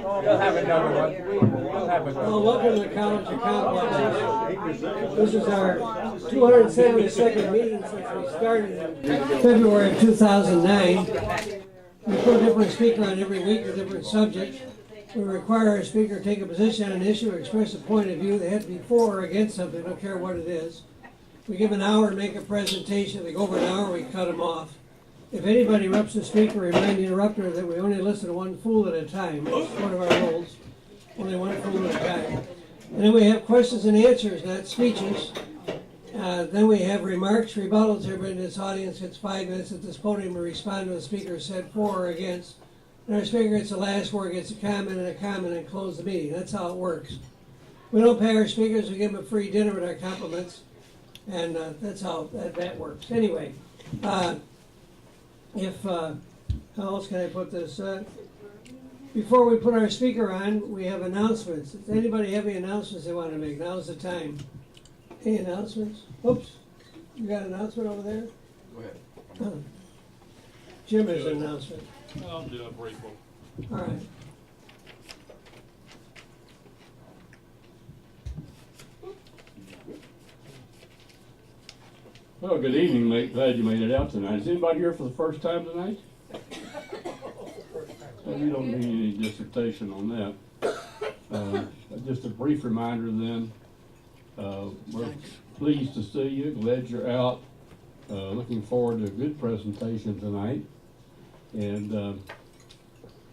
We'll have another one. We'll have another Well, one. welcome to the College of Complex. This is our 272nd meeting since we started in February of 2009. We put a different speaker on every week, a different subject. We require our speaker to take a position on an issue or express a point of view. They have to be for or against something, don't care what it is. We give an hour to make a presentation. If they go over an hour, we cut them off. If anybody interrupts the speaker, remind the interrupter that we only listen to one fool at a time. It's one of our rules. Only one fool at a time. And then we have questions and answers, not speeches. Then we have remarks, rebuttals. Everybody in this audience gets 5 minutes at this podium to respond to the speaker said for or against. And our speaker gets the last word, gets a comment, and close the meeting. That's how it works. We don't pay our speakers. We give them a free dinner with our compliments. And that's how that works. Anyway, how else can I put this? Before we put our speaker on, we have announcements. Does anybody have any announcements they want to make? Now's the time. Any announcements? Oops. You got an announcement over there? Go ahead. Jim has an announcement. I'll do a brief one. All right. Well, good evening, mate. Glad you made it out tonight. Is anybody here for the first time tonight? Well, you don't need any dissertation on that. Just a brief reminder then. We're pleased to see you. Glad you're out. Looking forward to a good presentation tonight. And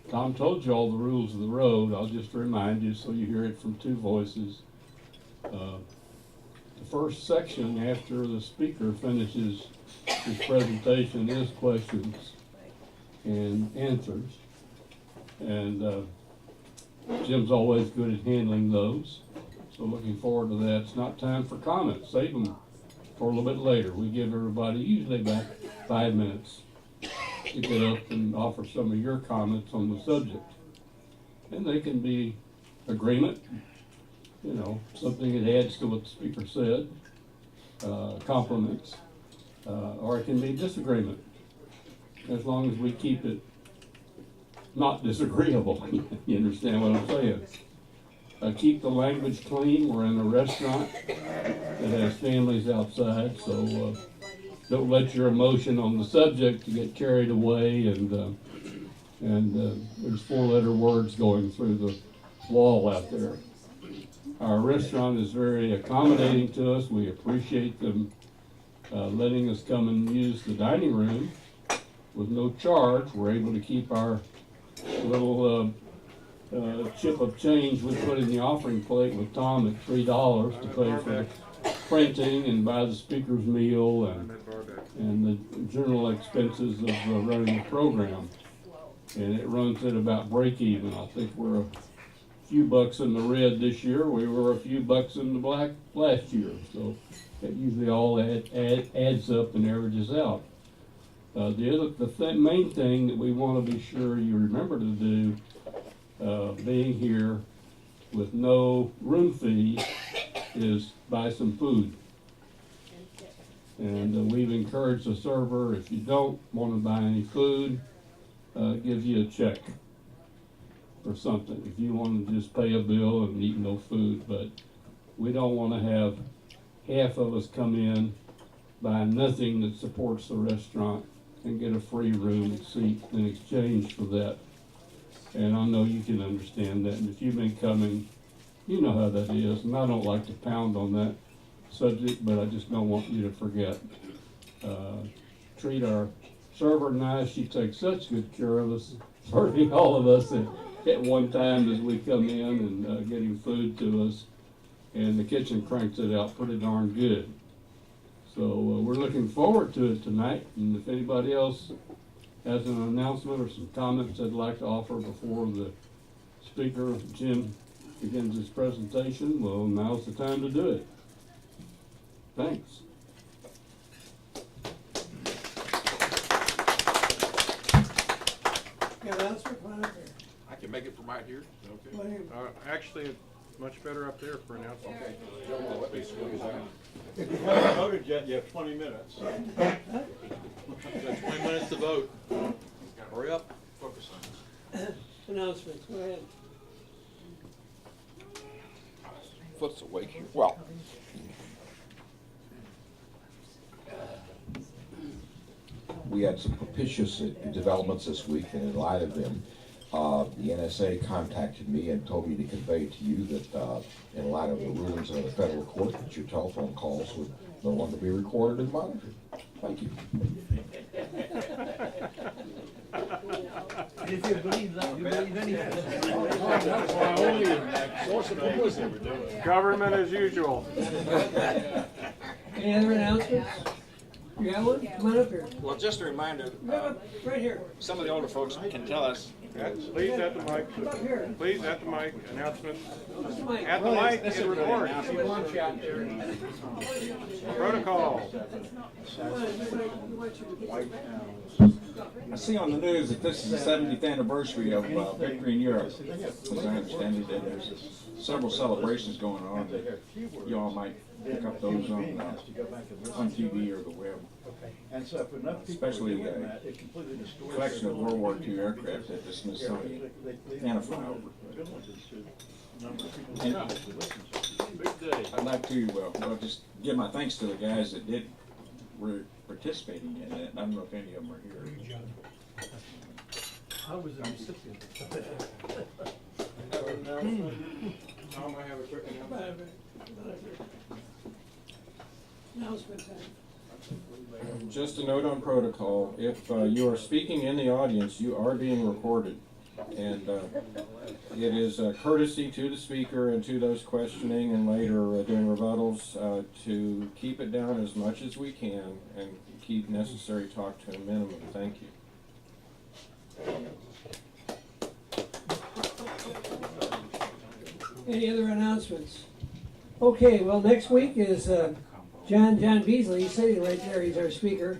Tom told you all the rules of the road. I'll just remind you so you hear it from two voices. The first section after the speaker finishes his presentation is questions and answers. And Jim's always good at handling those. So looking forward to that. It's not time for comments. Save them for a little bit later. We give everybody usually about 5 minutes to get up and offer some of your comments on the subject. And they can be agreement, you know, something that adds to what the speaker said, compliments, or it can be disagreement, as long as we keep it not disagreeable. You understand what I'm saying? Keep the language clean. We're in a restaurant that has families outside, so don't let your emotion on the subject to get carried away, and there's 4-letter words going through the wall out there. Our restaurant is very accommodating to us. We appreciate them letting us come and use the dining room with no charge. We're able to keep our little chip of change we put in the offering plate with Tom at $3 to pay for printing and buy the speaker's meal and the general expenses of running the program. And it runs at about break even. I think we're a few bucks in the red this year. We were a few bucks in the black last year. So that usually all adds up and averages out. The main thing that we want to be sure you remember to do, being here with no room fee, is buy some food. And we've encouraged the server, if you don't want to buy any food, gives you a check or something if you want to just pay a bill and eat no food. But we don't want to have half of us come in, buy nothing that supports the restaurant, and get a free room and seat in exchange for that. And I know you can understand that, and if you've been coming, you know how that is. And I don't like to pound on that subject, but I just don't want you to forget. Treat our server nice. She takes such good care of us, serving all of us at one time as we come in and getting food to us. And the kitchen cranks it out pretty darn good. So we're looking forward to it tonight. And if anybody else has an announcement or some comments they'd like to offer before the speaker, Jim, begins his presentation, well, now's the time to do it. Thanks. I can make it from right here. Okay. Actually, much better up there for announcement. Okay. Joe will let me squeeze out. If you haven't voted yet, you have 20 minutes. You've got 20 minutes to vote. Hurry up. Focus on this. Announcements, go ahead. foot's awake here. Well, we had some propitious developments this week, and in light of them, the NSA contacted me and told me to convey to you that in light of the rulings of the federal court, that your telephone calls would no longer be recorded and monitored. Thank you. If you believe that, you believe anything. That's my only source of publicity. Government as usual. Any other announcements? You got one? Come on up here. Well, just a reminder, Come up, right here. some of the older folks can tell us. Please at the mic. Come up here. Please at the mic. Announcements. What's the mic? At the mic and report. Protocol. I see on the news that this is the 70th anniversary of victory in Europe. As I understand it, and there's several celebrations going on that you all might pick up those on TV or the web. And so if enough people Especially were doing that, it completely distorts Collection of World War II aircraft that the Smithsonian and a flyover. Big day. I'd like to well, just give my thanks to the guys that were participating in that. I don't know if any of them are here. I was a recipient. Tom, I have a quick announcement. Announcement time. Just a note on protocol, if you are speaking in the audience, you are being recorded. And it is a courtesy to the speaker and to those questioning and later doing rebuttals to keep it down as much as we can and keep necessary talk to a minimum. Thank you. Any other announcements? Okay, well, next week is John Beasley. He's sitting right there. He's our speaker.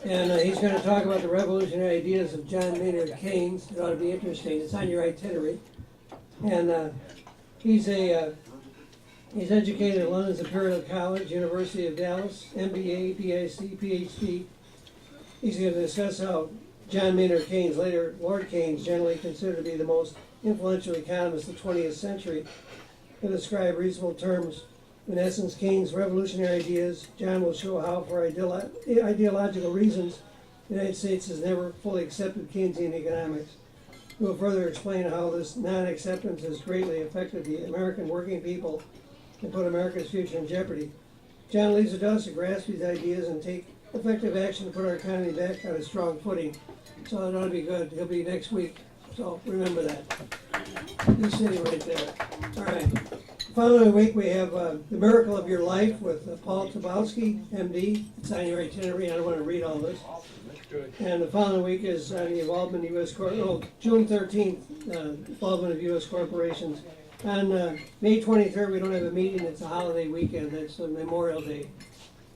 And he's going to talk about the revolutionary ideas of John Maynard Keynes. It ought to be interesting. It's on your itinerary. And he's educated at London's Imperial College, University of Dallas, MBA, BIC, PhD. He's going to discuss how John Maynard Keynes, later Lord Keynes, generally considered to be the most influential economist of the 20th century, to describe reasonable terms. In essence, Keynes' revolutionary ideas. John will show how, for ideological reasons, the United States has never fully accepted Keynesian economics. He will further explain how this non-acceptance has greatly affected the American working people and put America's future in jeopardy. John leaves it to us to grasp these ideas and take effective action to put our economy back on a strong footing. So it ought to be good. He'll be next week. So remember that. He's sitting right there. All right. Following week, we have The Miracle of Your Life with Paul Tobolsky, MD. It's on your itinerary. I don't want to read all this. And the following week is on the involvement of U.S. June 13th, involvement of U.S. corporations. On May 23rd, we don't have a meeting. It's a holiday weekend. It's Memorial Day.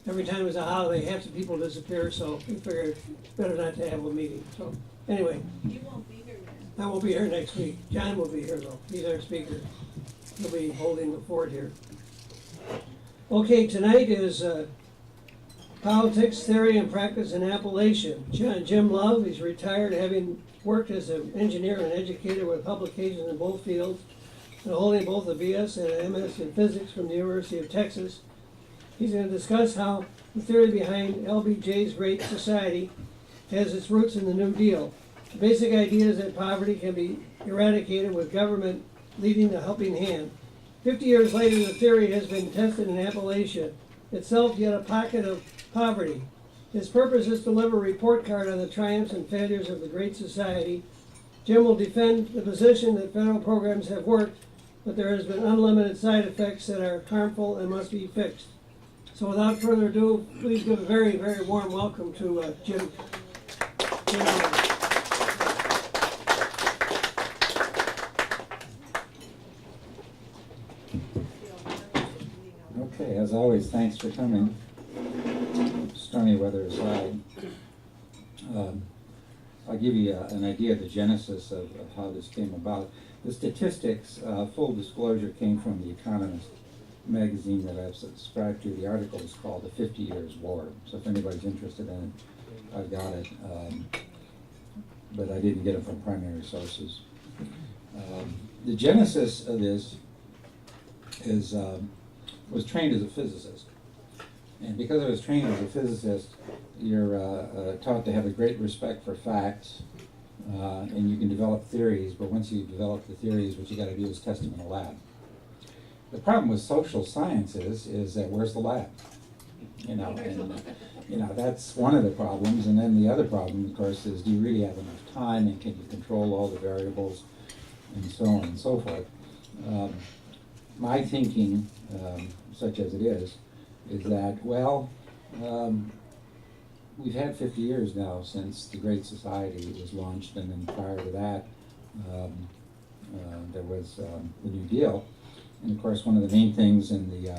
Every time it's a holiday, half the people disappear, so we figured better not to have a meeting. So anyway. You won't be here then. I won't be here next week. John will be here, though. He's our speaker. He'll be holding the fort here. Okay, tonight is Politics, Theory, and Practice in Appalachia. Jim Love, he's retired, having worked as an engineer and educator with publications in both fields, and holding both a BS and an MS in physics from the University of Texas. He's going to discuss how the theory behind LBJ's Great Society has its roots in the New Deal. The basic idea is that poverty can be eradicated with government leading the helping hand. 50 years later, the theory has been tested in Appalachia, itself yet a pocket of poverty. Its purpose is to deliver a report card on the triumphs and failures of the Great Society. Jim will defend the position that federal programs have worked, but there has been unlimited side effects that are harmful and must be fixed. So without further ado, please give a very, very warm welcome to Jim. Okay, as always, thanks for coming. Stormy weather aside. I'll give you an idea of the genesis of how this came about. The statistics, full disclosure, came from The Economist magazine that I've subscribed to. The article is called The 50 Years War. So if anybody's interested in it, I've got it. But I didn't get it from primary sources. The genesis of this was trained as a physicist. And because I was trained as a physicist, you're taught to have a great respect for facts, and you can develop theories, but once you develop the theories, what you got to do is test them in a lab. The problem with social sciences is that where's the lab? That's one of the problems, and then the other problem, of course, is do you really have enough time, and can you control all the variables, and so on and so forth. My thinking, such as it is that, well, we've had 50 years now since the Great Society was launched, and then prior to that, there was the New Deal. And of course, one of the main things in the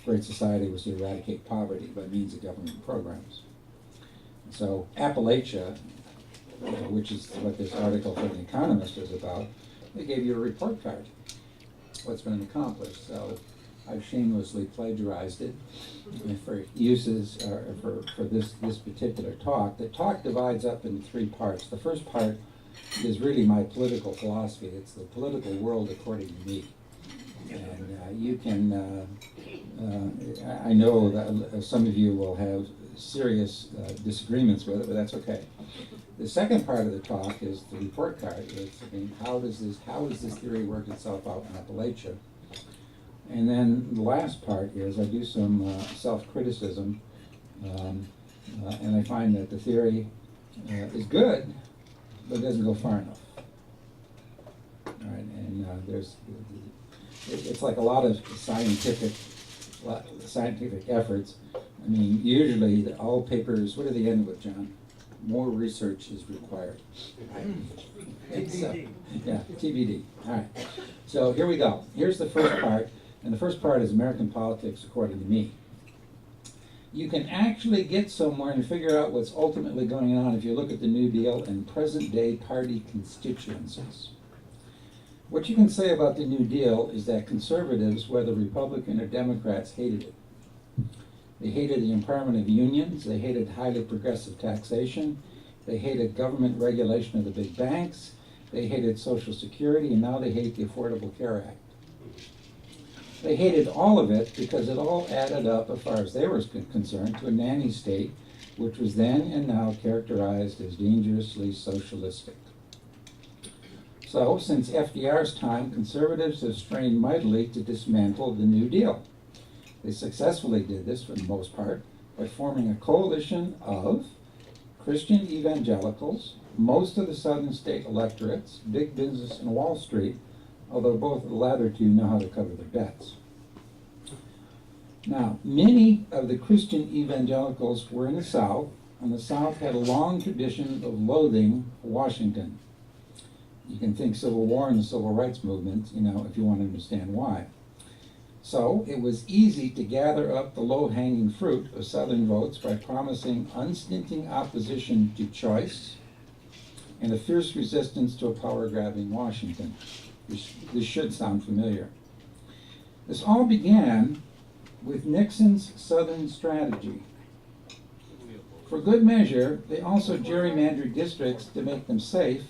Great Society was to eradicate poverty by means of government programs. So Appalachia, which is what this article from The Economist is about, they gave you a report card, what's been accomplished. So I've shamelessly plagiarized it for uses, for this particular talk. The talk divides up into 3 parts. The first part is really my political philosophy. It's the political world according to me. And you can, I know that some of you will have serious disagreements with it, but that's okay. The second part of the talk is the report card. It's, how does this theory work itself out in Appalachia? And then the last part is I do some self-criticism, and I find that the theory is good, but it doesn't go far enough. All right, and it's like a lot of scientific efforts. I mean, usually all papers, what do they end with, John? More research is required. Right? Yeah, TBD. All right. So here we go. Here's the first part, and the first part is American politics according to me. You can actually get somewhere and figure out what's ultimately going on if you look at the New Deal and present-day party constituencies. What you can say about the New Deal is that conservatives, whether Republican or Democrats, hated it. They hated the empowerment of unions, they hated highly progressive taxation, they hated government regulation of the big banks, they hated Social Security, and now they hate the Affordable Care Act. They hated all of it because it all added up, as far as they were concerned, to a nanny state, which was then and now characterized as dangerously socialistic. So, since FDR's time, conservatives have strained mightily to dismantle the New Deal. They successfully did this, for the most part, by forming a coalition of Christian evangelicals, most of the southern state electorates, big business, and Wall Street, although both of the latter two know how to cover their bets. Now, many of the Christian evangelicals were in the South, and the South had a long tradition of loathing Washington. You can think Civil War and the Civil Rights Movement, if you want to understand why. So it was easy to gather up the low-hanging fruit of Southern votes by promising unstinting opposition to choice and a fierce resistance to a power-grabbing Washington. This should sound familiar. This all began with Nixon's Southern strategy. For good measure, they also gerrymandered districts to make them safe,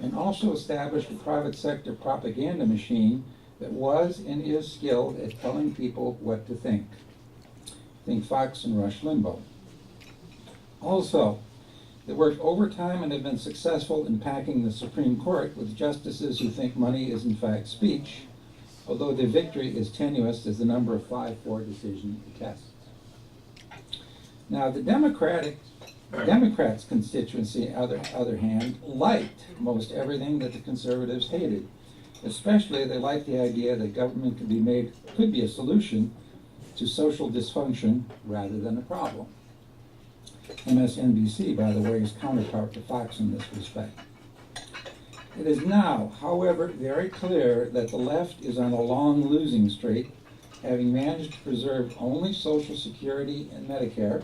and also established a private sector propaganda machine that was and is skilled at telling people what to think. Think Fox and Rush Limbaugh. Also, they worked overtime and have been successful in packing the Supreme Court with justices who think money is in fact speech, although their victory is tenuous as the number of 5-4 decision attests. Now, the Democrats' constituency, on the other hand, liked most everything that the conservatives hated. Especially, they liked the idea that government could be a solution to social dysfunction rather than a problem. MSNBC, by the way, is counterpart to Fox in this respect. It is now, however, very clear that the left is on a long losing streak, having managed to preserve only Social Security and Medicare,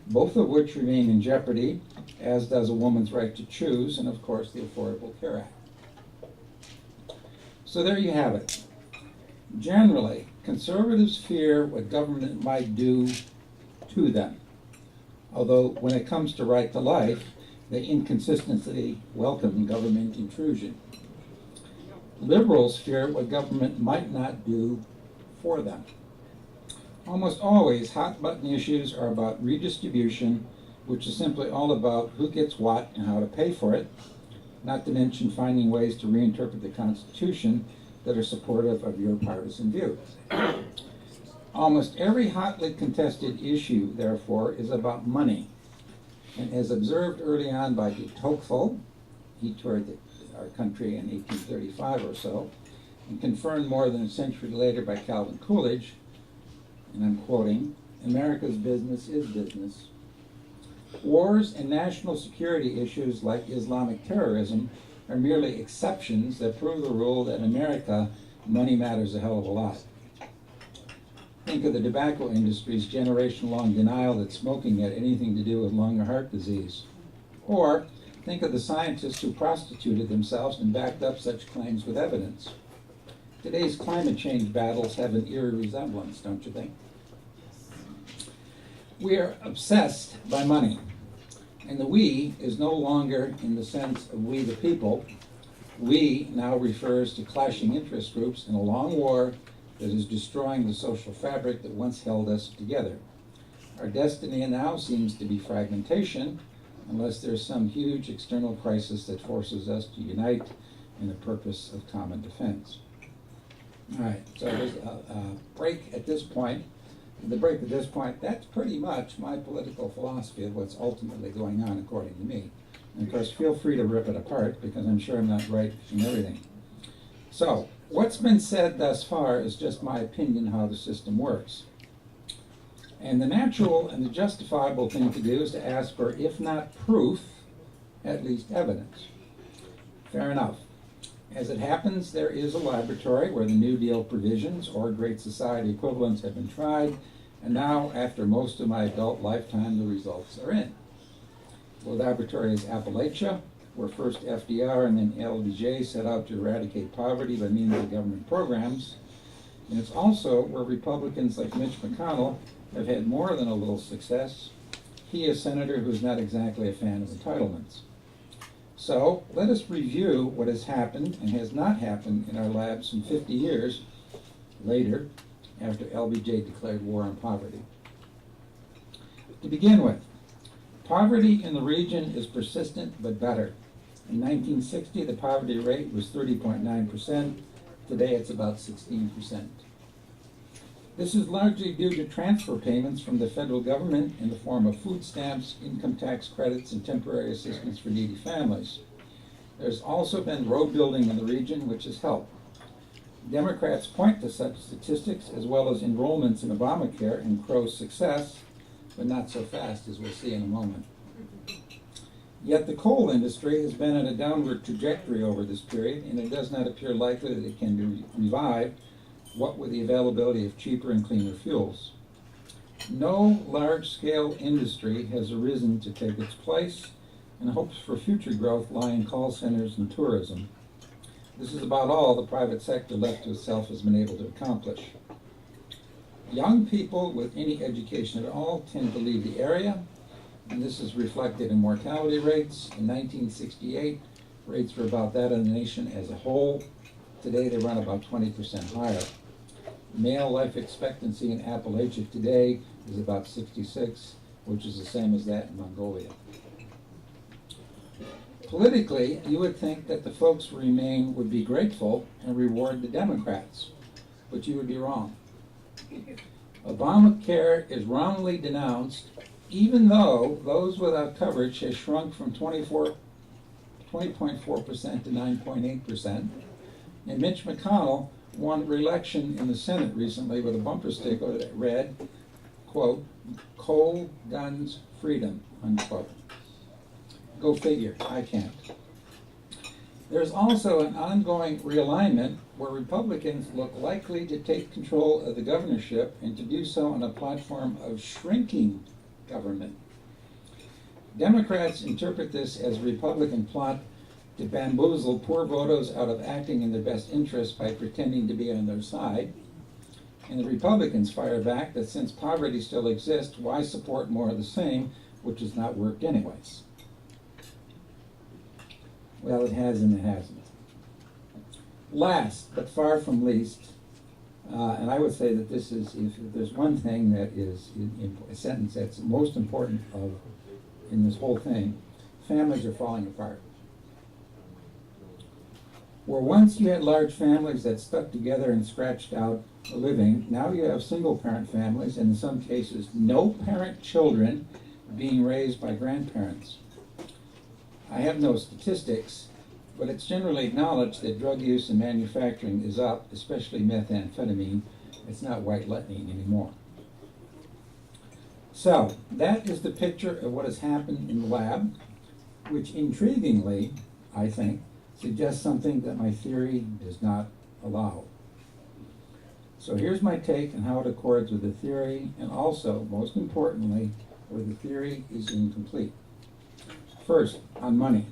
both of which remain in jeopardy, as does a woman's right to choose, and of course the Affordable Care Act. So there you have it. Generally, conservatives fear what government might do to them, although when it comes to right to life, they inconsistently welcome government intrusion. Liberals fear what government might not do for them. Almost always, hot-button issues are about redistribution, which is simply all about who gets what and how to pay for it, not to mention finding ways to reinterpret the Constitution that are supportive of your partisan views. Almost every hotly contested issue, therefore, is about money. And as observed early on by de Tocqueville, he toured our country in 1835 or so, and confirmed more than a century later by Calvin Coolidge, and I'm quoting, "America's business is business." Wars and national security issues like Islamic terrorism are merely exceptions that prove the rule that in America, money matters a hell of a lot. Think of the tobacco industry's generation-long denial that smoking had anything to do with lung or heart disease. Or think of the scientists who prostituted themselves and backed up such claims with evidence. Today's climate change battles have an eerie resemblance, don't you think? We are obsessed by money. And the we is no longer in the sense of we the people. We now refers to clashing interest groups in a long war that is destroying the social fabric that once held us together. Our destiny now seems to be fragmentation, unless there's some huge external crisis that forces us to unite in the purpose of common defense. All right, so there's a break at this point. The break at this point, that's pretty much my political philosophy of what's ultimately going on, according to me. And of course, feel free to rip it apart, because I'm sure I'm not right in everything. So, what's been said thus far is just my opinion how the system works. And the natural and the justifiable thing to do is to ask for, if not proof, at least evidence. Fair enough. As it happens, there is a laboratory where the New Deal provisions or Great Society equivalents have been tried, and now, after most of my adult lifetime, the results are in. The laboratory is Appalachia, where first FDR and then LBJ set out to eradicate poverty by means of government programs. And it's also where Republicans like Mitch McConnell have had more than a little success. He is a senator who's not exactly a fan of entitlements. So let us review what has happened and has not happened in our labs some 50 years later, after LBJ declared war on poverty. To begin with, poverty in the region is persistent but better. In 1960, the poverty rate was 30.9%. Today, it's about 16%. This is largely due to transfer payments from the federal government in the form of food stamps, income tax credits, and temporary assistance for needy families. There's also been road building in the region, which has helped. Democrats point to such statistics, as well as enrollments in Obamacare and Crow's success, but not so fast, as we'll see in a moment. Yet the coal industry has been on a downward trajectory over this period, and it does not appear likely that it can be revived, what with the availability of cheaper and cleaner fuels. No large-scale industry has arisen to take its place, and hopes for future growth lie in call centers and tourism. This is about all the private sector left to itself has been able to accomplish. Young people with any education at all tend to leave the area, and this is reflected in mortality rates. In 1968, rates were about that of the nation as a whole. Today, they run about 20% higher. Male life expectancy in Appalachia today is about 66, which is the same as that in Mongolia. Politically, you would think that the folks who remain would be grateful and reward the Democrats, but you would be wrong. Obamacare is roundly denounced, even though those without coverage has shrunk from 20.4% to 9.8%. And Mitch McConnell won re-election in the Senate recently with a bumper sticker that read, quote, "Coal, guns, freedom," unquote. Go figure, I can't. There's also an ongoing realignment where Republicans look likely to take control of the governorship and to do so on a platform of shrinking government. Democrats interpret this as a Republican plot to bamboozle poor voters out of acting in their best interest by pretending to be on their side. And the Republicans fire back that since poverty still exists, why support more of the same, which has not worked anyways? Well, it has and it hasn't. Last, but far from least, And I would say that this is, if there's one thing that is, in a sentence that's most important in this whole thing, families are falling apart. Where once you had large families that stuck together and scratched out a living, now you have single-parent families, and in some cases, no-parent children being raised by grandparents. I have no statistics, but it's generally acknowledged that drug use and manufacturing is up, especially methamphetamine. It's not white lightning anymore. So, that is the picture of what has happened in the lab, which intriguingly, I think, suggests something that my theory does not allow. So here's my take on how it accords with the theory, and also, most importantly, where the theory is incomplete. First, on money.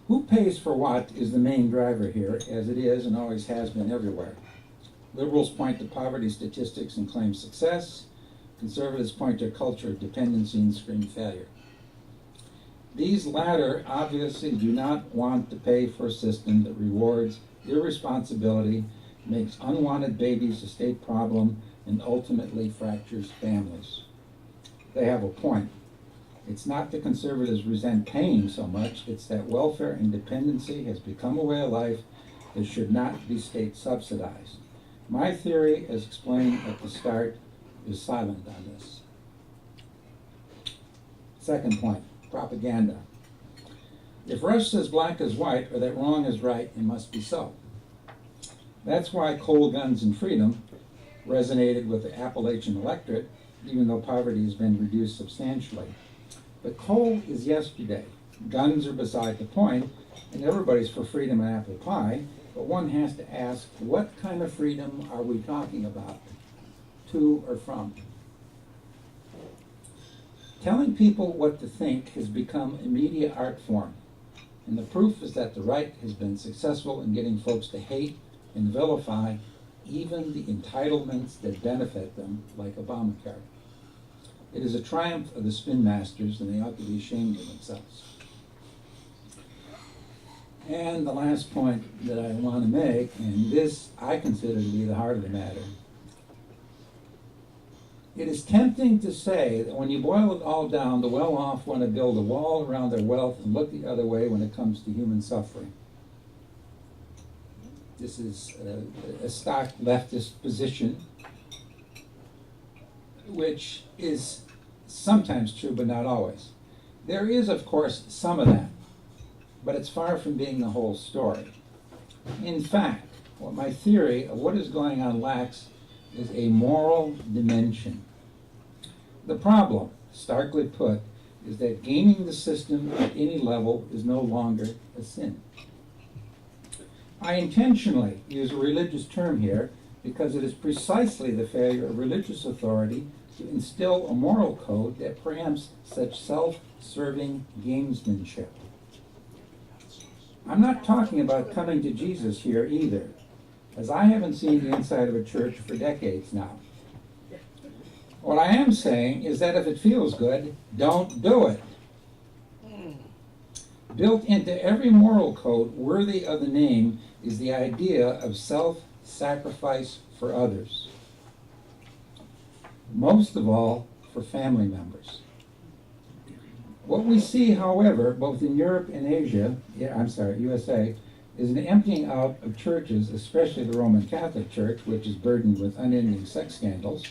Who pays for what is the main driver here, as it is and always has been everywhere. Liberals point to poverty statistics and claim success. Conservatives point to a culture of dependency and scream failure. These latter obviously do not want to pay for a system that rewards irresponsibility, makes unwanted babies a state problem, and ultimately fractures families. They have a point. It's not that conservatives resent paying so much, it's that welfare and dependency has become a way of life that should not be state subsidized. My theory, as explained at the start, is silent on this. Second point, propaganda. If Rush says black is white, or that wrong is right, it must be so. That's why coal, guns, and freedom resonated with the Appalachian electorate, even though poverty has been reduced substantially. But coal is yesterday. Guns are beside the point, and everybody's for freedom and apple pie, but one has to ask, what kind of freedom are we talking about? To or from? Telling people what to think has become a media art form, and the proof is that the right has been successful in getting folks to hate and vilify even the entitlements that benefit them, like Obamacare. It is a triumph of the spin masters, and they ought to be ashamed of themselves. And the last point that I want to make, and this I consider to be the heart of the matter, it is tempting to say that when you boil it all down, the well-off want to build a wall around their wealth and look the other way when it comes to human suffering. This is a stock leftist position, which is sometimes true, but not always. There is, of course, some of that, but it's far from being the whole story. In fact, what my theory of what is going on lacks is a moral dimension. The problem, starkly put, is that gaming the system at any level is no longer a sin. I intentionally use a religious term here because it is precisely the failure of religious authority to instill a moral code that preempts such self-serving gamesmanship. I'm not talking about coming to Jesus here either, as I haven't seen the inside of a church for decades now. What I am saying is that if it feels good, don't do it. Built into every moral code worthy of the name is the idea of self-sacrifice for others. Most of all, for family members. What we see, however, both in Europe and USA, is an emptying out of churches, especially the Roman Catholic Church, which is burdened with unending sex scandals,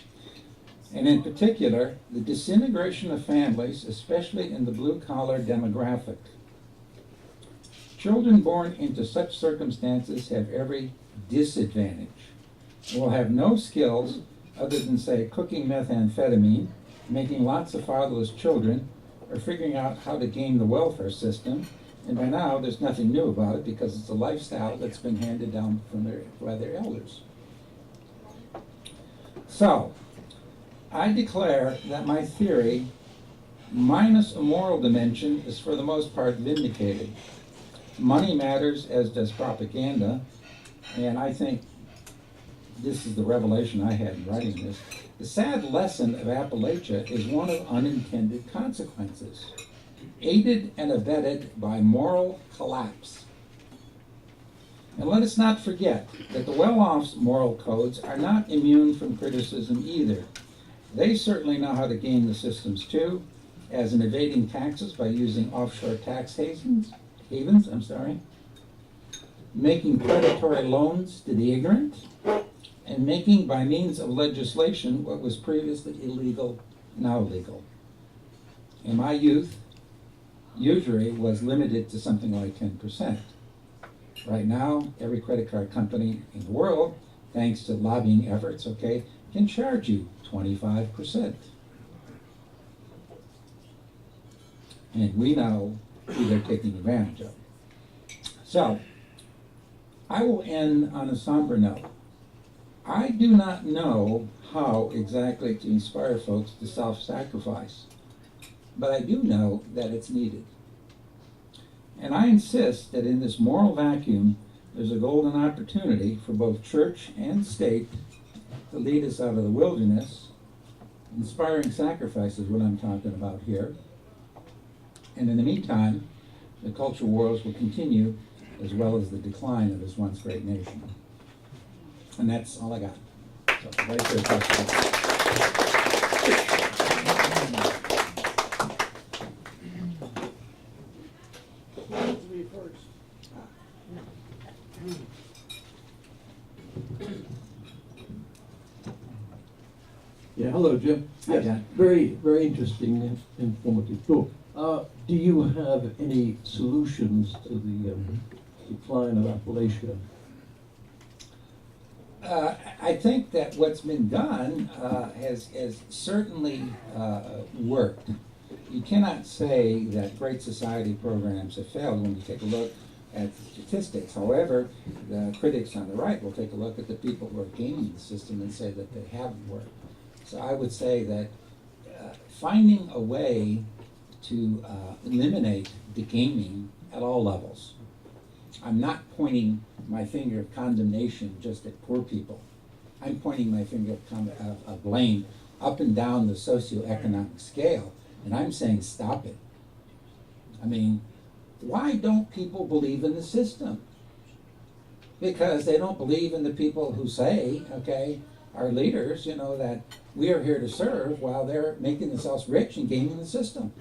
and in particular, the disintegration of families, especially in the blue-collar demographic. Children born into such circumstances have every disadvantage and will have no skills other than, say, cooking methamphetamine, making lots of fatherless children, or figuring out how to game the welfare system. And by now, there's nothing new about it because it's a lifestyle that's been handed down by their elders. So, I declare that my theory, minus a moral dimension, is for the most part vindicated. Money matters, as does propaganda, and I think this is the revelation I had in writing this. The sad lesson of Appalachia is one of unintended consequences, aided and abetted by moral collapse. And let us not forget that the well-off's moral codes are not immune from criticism either. They certainly know how to game the systems too, as in evading taxes by using offshore tax havens, making predatory loans to the ignorant, and making by means of legislation what was previously illegal now legal. In my youth, usury was limited to something like 10%. Right now, every credit card company in the world, thanks to lobbying efforts, can charge you 25%. And we know who they're taking advantage of. So, I will end on a somber note. I do not know how exactly to inspire folks to self-sacrifice, but I do know that it's needed. And I insist that in this moral vacuum, there's a golden opportunity for both church and state to lead us out of the wilderness. Inspiring sacrifice is what I'm talking about here. And in the meantime, the culture wars will continue, as well as the decline of this once great nation. And that's all I got. So, thanks for your question. Yeah, hello, Jim. Hi, Yes, John. very, very interesting and informative talk. Do you have any solutions to the decline of Appalachia? I think that what's been done has certainly worked. You cannot say that Great Society programs have failed when you take a look at the statistics. However, the critics on the right will take a look at the people who are gaming the system and say that they haven't worked. So I would say that finding a way to eliminate the gaming at all levels. I'm not pointing my finger of condemnation just at poor people. I'm pointing my finger of blame up and down the socioeconomic scale, and I'm saying stop it. I mean, why don't people believe in the system? Because they don't believe in the people who say, our leaders, that we are here to serve while they're making themselves rich and gaming the system.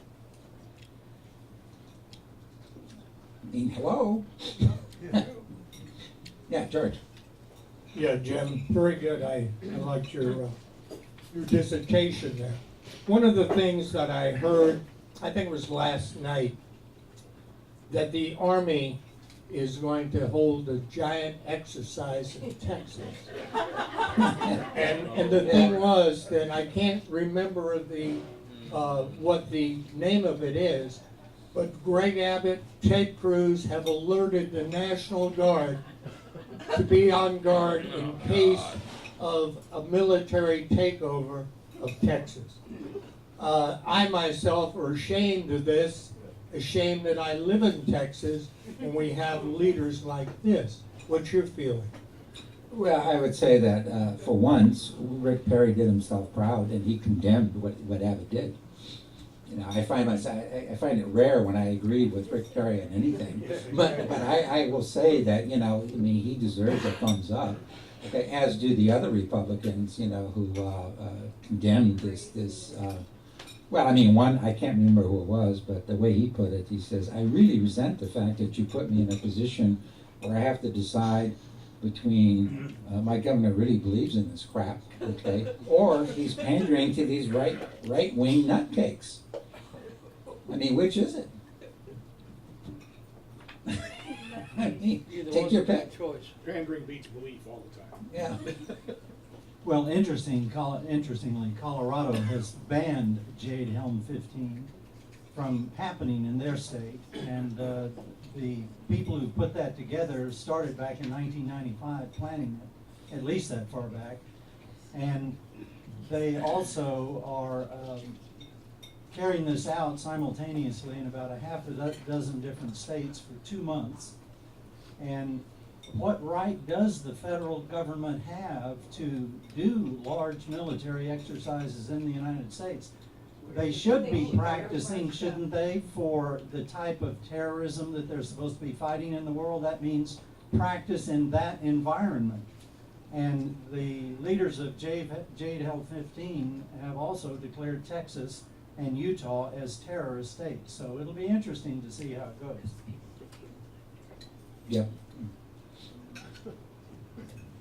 I mean, hello? Yeah, George. Yeah, Jim, very good. I liked your dissertation there. One of the things that I heard, I think it was last night, that the Army is going to hold a giant exercise in Texas. and the thing was that I can't remember what the name of it is, but Greg Abbott, Ted Cruz have alerted the National Guard to be on guard in case of a military takeover of Texas. I myself are ashamed of this, ashamed that I live in Texas and we have leaders like this. What's your feeling? Well, I would say that for once, Rick Perry did himself proud and he condemned what Abbott did. I find it rare when I agreed with Rick Perry on anything, but I will say that he deserves a thumbs up, as do the other Republicans, who condemned this. One, I can't remember who it was, but the way he put it, he says, "I really resent the fact that you put me in a position where I have to decide between my governor really believes in this crap, or he's pandering to these right-wing nutcakes. I mean, which is it?" Take your pick. Pandering beats belief all the time. Yeah. Well, interestingly, Colorado has banned Jade Helm 15 from happening in their state, and the people who put that together started back in 1995 planning it, at least that far back, and they also are carrying this out simultaneously in about a half a dozen different states for 2 months. And what right does the federal government have to do large military exercises in the United States? They should be practicing, shouldn't they, for the type of terrorism that they're supposed to be fighting in the world? That means practice in that environment. And the leaders of Jade Health 15 have also declared Texas and Utah as terrorist states. So it'll be interesting to see how it goes. Yep.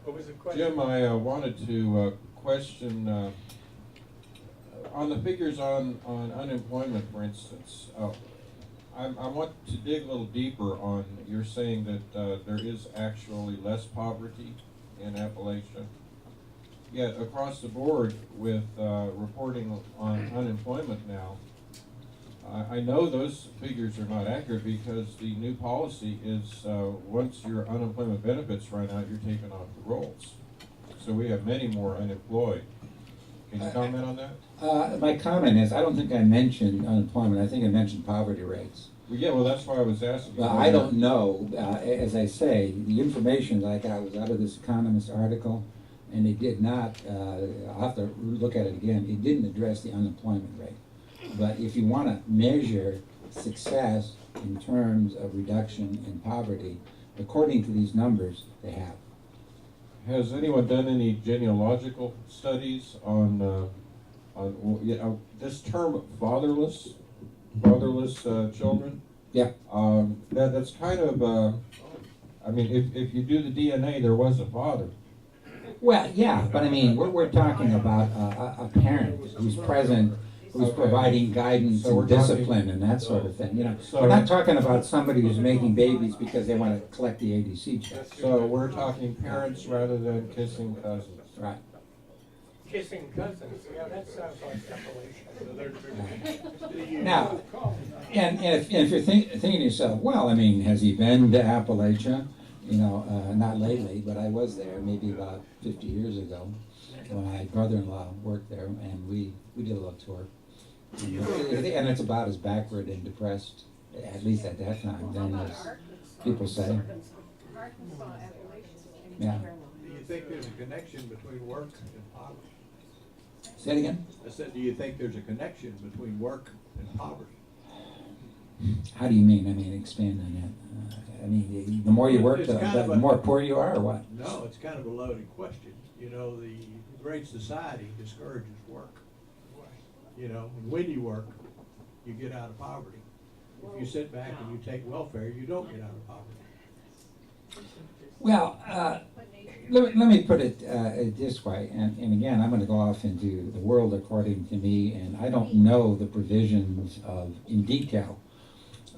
What was the question? Jim, I wanted to question on the figures on unemployment, for instance. I want to dig a little deeper on, you're saying that there is actually less poverty in Appalachia. Yet across the board with reporting on unemployment now, I know those figures are not accurate because the new policy is once your unemployment benefits run out, you're taken off the rolls. So we have many more unemployed. Can you comment on that? My comment is, I don't think I mentioned unemployment. I think I mentioned poverty rates. Well, yeah, well, that's why I was asking. Well, I don't know. As I say, the information that I got was out of this Economist article, and it did not, I'll have to look at it again, it didn't address the unemployment rate. But if you want to measure success in terms of reduction in poverty, according to these numbers, they have. Has anyone done any genealogical studies on this term fatherless children? Yeah. That's kind of, I mean, if you do the DNA, there was a father. Well, yeah, but I mean, we're talking about a parent who's present, who's providing guidance So we're and discipline and that sort of thing. You know, So- we're not talking about somebody who's making babies because they want to collect the ADC check. So we're talking parents rather than kissing cousins. Right. Kissing cousins, yeah, that sounds like Appalachia. Now, and if you're thinking to yourself, well, I mean, has he been to Appalachia? You know, not lately, but I was there maybe about 50 years ago when my brother-in-law worked there, and we did a little tour. And it's about as backward and depressed, at least at that time, then as people say. Yeah. Do you think there's a connection between work and poverty? Say it again? I said, do you think there's a connection between work and poverty? How do you mean? I mean, expand on that. I mean, the more you work, the more poor you are, or what? No, it's kind of a loaded question. You know, the Great Society discourages work. You know, and when you work, you get out of poverty. If you sit back and you take welfare, you don't get out of poverty. Well, let me put it this way, and again, I'm going to go off into the world according to me, and I don't know the provisions in detail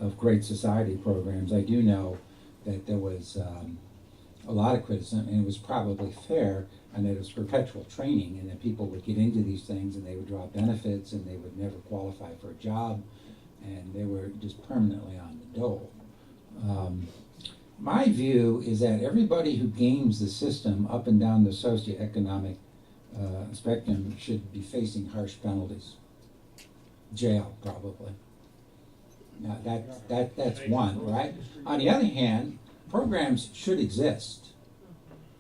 of Great Society programs. I do know that there was a lot of criticism, and it was probably fair, and that it was perpetual training, and that people would get into these things, and they would draw benefits, and they would never qualify for a job, and they were just permanently on the dole. My view is that everybody who games the system up and down the socioeconomic spectrum should be facing harsh penalties. Jail, probably. Now, that's one, right? On the other hand, programs should exist.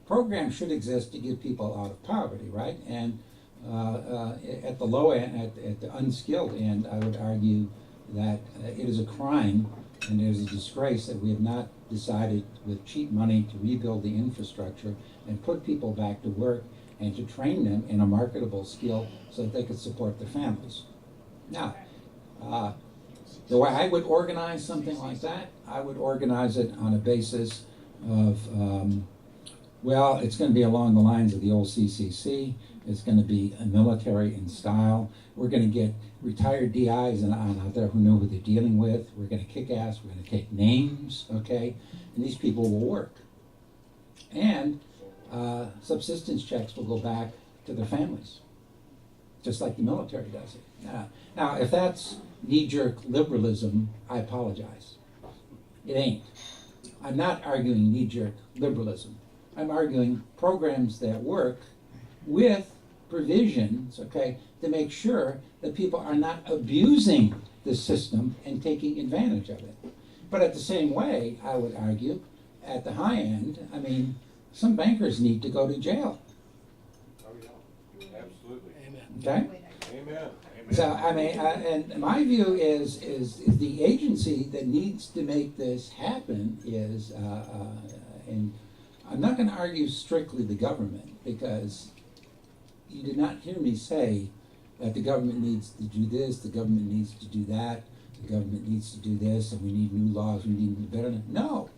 Programs should exist to get people out of poverty, right? And at the low end, at the unskilled end, I would argue that it is a crime and it is a disgrace that we have not decided with cheap money to rebuild the infrastructure and put people back to work and to train them in a marketable skill so that they could support their families. Now, the way I would organize something like that, I would organize it on a basis of, well, it's going to be along the lines of the old CCC. It's going to be a military in style. We're going to get retired DIs and out there who know who they're dealing with. We're going to kick ass. We're going to take names, okay? And these people will work. And subsistence checks will go back to their families, just like the military does it. Now, if that's knee-jerk liberalism, I apologize. It ain't. I'm not arguing knee-jerk liberalism. I'm arguing programs that work with provisions, okay, to make sure that people are not abusing the system and taking advantage of it. But at the same way, I would argue, at the high end, I mean, some bankers need to go to jail. Oh, yeah. Absolutely. Okay? Amen. So, I mean, and my view is the agency that needs to make this happen is, and I'm not going to argue strictly the government, because you did not hear me say that the government needs to do this, the government needs to do that, the government needs to do this, and we need new laws, we need better. No.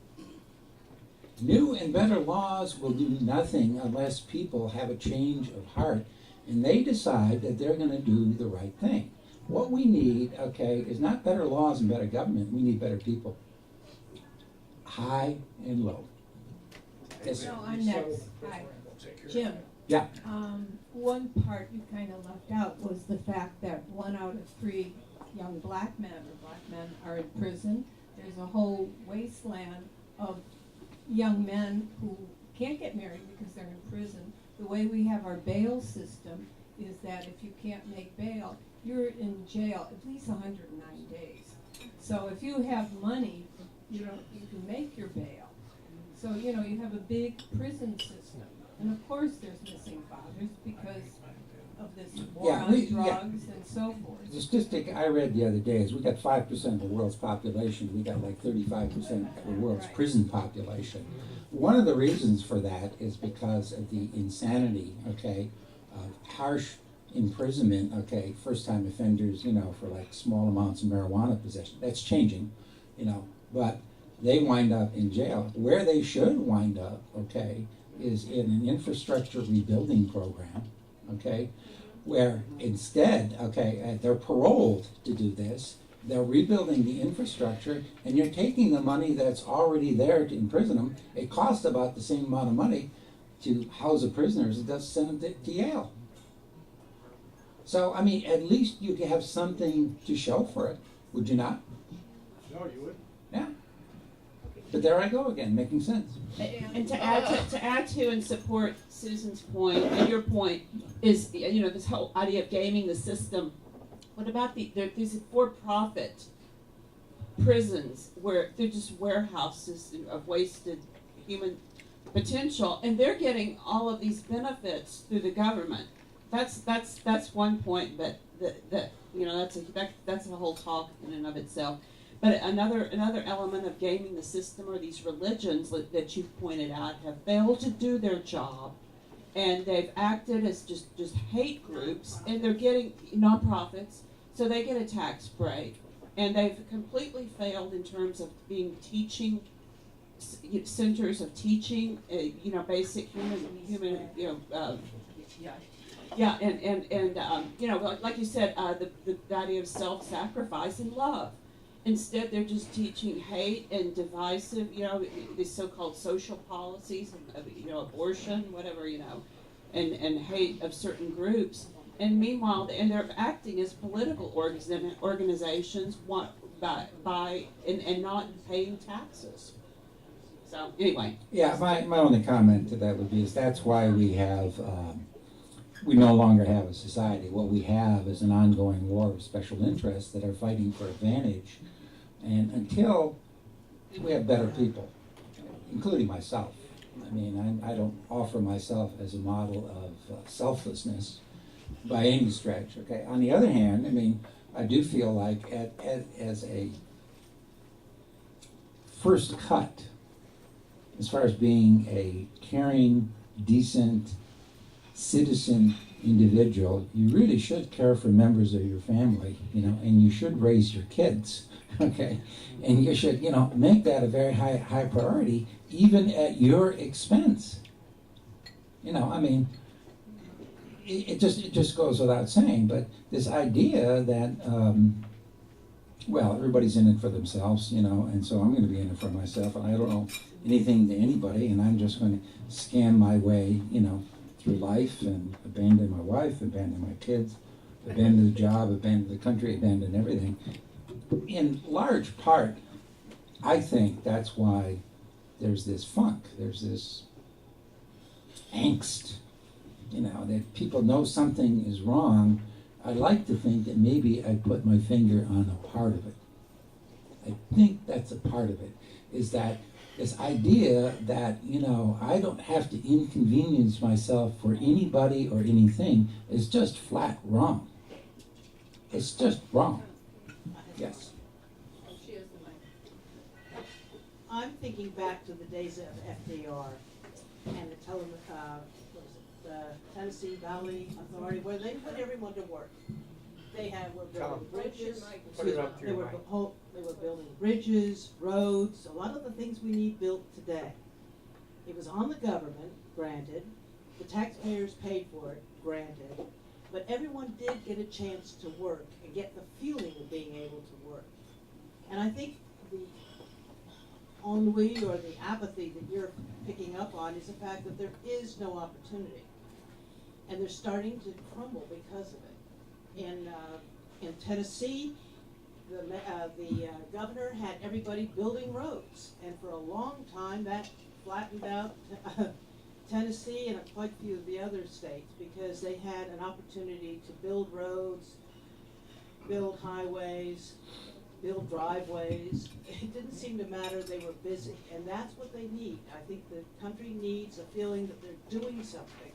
New and better laws will do nothing unless people have a change of heart and they decide that they're going to do the right thing. What we need, okay, is not better laws and better government. We need better people. High and low. Yes, So I'm next. Hi. Jim. yeah. One part you kind of left out was the fact that 1 out of 3 young black men are in prison. There's a whole wasteland of young men who can't get married because they're in prison. The way we have our bail system is that if you can't make bail, you're in jail at least 109 days. So if you have money, you can make your bail. So, you have a big prison system. And of course there's missing fathers because of this war on drugs and so forth. The statistic I read the other day is we got 5% of the world's population. We got like 35% of the world's prison population. One of the reasons for that is because of the insanity, okay, of harsh imprisonment, okay, first-time offenders, for like small amounts of marijuana possession. That's changing, but they wind up in jail. Where they should wind up, okay, is in an infrastructure rebuilding program, okay, where instead, okay, they're paroled to do this. They're rebuilding the infrastructure, and you're taking the money that's already there to imprison them. It costs about the same amount of money to house a prisoner as it does to send them to Yale. So, I mean, at least you'd have something to show for it, would you not? No, you would. Yeah. But there I go again, making sense. And to add to and support Susan's point and your point is, this whole idea of gaming the system. What about these for-profit prisons where they're just warehouses of wasted human potential, and they're getting all of these benefits through the government? That's one point, but that's a whole talk in and of itself. But another element of gaming the system are these religions that you've pointed out have failed to do their job, and they've acted as just hate groups, and they're getting nonprofits, so they get a tax break, and they've completely failed in terms of being teaching centers of teaching, basic human yeah, and like you said, the idea of self-sacrifice and love. Instead, they're just teaching hate and divisive, these so-called social policies, abortion, whatever, and hate of certain groups. And meanwhile, and they're acting as political organizations and not paying taxes. So anyway. Yeah, my only comment to that would be is that's why we have, we no longer have a society. What we have is an ongoing war of special interests that are fighting for advantage. And until we have better people, including myself, I mean, I don't offer myself as a model of selflessness by any stretch, okay? On the other hand, I mean, I do feel like as a first cut, as far as being a caring, decent, citizen individual, you really should care for members of your family, and you should raise your kids, okay? And you should, make that a very high priority, even at your expense. I mean, it just goes without saying, but this idea that, everybody's in it for themselves, and so I'm going to be in it for myself, and I don't know anything to anybody, and I'm just going to scam my way, through life and abandon my wife, abandon my kids, abandon the job, abandon the country, abandon everything. In large part, I think that's why there's this funk, there's this angst, that people know something is wrong. I like to think that maybe I put my finger on a part of it. I think that's a part of it, is that this idea that, I don't have to inconvenience myself for anybody or anything is just flat wrong. It's just wrong. Yes. I'm thinking back to the days of FDR and the Tennessee Valley Authority, where they put everyone to work. Were building bridges. They were building bridges, roads, a lot of the things we need built today. It was on the government, granted. The taxpayers paid for it, granted. But everyone did get a chance to work and get the feeling of being able to work. And I think the ennui or the apathy that you're picking up on is the fact that there is no opportunity. And they're starting to crumble because of it. In Tennessee, the governor had everybody building roads. And for a long time, that flattened out Tennessee and quite a few of the other states because they had an opportunity to build roads, build highways, build driveways. It didn't seem to matter, they were busy, and that's what they need. I think the country needs a feeling that they're doing something.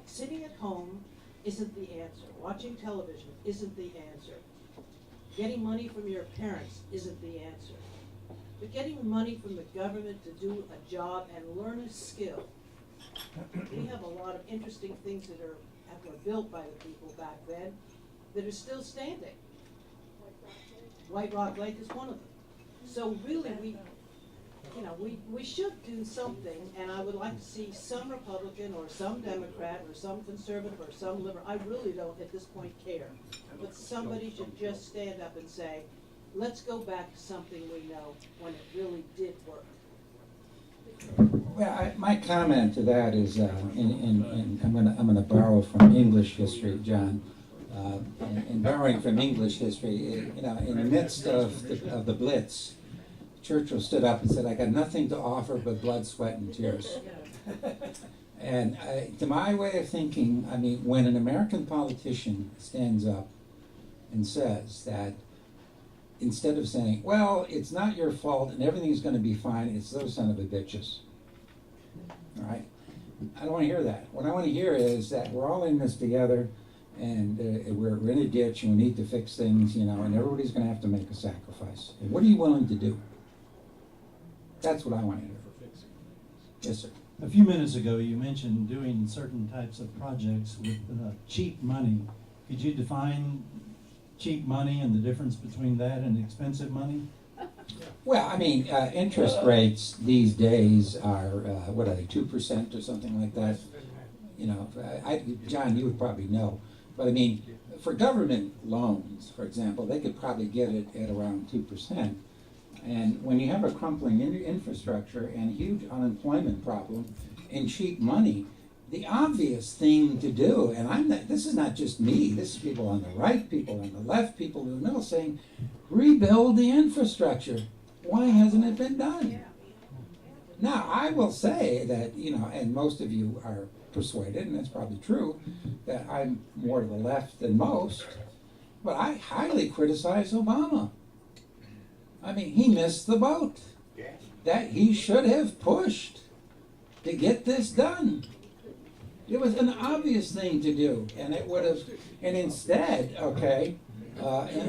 Sitting at home isn't the answer. Watching television isn't the answer. Getting money from your parents isn't the answer. But getting money from the government to do a job and learn a skill. We have a lot of interesting things that were built by the people back then that are still standing. White Rock Lake is one of them. So really, we should do something, and I would like to see some Republican or some Democrat or some conservative or some liberal. I really don't at this point care. But somebody should just stand up and say, let's go back to something we know when it really did work. Well, my comment to that is, and I'm gonna borrow from English history, John. In borrowing from English history, in the midst of the Blitz, Churchill stood up and said, "I got nothing to offer but blood, sweat, and tears." And to my way of thinking, I mean, when an American politician stands up and says that, instead of saying, well, it's not your fault and everything's going to be fine, it's those son of a bitches. All right? I don't want to hear that. What I want to hear is that we're all in this together and we're in a ditch and we need to fix things, and everybody's going to have to make a sacrifice. And what are you willing to do? That's what I want to hear. Yes, sir. A few minutes ago, you mentioned doing certain types of projects with cheap money. Could you define cheap money and the difference between that and expensive money? Well, I mean, interest rates these days are, what are they, 2% or something like that? John, you would probably know. But I mean, for government loans, for example, they could probably get it at around 2%. And when you have a crumbling infrastructure and a huge unemployment problem and cheap money, the obvious thing to do, and this is not just me, this is people on the right, people on the left, people in the middle saying, rebuild the infrastructure. Why hasn't it been done? Now, I will say that, and most of you are persuaded, and that's probably true, that I'm more to the left than most, but I highly criticize Obama. I mean, he missed the boat that he should have pushed to get this done. It was an obvious thing to do, and it would have, and instead,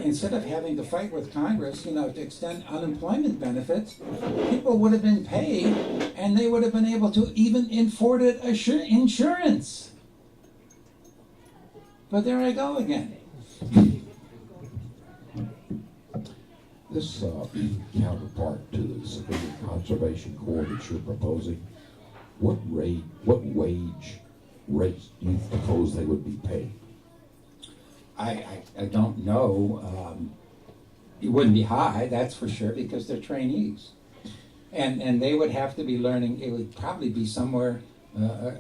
instead of having to fight with Congress, to extend unemployment benefits, people would have been paid, and they would have been able to even afford insurance. But there I go again. This counterpart to the Civilian Conservation Corps that you're proposing, what wage rates do you suppose they would be paid? I don't know. It wouldn't be high, that's for sure, because they're trainees. And they would have to be learning, it would probably be somewhere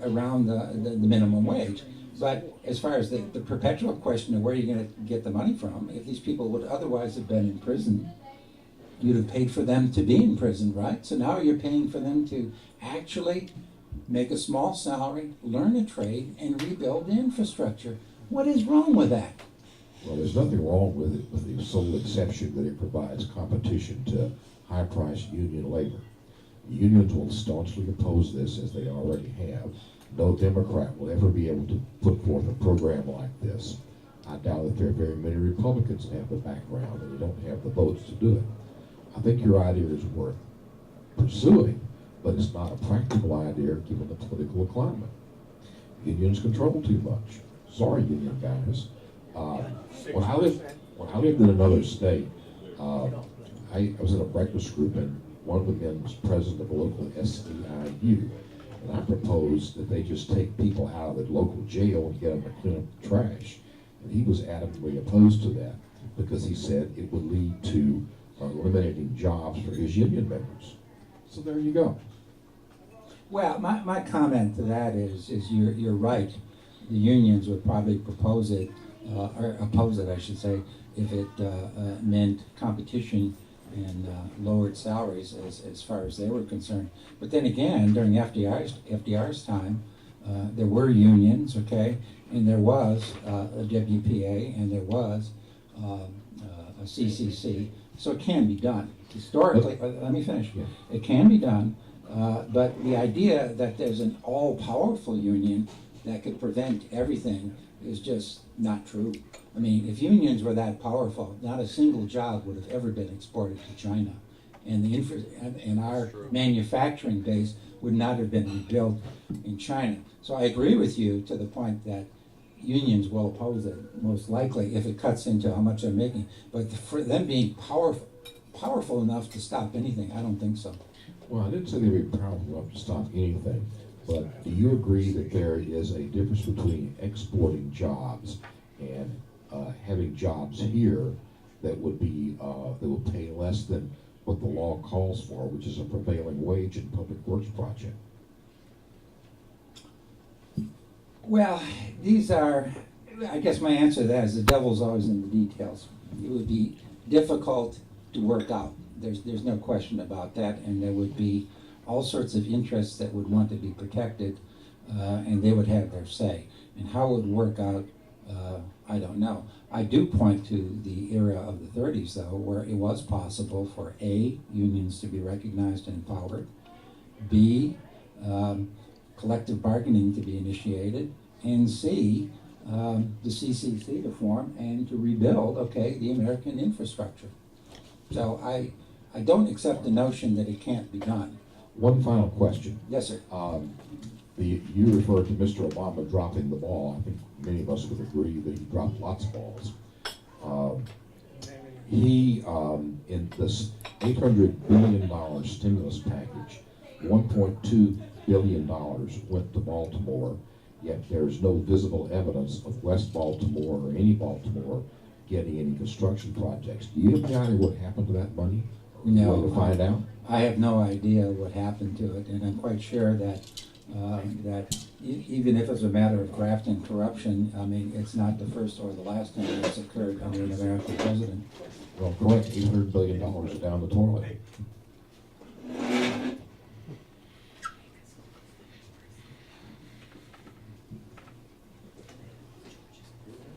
around the minimum wage. But as far as the perpetual question of where you're going to get the money from, if these people would otherwise have been in prison, you'd have paid for them to be in prison, right? So now you're paying for them to actually make a small salary, learn a trade, and rebuild the infrastructure. What is wrong with that? Well, there's nothing wrong with it, with the sole exception that it provides competition to high-priced union labor. Unions will staunchly oppose this, as they already have. No Democrat will ever be able to put forth a program like this. I doubt that there are very many Republicans that have the background and they don't have the votes to do it. I think your idea is worth pursuing, but it's not a practical idea given the political climate. Unions control too much. Sorry, union guys. When I lived in another state, I was in a breakfast group, and one of the men was president of a local SEIU, and I proposed that they just take people out of the local jail and get them to clean up the trash. And he was adamantly opposed to that because he said it would lead to eliminating jobs for his union members. So there you go. Well, my comment to that is you're right. The unions would probably propose it, or oppose it, I should say, if it meant competition and lowered salaries as far as they were concerned. But then again, during FDR's time, there were unions, okay, and there was a WPA, and there was a CCC. So it can be done. Historically, let me finish. Yeah. It can be done, but the idea that there's an all-powerful union that could prevent everything is just not true. I mean, if unions were that powerful, not a single job would have ever been exported to China, and our manufacturing base would not have been rebuilt in China. So I agree with you to the point that unions will oppose it, most likely, if it cuts into how much they're making. But for them being powerful enough to stop anything, I don't think so. Well, I didn't say they were powerful enough to stop anything, but do you agree that there is a difference between exporting jobs and having jobs here that would be that will pay less than what the law calls for, which is a prevailing wage in public works project? Well, these are, I guess my answer to that is the devil's always in the details. It would be difficult to work out. There's no question about that, and there would be all sorts of interests that would want to be protected, and they would have their say. And how it would work out, I don't know. I do point to the era of the 30s, though, where it was possible for A, unions to be recognized and empowered, B, collective bargaining to be initiated, and C, the CCC to form and to rebuild, okay, the American infrastructure. So I don't accept the notion that it can't be done. One final question. Yes, sir. You referred to Mr. Obama dropping the ball. I think many of us would agree that he dropped lots of balls. In this $800 billion stimulus package, $1.2 billion went to Baltimore, yet there's no visible evidence of West Baltimore or any Baltimore getting any construction projects. Do you have any idea what happened to that money? No. You want to find out? I have no idea what happened to it, and I'm quite sure that even if it's a matter of graft and corruption, I mean, it's not the first or the last time it's occurred under an American president. Well, correct, $800 billion down the toilet.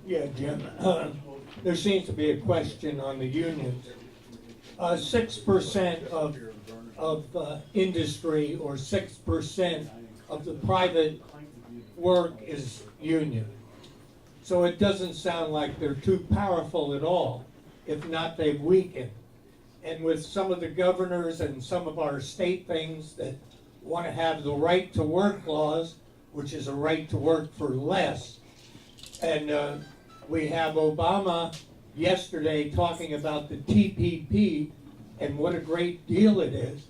Yeah, Jim, there seems to be a question on the unions. 6% of industry or 6% of the private work is union. So it doesn't sound like they're too powerful at all. If not, they've weakened. And with some of the governors and some of our state things that want to have the right to work laws, which is a right to work for less, and we have Obama yesterday talking about the TPP and what a great deal it is.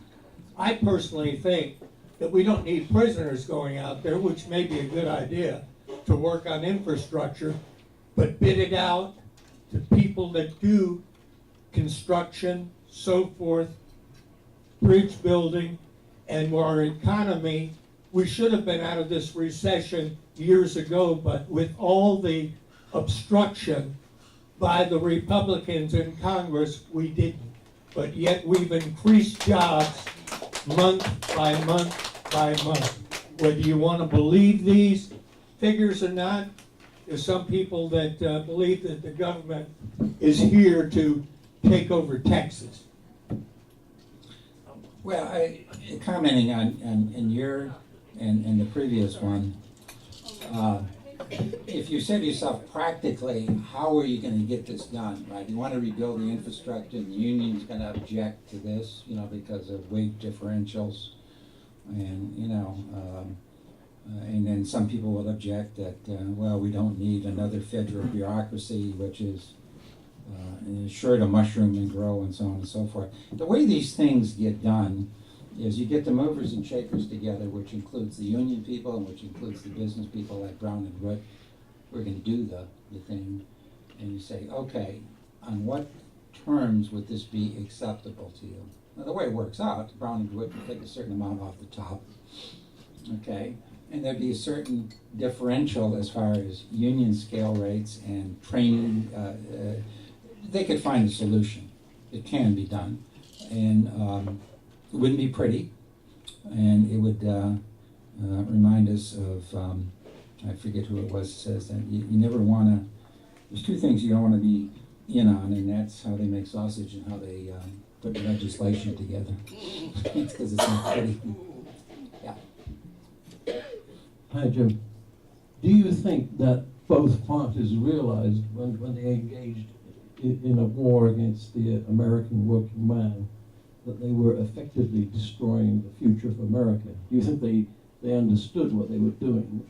I personally think that we don't need prisoners going out there, which may be a good idea, to work on infrastructure, but bid it out to people that do construction, so forth, bridge building, and our economy. We should have been out of this recession years ago, but with all the obstruction by the Republicans in Congress, we didn't. But yet we've increased jobs month by month by month. Whether you want to believe these figures or not, there's some people that believe that the government is here to take over Texas. Well, commenting on your and the previous one, if you said to yourself, practically, how are you gonna get this done, right? You wanna rebuild the infrastructure, and the union's gonna object to this, you know, because of wage differentials. And, you know, and then some people will object that, well, we don't need another federal bureaucracy, which is sure to mushroom and grow and so on and so forth. The way these things get done is you get the movers and shakers together, which includes the union people and which includes the business people like Brown and Wood. We're going to do the thing. And you say, okay, on what terms would this be acceptable to you? Now, the way it works out, Brown and Wood would take a certain amount off the top, okay? And there'd be a certain differential as far as union scale rates and training. They could find a solution. It can be done. And it wouldn't be pretty. And it would remind us of, I forget who it was, says that you never want to, there's two things you don't want to be in on, and that's how they make sausage and how they put legislation together. Because it's not pretty. Yeah. Hi, Jim. Do you think that both parties realized when they engaged in a war against the American working man that they were effectively destroying the future of America? Do you think they understood what they were doing,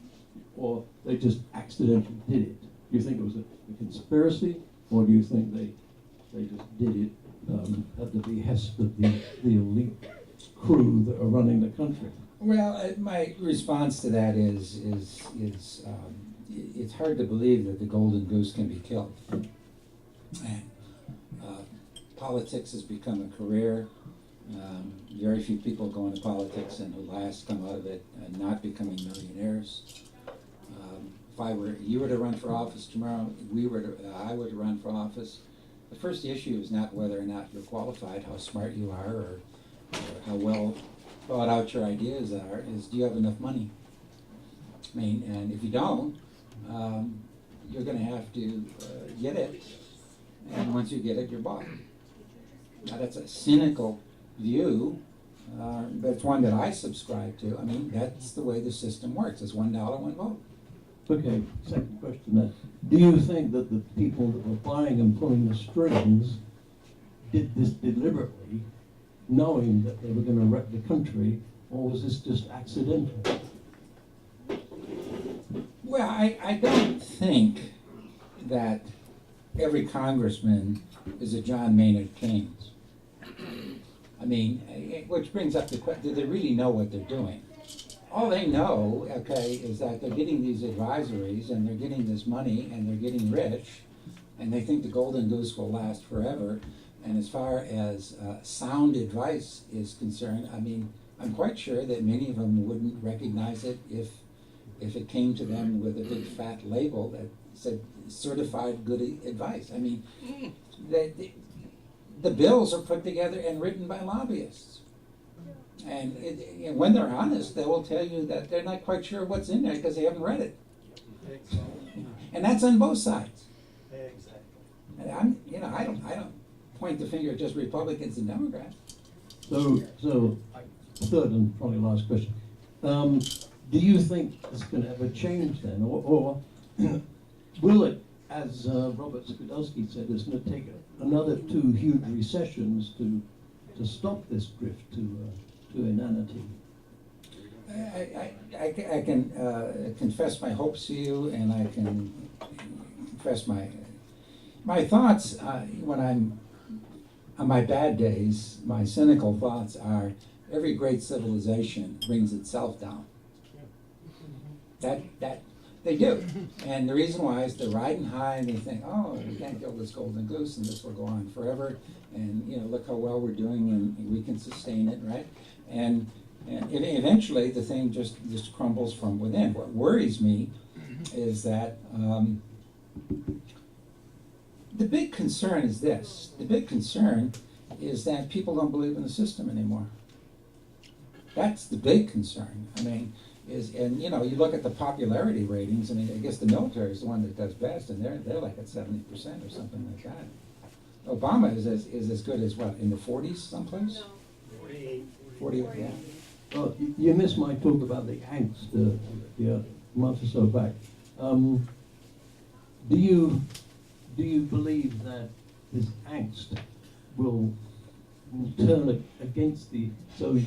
or they just accidentally did it? Do you think it was a conspiracy, or do you think they just did it at the behest of the elite crew that are running the country? Well, my response to that is it's hard to believe that the golden goose can be killed. And politics has become a career. Very few people go into politics and who last come out of it not becoming millionaires. If you were to run for office tomorrow, I were to run for office, the first issue is not whether or not you're qualified, how smart you are, or how well thought out your ideas are, is do you have enough money? I mean, and if you don't, you're going to have to get it, and once you get it, you're bought. Now that's a cynical view, but it's one that I subscribe to. I mean, that's the way the system works. It's $1, one vote. Okay, second question then. Do you think that the people that were buying and pulling the strings did this deliberately, knowing that they were going to wreck the country, or was this just accidental? Well, I don't think that every congressman is a John Maynard Keynes. I mean, which brings up the question, do they really know what they're doing? All they know, okay, is that they're getting these advisories and they're getting this money and they're getting rich and they think the golden goose will last forever. And as far as sound advice is concerned, I mean, I'm quite sure that many of them wouldn't recognize it if it came to them with a big fat label that said certified good advice. I mean, the bills are put together and written by lobbyists. And when they're honest, they will tell you that they're not quite sure what's in there because they haven't read it. And that's on both sides. And I don't point the finger at just Republicans and Democrats. So third and probably last question. Do you think it's going to ever change then? Or will it, as Robert Skidelsky said, it's going to take another 2 huge recessions to stop this drift to inanity? I can confess my hopes to you, and I can confess my thoughts when I'm on my bad days. My cynical thoughts are every great civilization brings itself down. That they do, and the reason why is they're riding high and they think, oh, we can't kill this golden goose and this will go on forever, and look how well we're doing and we can sustain it, right? And eventually the thing just crumbles from within. What worries me is that the big concern is this. The big concern is that people don't believe in the system anymore. That's the big concern. I mean, you look at the popularity ratings. I mean, I guess the military is the one that does best, and they're like at 70% or something like that. Obama is as good as what, in the 40s someplace? No. 48, yeah. Well, you missed my talk about the angst a month or so back. Do you believe that this angst will turn against so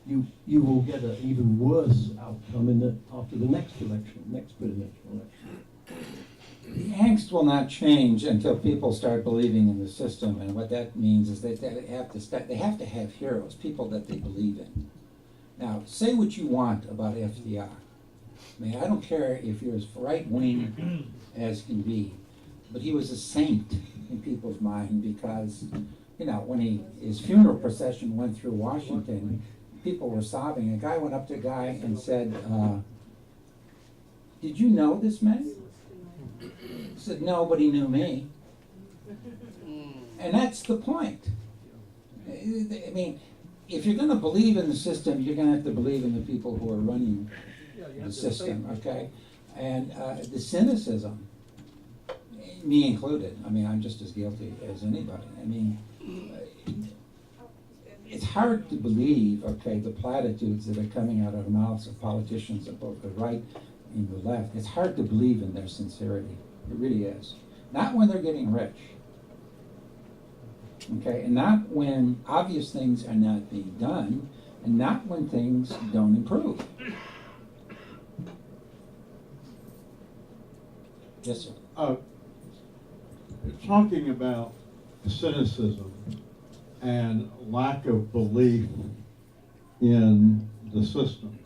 you will get an even worse outcome after the next election, next presidential election? The angst will not change until people start believing in the system, and what that means is that they have to have heroes, people that they believe in. Now, say what you want about FDR. I mean, I don't care if you're as right-wing as can be, but he was a saint in people's mind because, you know, when his funeral procession went through Washington, people were sobbing. A guy went up to a guy and said, "Did you know this man?" He said, "No, but he knew me." And that's the point. I mean, if you're going to believe in the system, you're going to have to believe in the people who are running the system, okay? And the cynicism, me included, I mean, I'm just as guilty as anybody. I mean, it's hard to believe, okay, the platitudes that are coming out of the mouths of politicians of both the right and the left. It's hard to believe in their sincerity. It really is. Not when they're getting rich. Okay, and not when obvious things are not being done, and not when things don't improve. Yes, sir. Talking about cynicism and lack of belief in the system,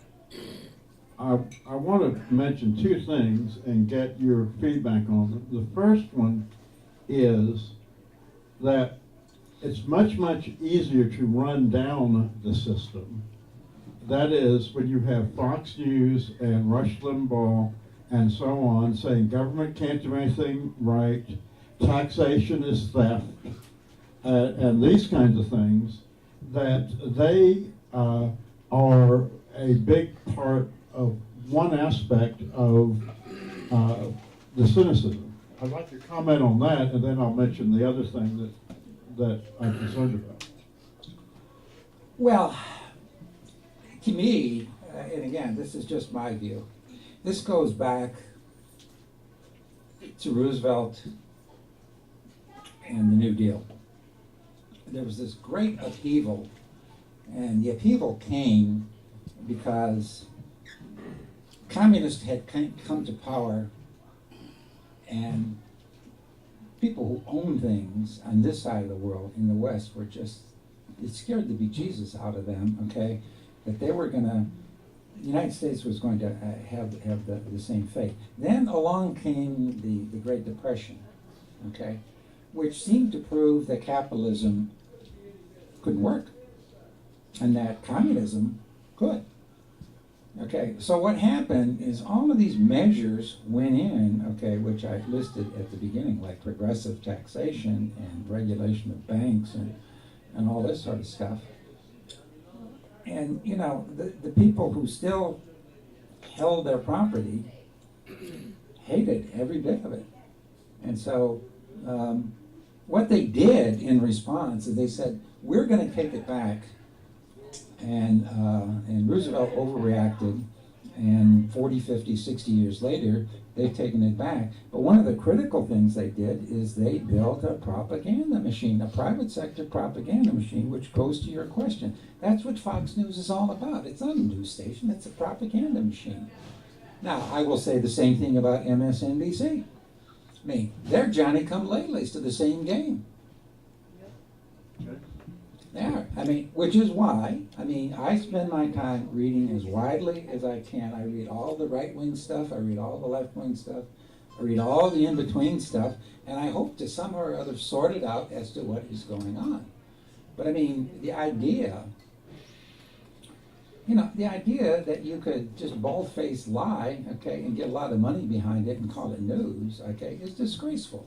I want to mention two things and get your feedback on them. The first one is that it's much, much easier to run down the system. That is, when you have Fox News and Rush Limbaugh and so on saying government can't do anything right, taxation is theft, and these kinds of things, that they are a big part of one aspect of the cynicism. I'd like your comment on that, and then I'll mention the other thing that I'm concerned about. Well, to me, and again, this is just my view, this goes back to Roosevelt and the New Deal. There was this great upheaval, and the upheaval came because communists had come to power, and people who owned things on this side of the world, in the West, were just, it scared the bejesus out of them, okay, that they were going to, the United States was going to have the same fate. Then along came the Great Depression, okay, which seemed to prove that capitalism couldn't work, and that communism could. Okay, so what happened is all of these measures went in, okay, which I listed at the beginning, like progressive taxation and regulation of banks and all this sort of stuff. And, you know, the people who still held their property hated every bit of it. And so what they did in response is they said, we're going to take it back. And Roosevelt overreacted, and 40, 50, 60 years later, they've taken it back. But one of the critical things they did is they built a propaganda machine, a private sector propaganda machine, which goes to your question. That's what Fox News is all about. It's not a news station, it's a propaganda machine. Now, I will say the same thing about MSNBC. I mean, they're Johnny-come-latelys to the same game. They are. I mean, which is why, I mean, I spend my time reading as widely as I can. I read all the right-wing stuff, I read all the left-wing stuff, I read all the in-between stuff, and I hope to somehow or other sort it out as to what is going on. But I mean, the idea, you know, the idea that you could just bald-faced lie, okay, and get a lot of money behind it and call it news, okay, is disgraceful.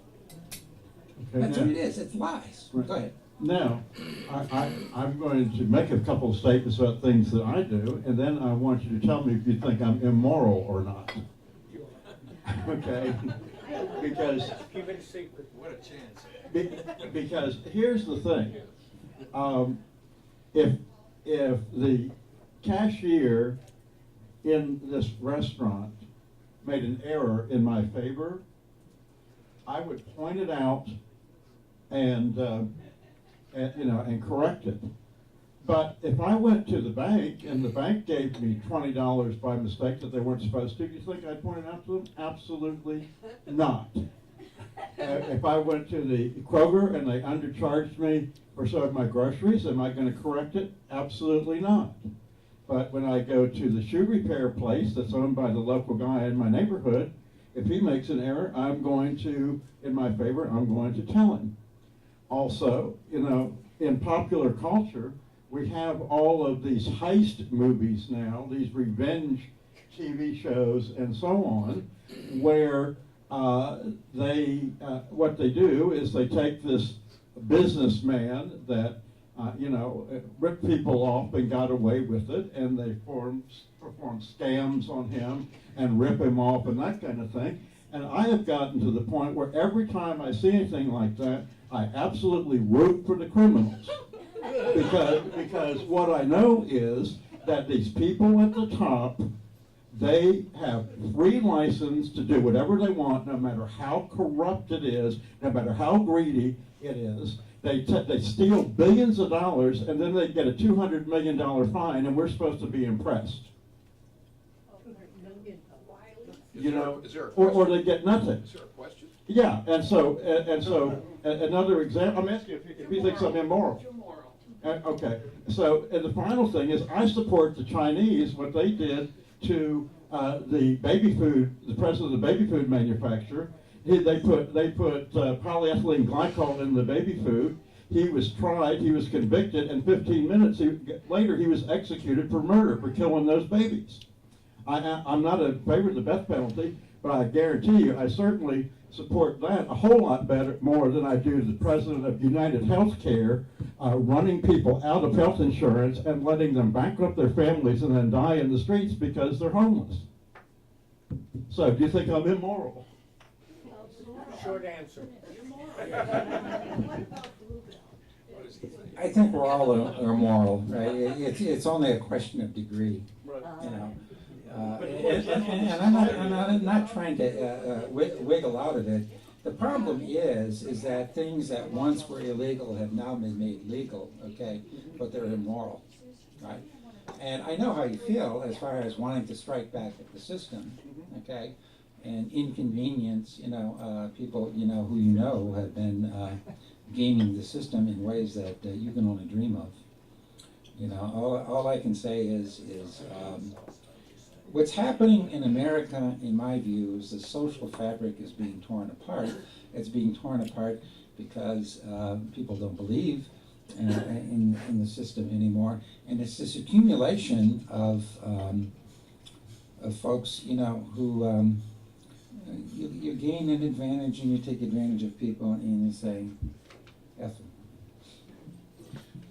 Okay, That's what it is, it's lies. Right. Go ahead. Now, I'm going to make a couple of statements about things that I do, and then I want you to tell me if you think I'm immoral or not. Okay? Because Keep it a secret. What a chance. because here's the thing. If the cashier in this restaurant made an error in my favor, I would point it out and correct it. But if I went to the bank and the bank gave me $20 by mistake that they weren't supposed to, do you think I'd point it out to them? Absolutely not. If I went to the Kroger and they undercharged me for some of my groceries, am I going to correct it? Absolutely not. But when I go to the shoe repair place that's owned by the local guy in my neighborhood, if he makes an error, I'm going to, in my favor, I'm going to tell him. Also, in popular culture, we have all of these heist movies now, these revenge TV shows and so on, where what they do is they take this businessman that ripped people off and got away with it, and they perform scams on him and rip him off and that kind of thing. And I have gotten to the point where every time I see anything like that, I absolutely root for the criminals. Because what I know is that these people at the top, they have free license to do whatever they want, no matter how corrupt it is, no matter how greedy it is. They steal billions of dollars, and then they get a $200 million fine, and we're supposed to be impressed. Or they get nothing. Is there a question? Yeah, and so another example. I'm asking if he thinks I'm immoral. Okay, so and the final thing is I support the Chinese, what they did to the baby food, the president of the baby food manufacturer. They put polyethylene glycol in the baby food. He was tried, he was convicted, and 15 minutes later he was executed for murder for killing those babies. I'm not in favor of the death penalty, but I guarantee you I certainly support that a whole lot more than I do the president of United Healthcare running people out of health insurance and letting them bankrupt their families and then die in the streets because they're homeless. So, do you think I'm immoral? Short answer. I think we're all immoral, right? It's only a question of degree, and I'm not trying to wiggle out of it. The problem is that things that once were illegal have now been made legal, okay? But they're immoral, right? And I know how you feel as far as wanting to strike back at the system, okay? And inconvenience, people, who have been gaming the system in ways that you can only dream of. All I can say is what's happening in America, in my view, is the social fabric is being torn apart. It's being torn apart because people don't believe in the system anymore, and it's this accumulation of folks, who you gain an advantage and you take advantage of people and you say, F them.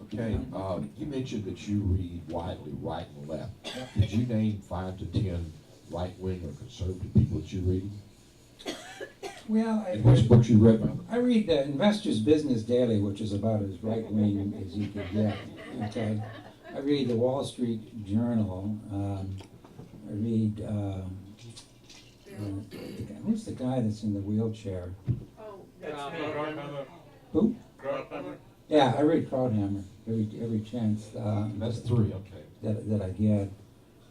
Okay, you mentioned that you read widely, right and left. Did you name 5 to 10 right-wing or conservative people that you read? Well, which books you read? I read Investor's Business Daily, which is about as right-wing as you could get. Okay, I read the Wall Street Journal. I read who's the guy that's in the wheelchair? Who? Yeah, I read Krauthammer every chance. That's 3, okay. That I get.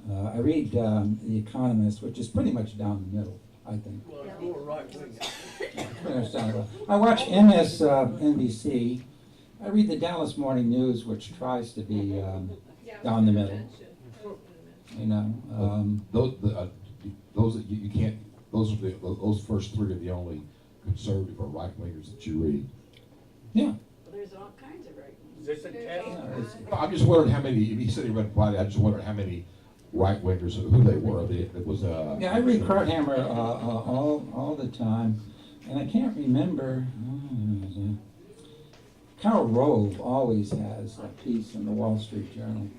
I read The Economist, which is pretty much down the middle, I think. Well, it's more right-wing. I watch MSNBC. I read the Dallas Morning News, which tries to be down the middle. Those that you can't. Those first 3 are the only conservative or right wingers that you read. Yeah. Well, there's all kinds of right. Is this a test? I'm just wondering how many. If he said he read widely, I just wondered how many right wingers, who they were. It was. Yeah, I read Krauthammer all the time, and I can't remember. Karl Rove always has a piece in the Wall Street Journal.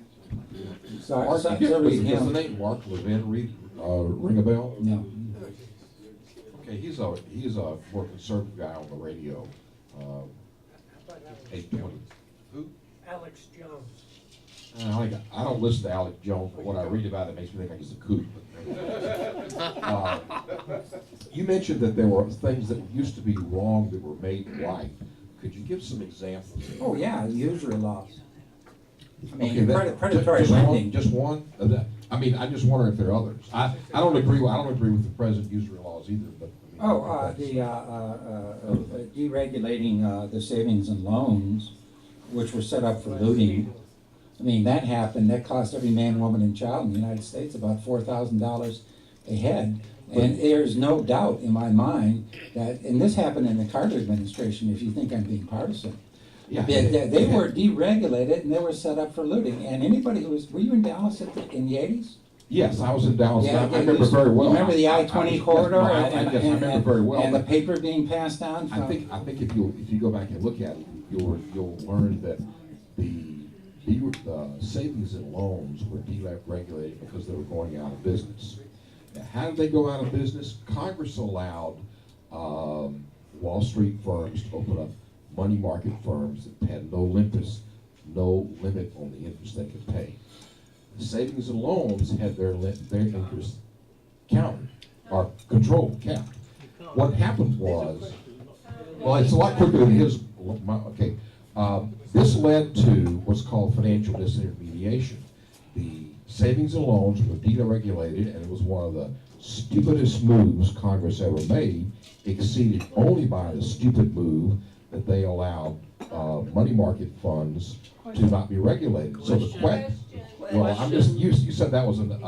So I read him. Does the name Mark Levin ring a bell? No. Okay, he's a more conservative guy on the radio. 820. Who? Alex Jones. I don't listen to Alex Jones, but when I read about it, it makes me think like he's a kook. You mentioned that there were things that used to be wrong that were made right. Could you give some examples? Oh, yeah, usury laws. I mean, Okay, predatory just lending. Just one? I mean, I just wonder if there are others. I don't agree with the present usury laws either, but. I mean, Deregulating the savings and loans, which were set up for looting. I mean, that happened, that cost every man, woman, and child in the United States about $4,000 a head. And there's no doubt in my mind that, and this happened in the Carter administration, if you think I'm being partisan. Yeah. They were deregulated and they were set up for looting. And anybody who was, were you in Dallas in the 80s? Yes, I was in Dallas. Yeah, I remember very well. Remember the I-20 corridor? I remember very well. And the paper being passed on? I think if you go back and look at it, you'll learn that the savings and loans were deregulated because they were going out of business. Now, how did they go out of business? Congress allowed Wall Street firms to open up money market firms that had no limit on the interest they could pay. The savings and loans had their interest counted or controlled, capped. What happened was, well, it's a lot quicker than his. Okay, this led to what's called financial disintermediation. The savings and loans were deregulated, and it was one of the stupidest moves Congress ever made, exceeded only by the stupid move that they allowed money market funds to not be regulated. So the question. Well, I'm just. You said that was an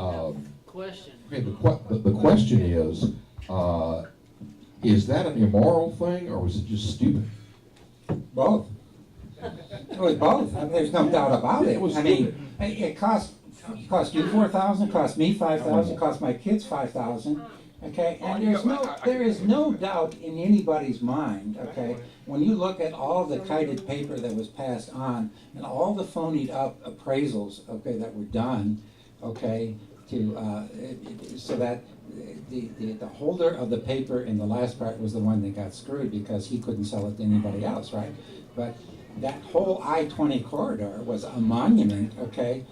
question. Okay. The question is that an immoral thing or was it just stupid? Both. It was both. I mean, there's no doubt about it. I mean, it cost you $4,000, cost me $5,000, cost my kids $5,000. Okay, and there is no doubt in anybody's mind, okay, when you look at all the kited paper that was passed on and all the phonied up appraisals, okay, that were done, okay, to so that the holder of the paper in the last part was the one that got screwed because he couldn't sell it to anybody else, right? But that whole I-20 corridor was a monument, okay,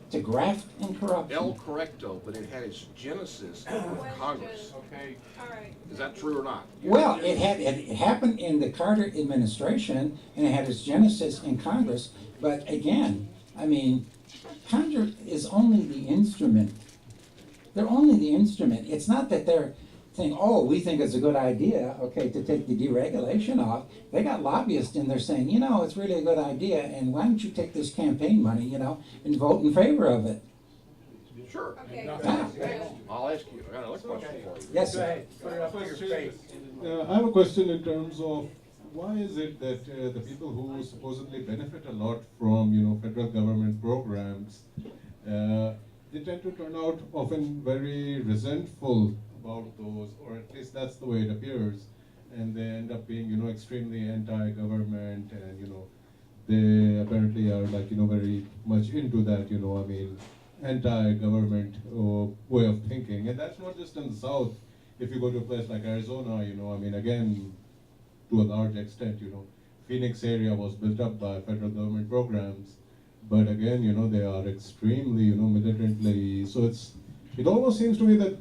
to graft and corruption. El correcto, but it had its genesis in Congress. Okay. All right. Is that true or not? Well, it happened in the Carter administration, and it had its genesis in Congress. But again, I mean, Congress is only the instrument. They're only the instrument. It's not that they're saying, oh, we think it's a good idea, okay, to take the deregulation off. They got lobbyists in there saying, you know, it's really a good idea, and why don't you take this campaign money, you know, and vote in favor of it? Sure. Okay. I'll ask you. I got another question for you. Yes, sir. I have a question in terms of why is it that the people who supposedly benefit a lot from, you know, federal government programs, they tend to turn out often very resentful about those, or at least that's the way it appears, and they end up being, you know, extremely anti-government, and, you know, they apparently are, like, you know, very much into that, you know, I mean, anti-government way of thinking. And that's not just in the South. If you go to a place like Arizona, you know, I mean, again, to a large extent, you know, Phoenix area was built up by federal government programs, but again, you know, they are extremely, you know, militantly, so it almost seems to me that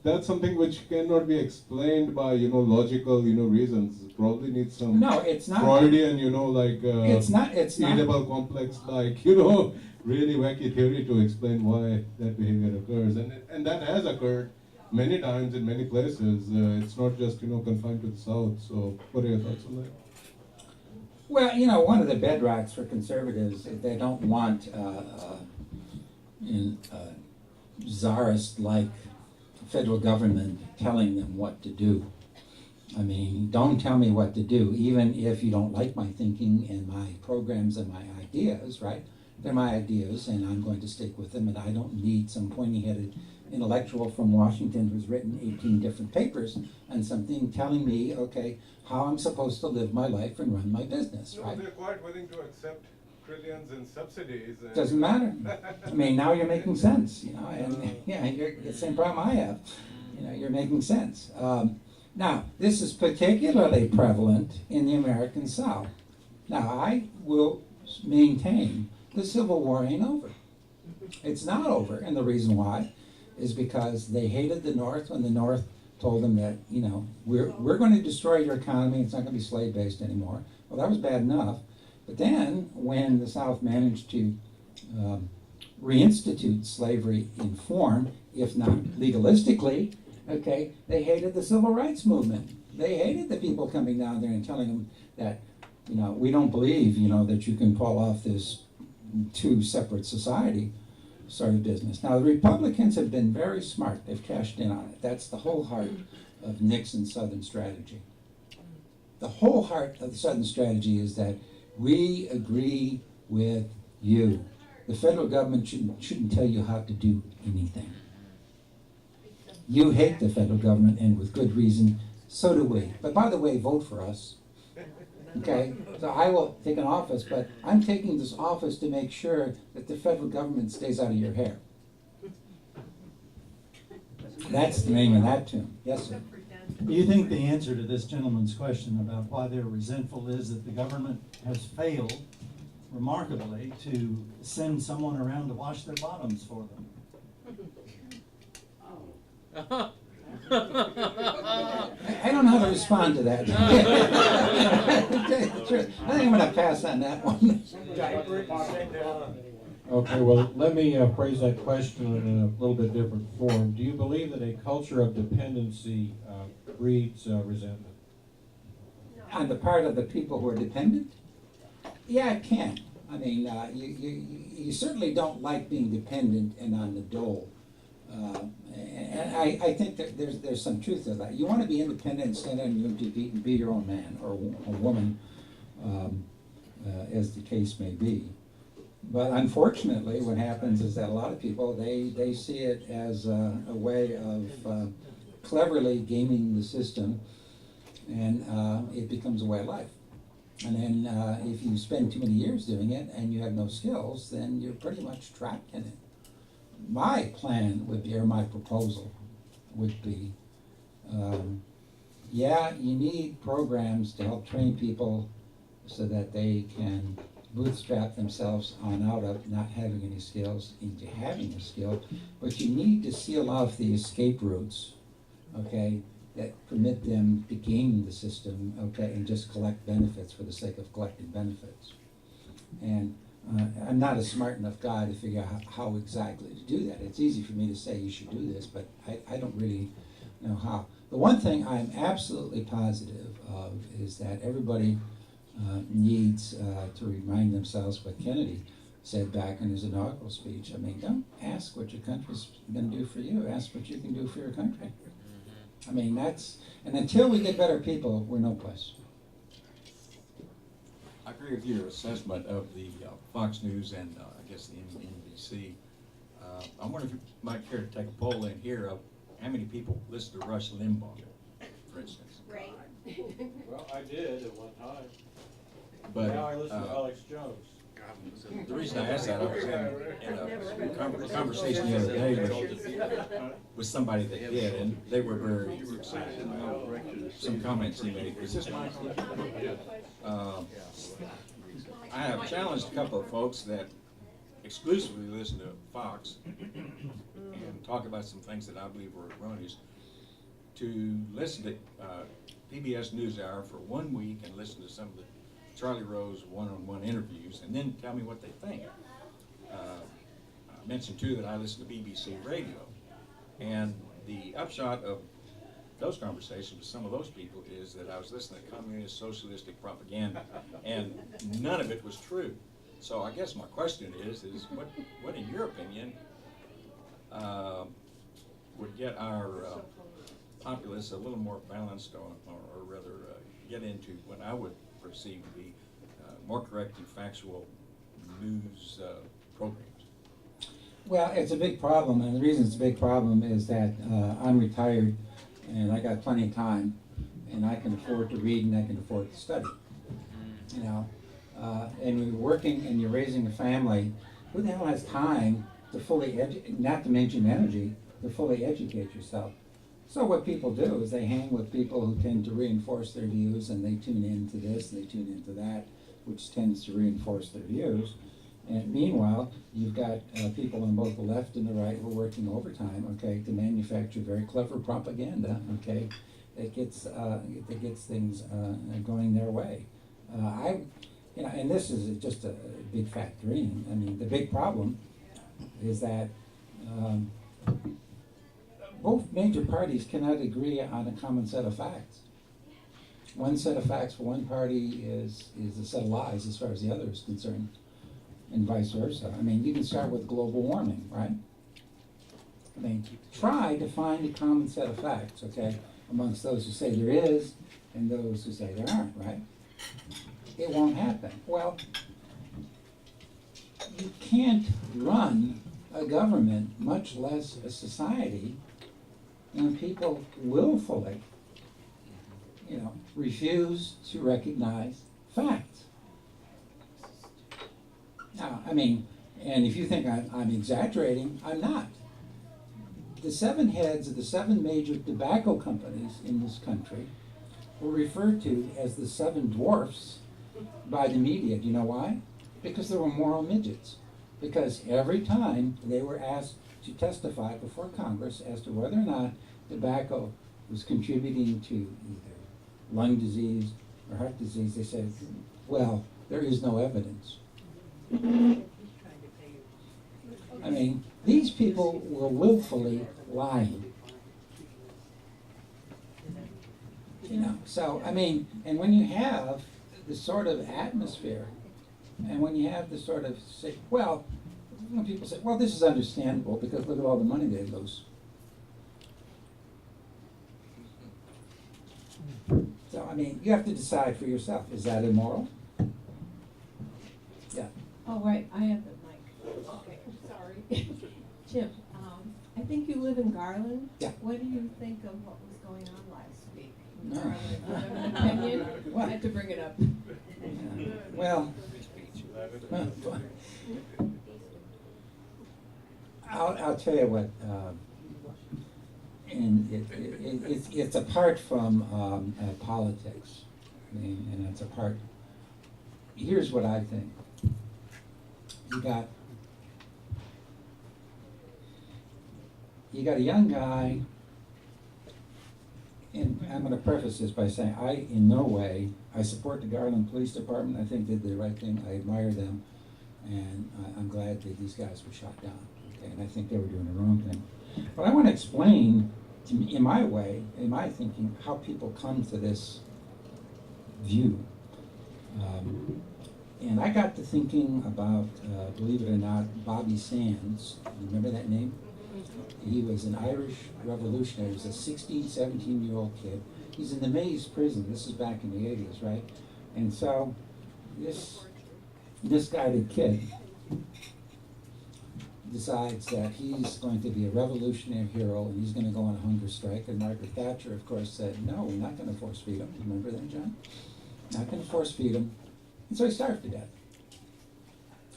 that's something which cannot be explained by, you know, logical, you know, reasons. It probably needs some it's not. Freudian, you know, like it's not Oedipal complex, like, you know, really wacky theory to explain why that behavior occurs, and that has occurred many times in many places. It's not just, you know, confined to the South. So, what are your thoughts on that? Well, you know, one of the bedrocks for conservatives is they don't want czarist-like federal government telling them what to do. I mean, don't tell me what to do, even if you don't like my thinking and my programs and my ideas, right? They're my ideas, and I'm going to stick with them, and I don't need some pointy-headed intellectual from Washington who's written 18 different papers on something telling me, okay, how I'm supposed to live my life and run my business, right? They're quite willing to accept trillions in subsidies. And doesn't matter. I mean, now you're making sense, you know, and yeah, you're the same problem I have. You know, you're making sense. Now, this is particularly prevalent in the American South. Now, I will maintain the Civil War ain't over. It's not over, and the reason why is because they hated the North when the North told them that, you know, we're going to destroy your economy, it's not going to be slave-based anymore. Well, that was bad enough. But then, when the South managed to reinstitute slavery in form, if not legalistically, okay, they hated the civil rights movement. They hated the people coming down there and telling them that, you know, we don't believe, you know, that you can pull off this two separate society sort of business. Now, the Republicans have been very smart. They've cashed in on it. That's the whole heart of Nixon's Southern strategy. The whole heart of the Southern strategy is that we agree with you. The federal government shouldn't tell you how to do anything. You hate the federal government, and with good reason, so do we. But by the way, vote for us. Okay? So I will take an office, but I'm taking this office to make sure that the federal government stays out of your hair. That's the name of that tune. Yes, sir. Do you think the answer to this gentleman's question about why they're resentful is that the government has failed, remarkably, to send someone around to wash their bottoms for them? I don't know how to respond to that. I think I'm going to pass on that one. Okay, well, let me phrase that question in a little bit different form. Do you believe that a culture of dependency breeds resentment? On the part of the people who are dependent? Yeah, it can. I mean, you certainly don't like being dependent and on the dole. And I think that there's some truth to that. You want to be independent and stand on your own 2 feet and be your own man or a woman, as the case may be. But unfortunately, what happens is that a lot of people, they see it as a way of cleverly gaming the system, and it becomes a way of life. And then if you spend too many years doing it and you have no skills, then you're pretty much trapped in it. My plan would be, or my proposal would be, yeah, you need programs to help train people so that they can bootstrap themselves on out of not having any skills into having a skill, but you need to seal off the escape routes, okay, that permit them to game the system, okay, and just collect benefits for the sake of collecting benefits. And I'm not a smart enough guy to figure out how exactly to do that. It's easy for me to say you should do this, but I don't really know how. The one thing I'm absolutely positive of is that everybody needs to remind themselves what Kennedy said back in his inaugural speech. I mean, don't ask what your country's going to do for you. Ask what you can do for your country. I mean, and until we get better people, we're no place. I agree with your assessment of the Fox News and I guess the NBC. I wonder if you might care to take a poll in here of how many people listen to Rush Limbaugh, for instance. Right. Well, I did at one time. But Now I listen to Alex Jones. the reason I asked that, I was in a conversation the other day with somebody that did, and they were very excited about some comments he made. Is this Mike? I have challenged a couple of folks that exclusively listen to Fox and talk about some things that I believe were erroneous to listen to PBS NewsHour for 1 week and listen to some of the Charlie Rose one-on-one interviews and then tell me what they think. I mentioned too that I listen to BBC Radio, and the upshot of those conversations with some of those people is that I was listening to communist socialistic propaganda, and none of it was true. So I guess my question is what in your opinion would get our populace a little more balanced or rather get into what I would perceive to be more correct and factual news programs? Well, it's a big problem, and the reason it's a big problem is that I'm retired and I got plenty of time, and I can afford to read and I can afford to study. You know, and you're working and you're raising a family. Who the hell has time to fully not to mention energy, to fully educate yourself? So what people do is they hang with people who tend to reinforce their views, and they tune into this and they tune into that, which tends to reinforce their views. And meanwhile, you've got people on both the left and the right who are working overtime, okay, to manufacture very clever propaganda, okay, that gets things going their way. And this is just a big fat dream. I mean, the big problem is that both major parties cannot agree on a common set of facts. One set of facts for one party is a set of lies as far as the other is concerned, and vice versa. I mean, you can start with global warming, right? I mean, try to find a common set of facts, okay, amongst those who say there is and those who say there aren't, right? It won't happen. Well, you can't run a government, much less a society, and people willfully, refuse to recognize facts. Now, I mean, and if you think I'm exaggerating, I'm not. The 7 heads of the 7 major tobacco companies in this country were referred to as the 7 dwarfs by the media. Do you know why? Because they were moral midgets. Because every time they were asked to testify before Congress as to whether or not tobacco was contributing to either lung disease or heart disease, they said, well, there is no evidence. I mean, these people were willfully lying. So, I mean, and when you have this sort of atmosphere, and when you have this sort of, when people say, well, this is understandable because look at all the money they lose. So, I mean, you have to decide for yourself. Is that immoral? Yeah. Oh, right, I have the mic. Okay, sorry. Jim, I think you live in Garland. Yeah. What do you think of what was going on last week? No. Garland, do you have an opinion? What? I had to bring it up. Yeah. Well, I'll tell you what, and it's apart from politics. I mean, and it's apart. Here's what I think. You got a young guy, and I'm going to preface this by saying in no way, I support the Garland Police Department. I think they did the right thing. I admire them, and I'm glad that these guys were shot down. Okay, and I think they were doing the wrong thing. But I want to explain, to me, in my way, in my thinking, how people come to this view. And I got to thinking about, believe it or not, Bobby Sands. You remember that name? He was an Irish revolutionary. He was a 16, 17-year-old kid. He's in the Maze prison. This is back in the 80s, right? And so this misguided kid decides that he's going to be a revolutionary hero and he's going to go on a hunger strike. And Margaret Thatcher, of course, said, no, we're not going to force feed him. Remember that, John? Not going to force feed him. And so he starved to death.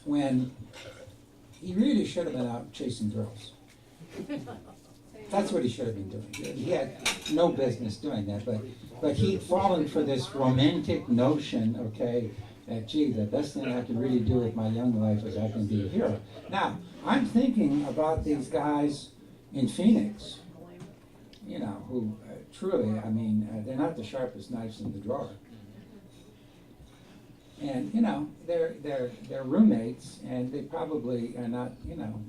When he really should have been out chasing girls. That's what he should have been doing. He had no business doing that, but he'd fallen for this romantic notion, okay, that, gee, the best thing I can really do with my young life is I can be a hero. Now, I'm thinking about these guys in Phoenix, who truly, I mean, they're not the sharpest knives in the drawer. And, they're roommates, and they probably are not,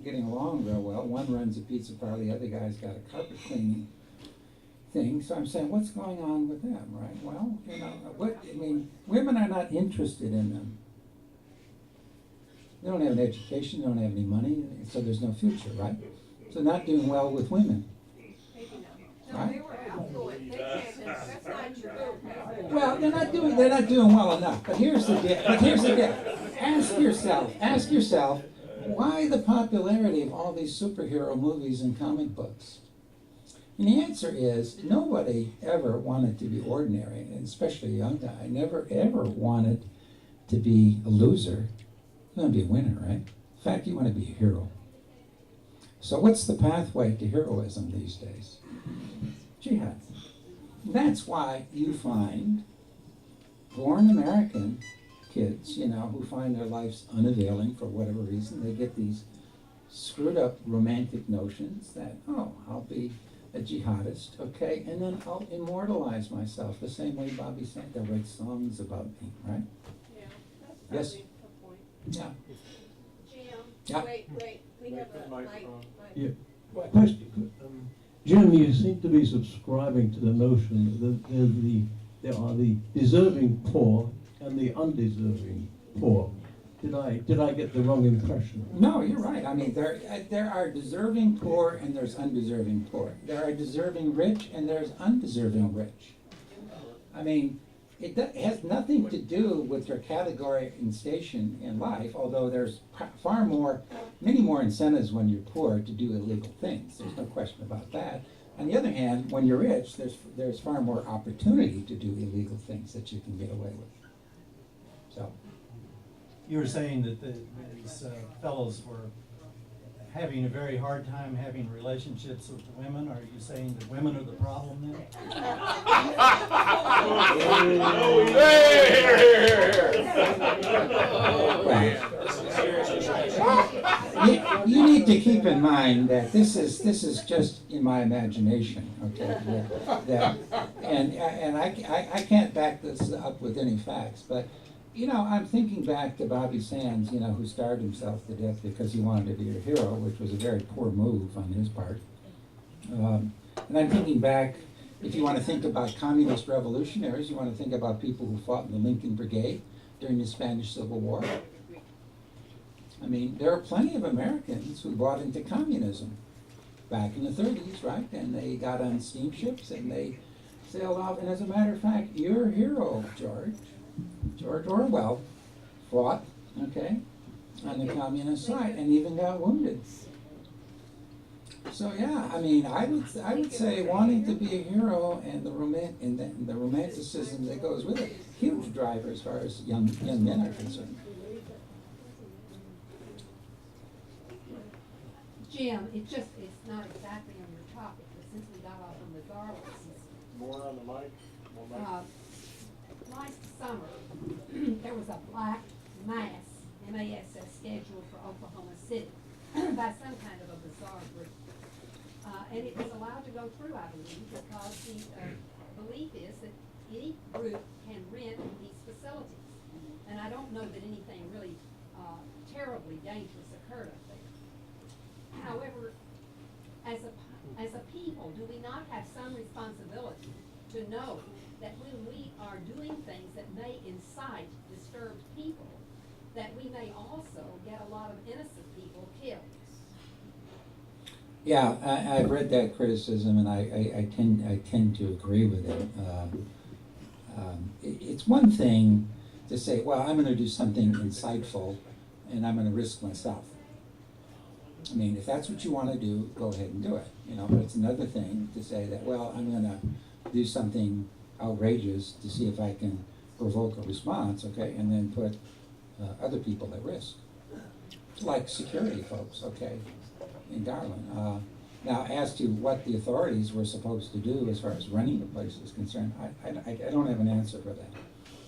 getting along real well. One runs a pizza parlor, the other guy's got a carpet cleaning thing. So I'm saying, what's going on with them, right? Well, women are not interested in them. They don't have an education, they don't have any money, so there's no future, right? So not doing well with women. Right? Well, they're not doing well enough. But here's the deal. Ask yourself, why the popularity of all these superhero movies and comic books? And the answer is, nobody ever wanted to be ordinary, and especially a young guy, never ever wanted to be a loser. You want to be a winner, right? In fact, you want to be a hero. So what's the pathway to heroism these days? Jihad. That's why you find born American kids, you know, who find their lives unavailing for whatever reason. They get these screwed up romantic notions that, oh, I'll be a jihadist, okay, and then I'll immortalize myself the same way Bobby Santa writes songs about me, right? Yeah, Yes. that's probably a point. Yeah. Jim, Yeah. wait, we have a mic. Yeah. Question. Jim, you seem to be subscribing to the notion that there are the deserving poor and the undeserving poor. Did I get the wrong impression? No, you're right. I mean, there are deserving poor and there's undeserving poor. There are deserving rich and there's undeserving rich. I mean, it has nothing to do with your category and station in life, although there's many more incentives when you're poor to do illegal things. There's no question about that. On the other hand, when you're rich, there's far more opportunity to do illegal things that you can get away with. So. You were saying that these fellows were having a very hard time having relationships with the women. Are you saying that women are the problem then? You need to keep in mind that this is just in my imagination, okay? And I can't back this up with any facts, but you know, I'm thinking back to Bobby Sands, you know, who starved himself to death because he wanted to be a hero, which was a very poor move on his part. And I'm thinking back, if you want to think about communist revolutionaries, you want to think about people who fought in the Lincoln Brigade during the Spanish Civil War. I mean, there are plenty of Americans who bought into communism back in the 30s, right? And they got on steamships and they sailed off. And as a matter of fact, your hero, George Orwell, fought, okay, on the communist side and even got wounded. So yeah, I mean, I would say wanting to be a hero and the romanticism that goes with it, huge driver as far as young men are concerned. Jim, it's not exactly on your topic, but since we got off on regardless. More on the mic. More mic. Last summer, there was a black mass, MASS, scheduled for Oklahoma City by some kind of a bizarre group. And it was allowed to go through, I believe, because the belief is that any group can rent these facilities. And I don't know that anything really terribly dangerous occurred up there. However, as a people, do we not have some responsibility to know that when we are doing things that may incite disturbed people, that we may also get a lot of innocent people killed? Yeah, I've read that criticism, and I tend to agree with it. It's one thing to say, well, I'm going to do something insightful, and I'm going to risk myself. I mean, if that's what you want to do, go ahead and do it. You know, but it's another thing to say that, well, I'm going to do something outrageous to see if I can provoke a response, okay, and then put other people at risk, like security folks, okay, in Garland. Now, as to what the authorities were supposed to do as far as running the place is concerned, I don't have an answer for that.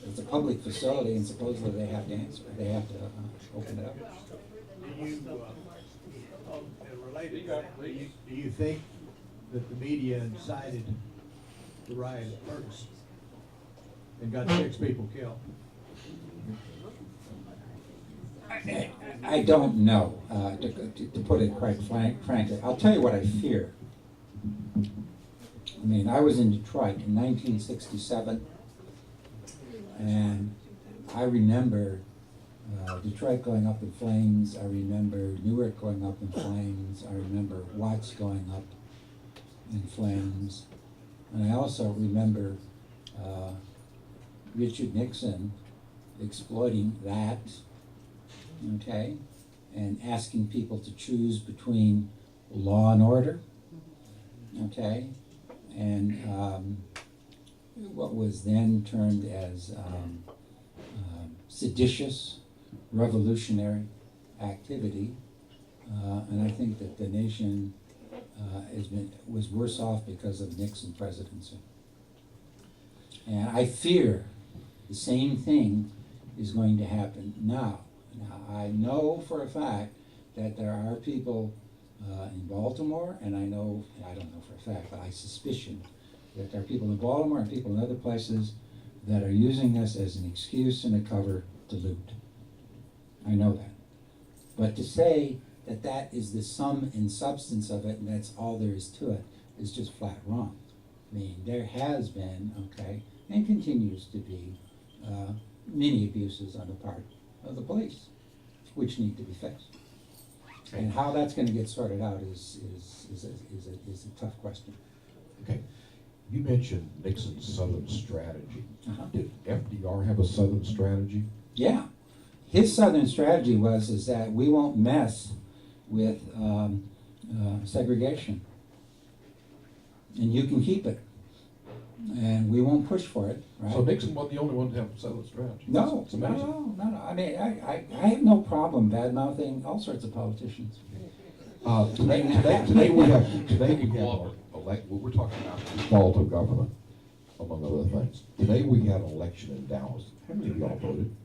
It's a public facility, and supposedly they have to answer. They have to open it up. Related to that, do you think that the media incited the riot at Ferguson and got 6 people killed? I don't know, to put it quite frankly. I'll tell you what I fear. I mean, I was in Detroit in 1967, and I remember Detroit going up in flames. I remember Newark going up in flames. I remember Watts going up in flames. And I also remember Richard Nixon exploiting that, okay, and asking people to choose between law and order, okay, and what was then termed as seditious revolutionary activity, and I think that the nation was worse off because of Nixon presidency. And I fear the same thing is going to happen now. Now, I know for a fact that there are people in Baltimore, and I don't know for a fact, but I suspicion that there are people in Baltimore and people in other places that are using this as an excuse and a cover to loot. I know that. But to say that that is the sum and substance of it and that's all there is to it is just flat wrong. I mean, there has been, okay, and continues to be, many abuses on the part of the police, which need to be fixed. And how that's going to get sorted out is a tough question. Okay. You mentioned Nixon's Southern strategy. Did FDR have a Southern strategy? Yeah. His Southern strategy is that we won't mess with segregation. And you can keep it. And we won't push for it, right? So Nixon wasn't the only one to have a Southern strategy. No, It's amazing. no. I mean, I have no problem bad-mouthing all sorts of politicians. Today we have we're talking about the fault of government, among other things. Today we had an election in Dallas. How many of y'all voted?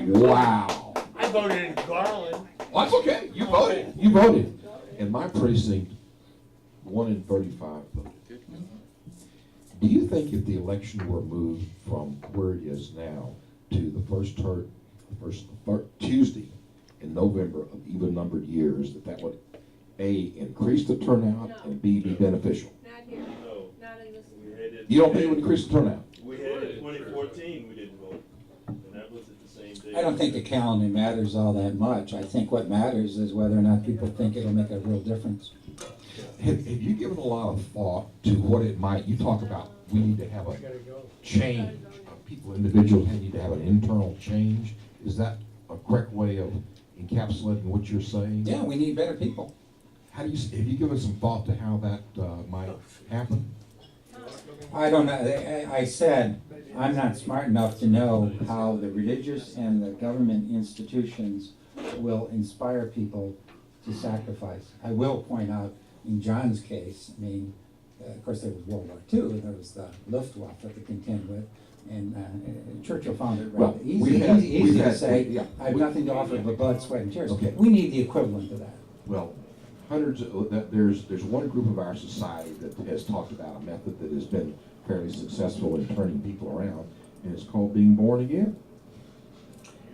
Wow. I voted in Garland. Well, that's okay. You voted. You voted. In my precinct, 1 in 35 voted. Do you think if the election were moved from where it is now to the first Tuesday in November of even numbered years, that would A, increase the turnout, and B, be beneficial? Not here. No. Not in this. You don't think it would increase the turnout? We had it in 2014, we didn't vote, and that was at the same day. I don't think the calendar matters all that much. I think what matters is whether or not people think it'll make a real difference. Have you given a lot of thought to what it might, you talk about we need to have a change, people, individuals need to have an internal change. Is that a correct way of encapsulating what you're saying? Yeah, we need better people. Have you given some thought to how that might happen? I don't know. I said I'm not smart enough to know how the religious and the government institutions will inspire people to sacrifice. I will point out in John's case, I mean, of course there was World War II, and there was the Luftwaffe to contend with, and Churchill found it rather easy to say, I have nothing to offer but blood, sweat, and tears. Okay. We need the equivalent of that. Well, there's one group of our society that has talked about a method that has been fairly successful in turning people around, and it's called being born again.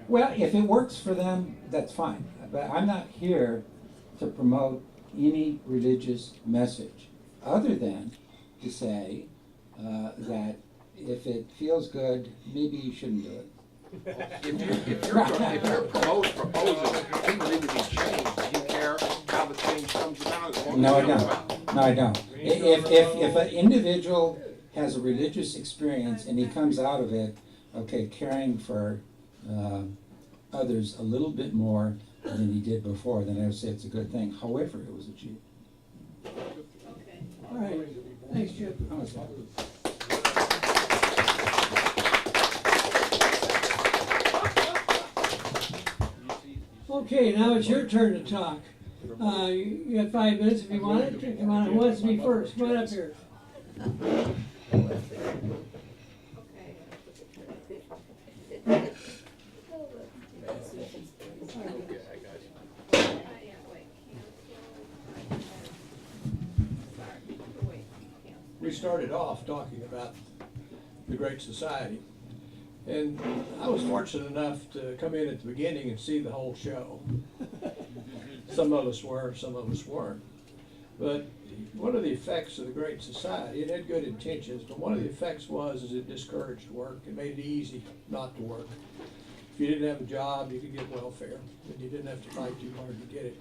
Well, if it works for them, that's fine. But I'm not here to promote any religious message other than to say that if it feels good, maybe you shouldn't do it. If you're proposing people need to be changed, do you care how the change comes about? No, I don't. No, I don't. If an individual has a religious experience and he comes out of it, okay, caring for others a little bit more than he did before, then I would say it's a good thing. However, it was achieved. Okay. All right. Thanks, Chip. Okay, now it's your turn to talk. You got 5 minutes if you want it. Come on, who wants to be first? Come on up here. We started off talking about the Great Society, and I was fortunate enough to come in at the beginning and see the whole show. Some of us were, some of us weren't. But one of the effects of the Great Society, it had good intentions, but one of the effects is it discouraged work. It made it easy not to work. If you didn't have a job, you could get welfare, and you didn't have to fight too hard to get it.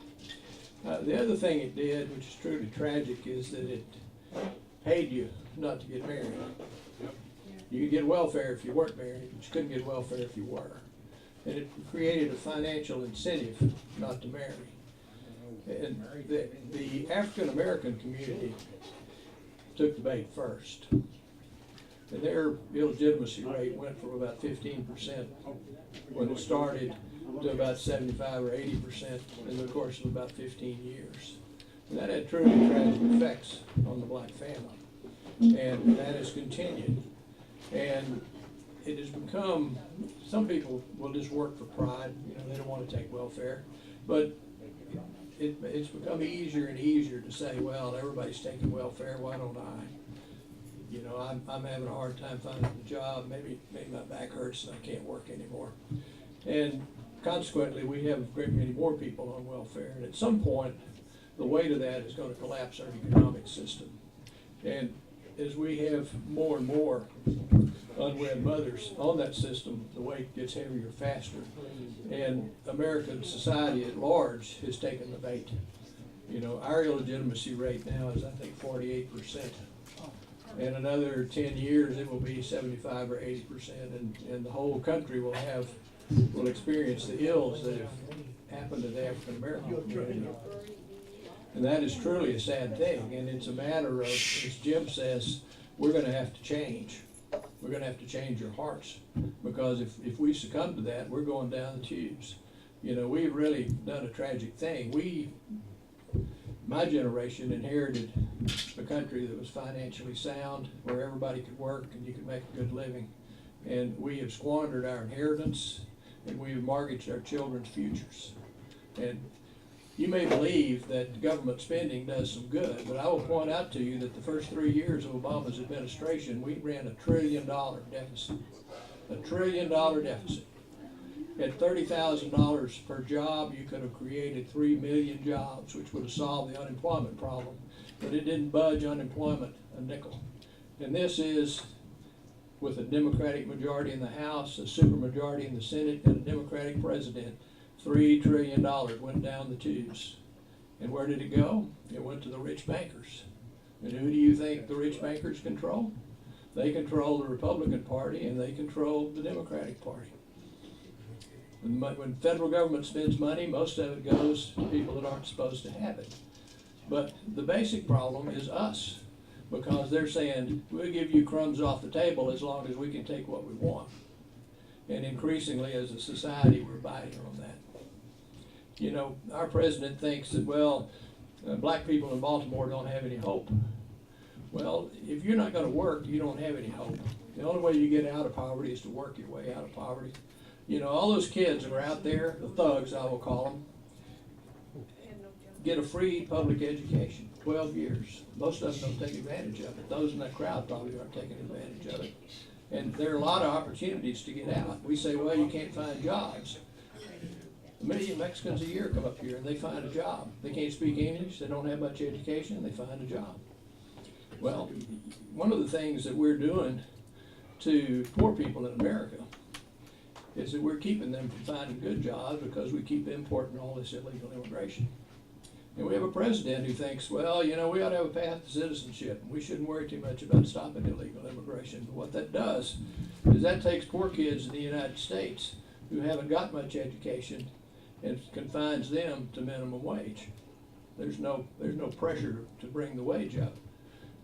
The other thing it did, which is truly tragic, is that it paid you not to get married. You could get welfare if you weren't married, but you couldn't get welfare if you were. And it created a financial incentive not to marry. And the African American community took the bait first. And their illegitimacy rate went from about 15% when it started to about 75 or 80% in the course of about 15 years. And that had truly tragic effects on the black family. And that has continued. And it has become, some people will just work for pride, you know, they don't want to take welfare, but it's become easier and easier to say, well, everybody's taking welfare, why don't I? You know, I'm having a hard time finding a job, maybe my back hurts and I can't work anymore. And consequently, we have a great many more people on welfare, and at some point, the weight of that is going to collapse our economic system. And as we have more and more unwed mothers on that system, the weight gets heavier faster. And American society at large has taken the bait. You know, our illegitimacy rate now is, I think, 48%. In another 10 years, it will be 75 or 80%, and the whole country will experience the ills that have happened to the African American community. And that is truly a sad thing, and it's a matter of, as Jim says, we're going to have to change. We're going to have to change our hearts, because if we succumb to that, we're going down the tubes. You know, we've really done a tragic thing. My generation inherited a country that was financially sound, where everybody could work and you could make a good living. And we have squandered our inheritance, and we have mortgaged our children's futures. And you may believe that government spending does some good, but I will point out to you that the first 3 years of Obama's administration, we ran $1 trillion deficit. $1 trillion deficit. At $30,000 per job, you could have created 3 million jobs, which would have solved the unemployment problem. But it didn't budge unemployment a nickel. And this is with a Democratic majority in the House, a supermajority in the Senate, and a Democratic president. $3 trillion went down the tubes. And where did it go? It went to the rich bankers. And who do you think the rich bankers control? They control the Republican Party, and they control the Democratic Party. When federal government spends money, most of it goes to people that aren't supposed to have it. But the basic problem is us, because they're saying, we'll give you crumbs off the table as long as we can take what we want. And increasingly, as a society, we're biting on that. You know, our president thinks that, well, black people in Baltimore don't have any hope. Well, if you're not going to work, you don't have any hope. The only way you get out of poverty is to work your way out of poverty. You know, all those kids that are out there, the thugs, I will call them, get a free public education, 12 years. Most of them don't take advantage of it. Those in that crowd probably aren't taking advantage of it. And there are a lot of opportunities to get out. We say, well, you can't find jobs. 1 million Mexicans a year come up here and they find a job. They can't speak English, they don't have much education, they find a job. Well, one of the things that we're doing to poor people in America is that we're keeping them from finding good jobs because we keep importing all this illegal immigration. And we have a president who thinks, well, you know, we ought to have a path to citizenship, and we shouldn't worry too much about stopping illegal immigration. But what that does is that takes poor kids in the United States who haven't got much education and confines them to minimum wage. There's no pressure to bring the wage up.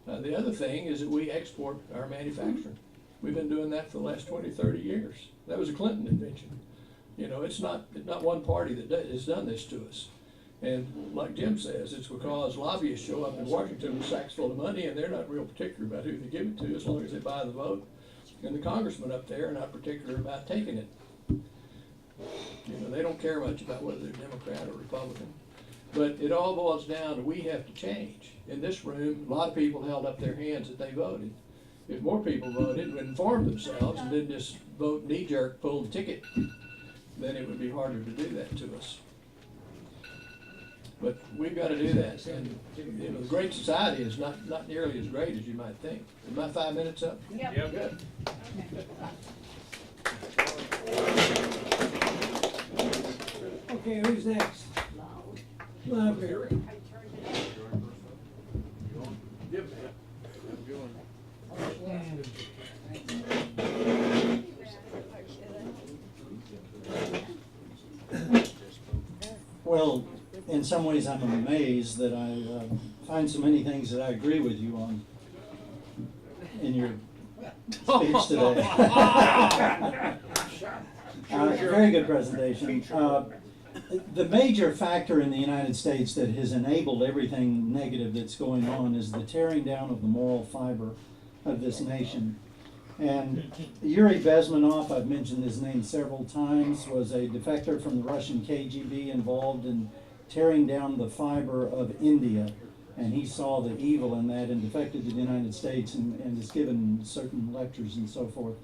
The other thing is that we export our manufacturing. We've been doing that for the last 20, 30 years. That was a Clinton invention. You know, it's not one party that has done this to us. And like Jim says, it's because lobbyists show up in Washington with sacks full of money, and they're not real particular about who they give it to as long as they buy the vote. And the congressmen up there are not particular about taking it. You know, they don't care much about whether they're Democrat or Republican. But it all boils down to we have to change. In this room, a lot of people held up their hands that they voted. If more people voted and informed themselves and didn't just vote knee-jerk, pull the ticket, then it would be harder to do that to us. But we've got to do that. And you know, the Great Society is not nearly as great as you might think. Is my 5 minutes up? Yep. Good. Okay, who's next? Library. Well, in some ways I'm amazed that I find so many things that I agree with you on in your speech today. Very good presentation. The major factor in the United States that has enabled everything negative that's going on is the tearing down of the moral fiber of this nation. And Yuri Bezmenov, I've mentioned his name several times, was a defector from the Russian KGB involved in tearing down the fiber of India. And he saw the evil in that and defected to the United States and has given certain lectures and so forth.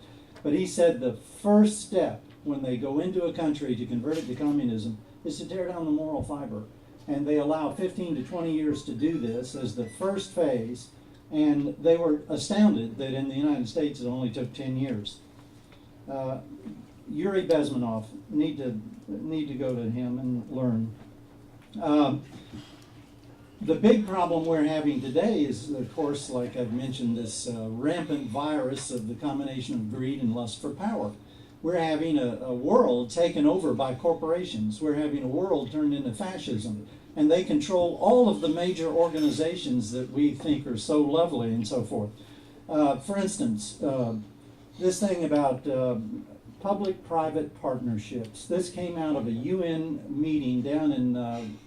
But he said the first step when they go into a country to convert it to communism is to tear down the moral fiber. And they allow 15 to 20 years to do this as the first phase. And they were astounded that in the United States it only took 10 years. Yuri Bezmenov, need to go to him and learn. The big problem we're having today is, of course, like I've mentioned, this rampant virus of the combination of greed and lust for power. We're having a world taken over by corporations. We're having a world turned into fascism. And they control all of the major organizations that we think are so lovely and so forth. For instance, this thing about public-private partnerships. This came out of a UN meeting down in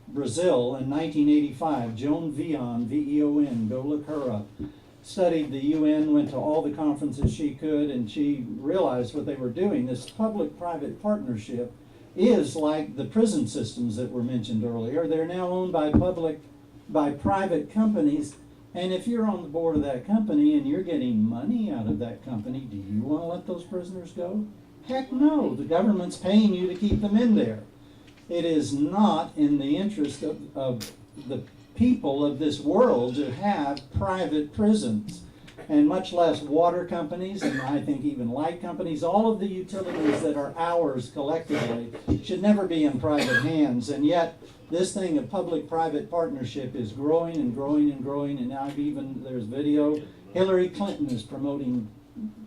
Brazil in 1985. Joan Veon, V-E-O-N, go look her up, studied the UN, went to all the conferences she could, and she realized what they were doing. This public-private partnership is like the prison systems that were mentioned earlier. They're now owned by private companies, and if you're on the board of that company and you're getting money out of that company, do you want to let those prisoners go? Heck no, the government's paying you to keep them in there. It is not in the interest of the people of this world to have private prisons, and much less water companies, and I think even light companies. All of the utilities that are ours collectively should never be in private hands, and yet this thing of public-private partnership is growing and growing and growing, and now there's video. Hillary Clinton is promoting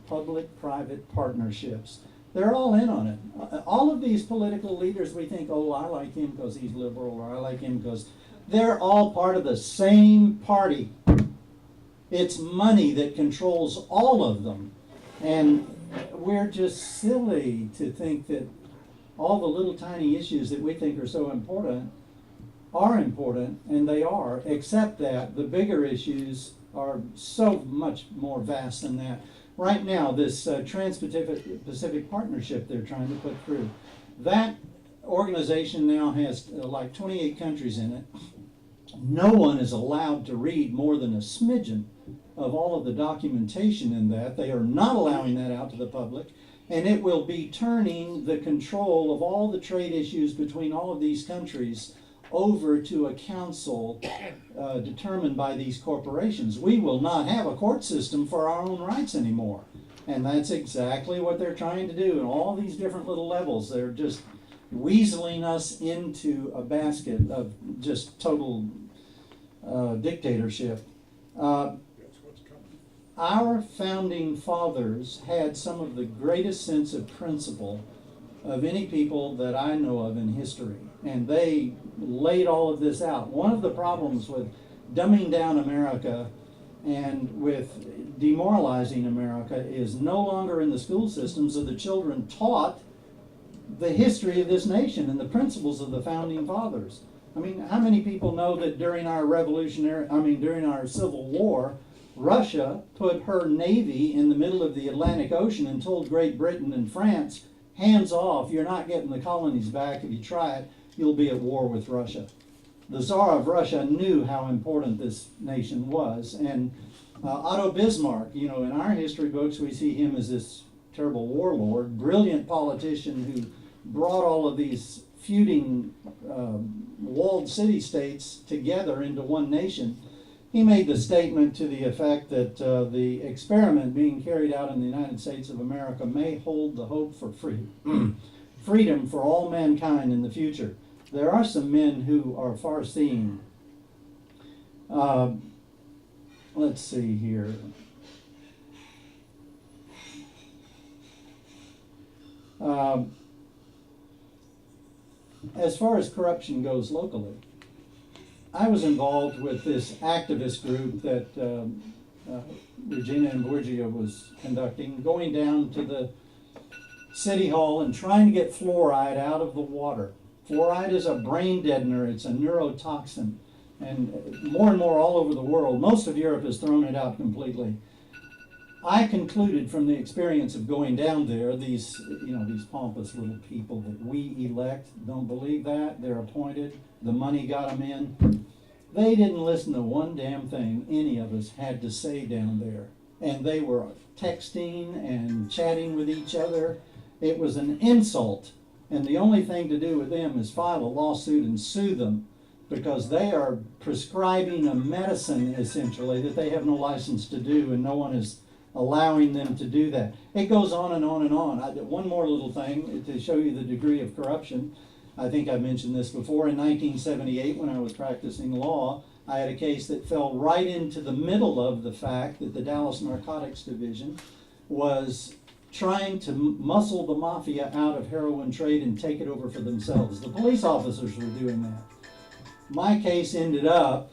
public-private partnerships. They're all in on it. All of these political leaders, we think, oh, I like him because he's liberal, or I like him because they're all part of the same party. It's money that controls all of them. And we're just silly to think that all the little tiny issues that we think are so important are important, and they are, except that the bigger issues are so much more vast than that. Right now, this Trans-Pacific Partnership they're trying to put through, that organization now has like 28 countries in it. No one is allowed to read more than a smidgen of all of the documentation in that. They are not allowing that out to the public, and it will be turning the control of all the trade issues between all of these countries over to a council determined by these corporations. We will not have a court system for our own rights anymore. And that's exactly what they're trying to do in all these different little levels. They're just weaseling us into a basket of just total dictatorship. Our founding fathers had some of the greatest sense of principle of any people that I know of in history, and they laid all of this out. One of the problems with dumbing down America and with demoralizing America is no longer in the school systems are the children taught the history of this nation and the principles of the founding fathers. I mean, how many people know that during our during our Civil War, Russia put her navy in the middle of the Atlantic Ocean and told Great Britain and France, hands off, you're not getting the colonies back. If you try it, you'll be at war with Russia. The Tsar of Russia knew how important this nation was. And Otto Bismarck, you know, in our history books, we see him as this terrible warlord, brilliant politician who brought all of these feuding walled city-states together into one nation. He made the statement to the effect that the experiment being carried out in the United States of America may hold the hope for freedom, freedom for all mankind in the future. There are some men who are far-seeing. Let's see here. As far as corruption goes locally, I was involved with this activist group that Regina Amborgia was conducting, going down to the city hall and trying to get fluoride out of the water. Fluoride is a brain deadener. It's a neurotoxin. And more all over the world. Most of Europe has thrown it out completely. I concluded from the experience of going down there, these pompous little people that we elect don't believe that. They're appointed. The money got them in. They didn't listen to one damn thing any of us had to say down there. And they were texting and chatting with each other. It was an insult. And the only thing to do with them is file a lawsuit and sue them, because they are prescribing a medicine, essentially, that they have no license to do, and no one is allowing them to do that. It goes on and on and on. One more little thing to show you the degree of corruption. I think I mentioned this before. In 1978, when I was practicing law, I had a case that fell right into the middle of the fact that the Dallas Narcotics Division was trying to muscle the mafia out of heroin trade and take it over for themselves. The police officers were doing that. My case ended up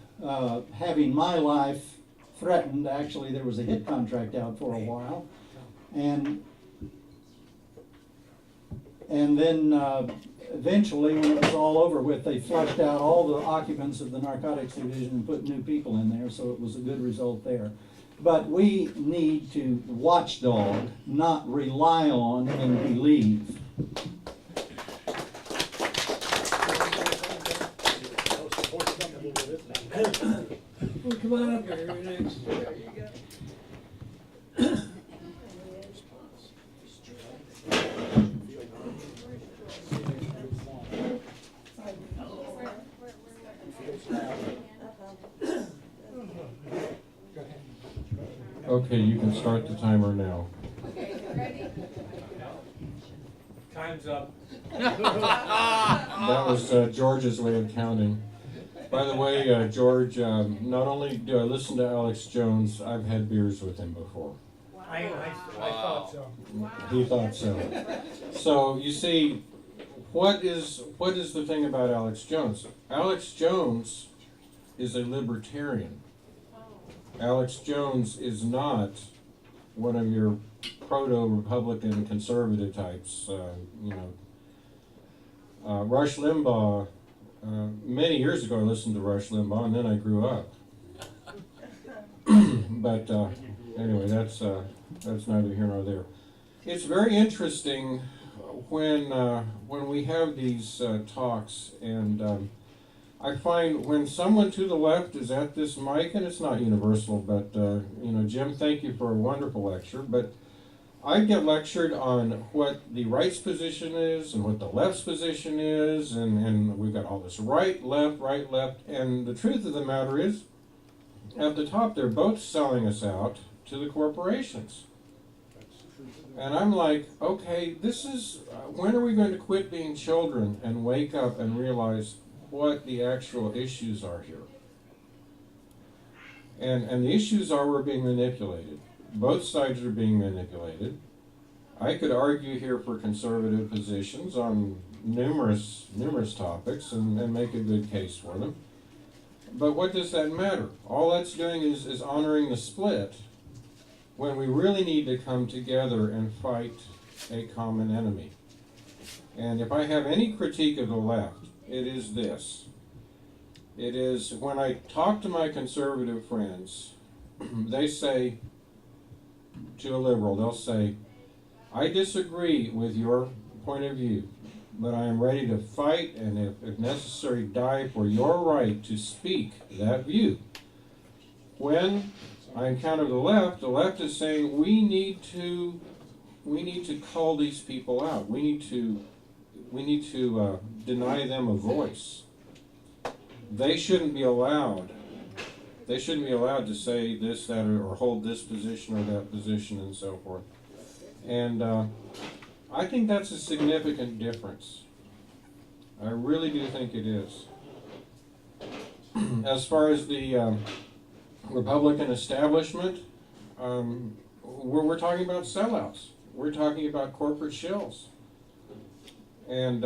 having my life threatened. Actually, there was a hit contract out for a while. And then eventually, when it was all over with, they flushed out all the occupants of the narcotics division and put new people in there, so it was a good result there. But we need to watchdog, not rely on and believe. Well, come on up here, you're next. Okay, you can start the timer now. Okay, ready? Time's up. That was George's way of counting. By the way, George, not only do I listen to Alex Jones, I've had beers with him before. I thought so. He thought so. So you see, what is the thing about Alex Jones? Alex Jones is a libertarian. Alex Jones is not one of your proto-Republican conservative types. Rush Limbaugh. Many years ago, I listened to Rush Limbaugh, and then I grew up. But anyway, that's neither here nor there. It's very interesting when we have these talks, and I find when someone to the left is at this mic, and it's not universal, but Jim, thank you for a wonderful lecture, but I get lectured on what the right's position is and what the left's position is, and we've got all this right, left, and the truth of the matter is, at the top, they're both selling us out to the corporations. And I'm like, okay, this is, when are we going to quit being children and wake up and realize what the actual issues are here? And the issues are we're being manipulated. Both sides are being manipulated. I could argue here for conservative positions on numerous topics and make a good case for them. But what does that matter? All that's doing is honoring the split when we really need to come together and fight a common enemy. And if I have any critique of the left, it is this. It is when I talk to my conservative friends, they say, to a liberal, they'll say, I disagree with your point of view, but I am ready to fight and if necessary die for your right to speak that view. When I encounter the left is saying we need to call these people out. We need to deny them a voice. They shouldn't be allowed. They shouldn't be allowed to say this, that, or hold this position or that position and so forth. And I think that's a significant difference. I really do think it is. As far as the Republican establishment, we're talking about sellouts. We're talking about corporate shills. And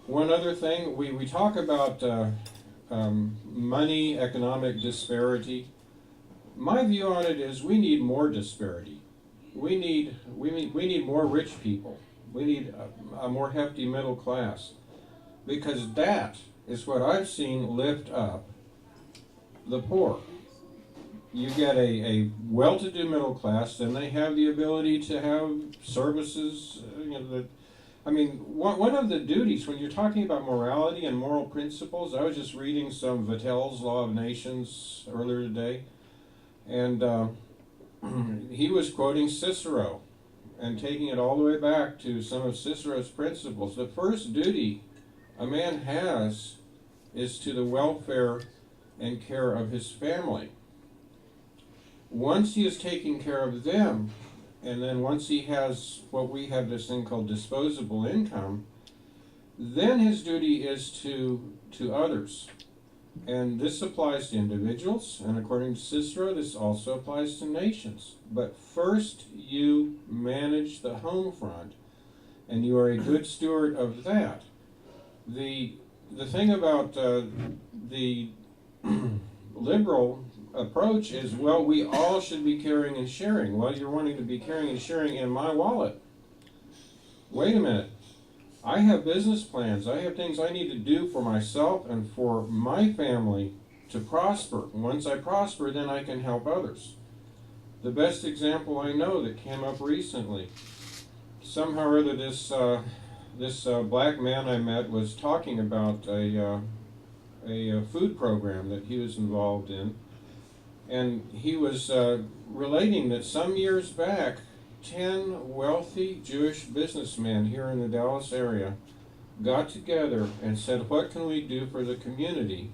one other thing, we talk about money, economic disparity. My view on it is we need more disparity. We need more rich people. We need a more hefty middle class, because that is what I've seen lift up the poor. you get a well-to-do middle class, and they have the ability to have services, I mean, one of the duties, when you're talking about morality and moral principles, I was just reading some Vattel's Law of Nations earlier today, and he was quoting Cicero and taking it all the way back to some of Cicero's principles. The first duty a man has is to the welfare and care of his family. Once he is taking care of them, and then once he has what we have this thing called disposable income, then his duty is to others. And this applies to individuals, and according to Cicero, this also applies to nations. But first you manage the home front, and you are a good steward of that. The thing about the liberal approach is, well, we all should be caring and sharing. Well, you're wanting to be caring and sharing in my wallet. Wait a minute. I have business plans. I have things I need to do for myself and for my family to prosper. Once I prosper, then I can help others. The best example I know that came up recently, somehow or other this black man I met was talking about a food program that he was involved in. And he was relating that some years back, 10 wealthy Jewish businessmen here in the Dallas area got together and said, what can we do for the community?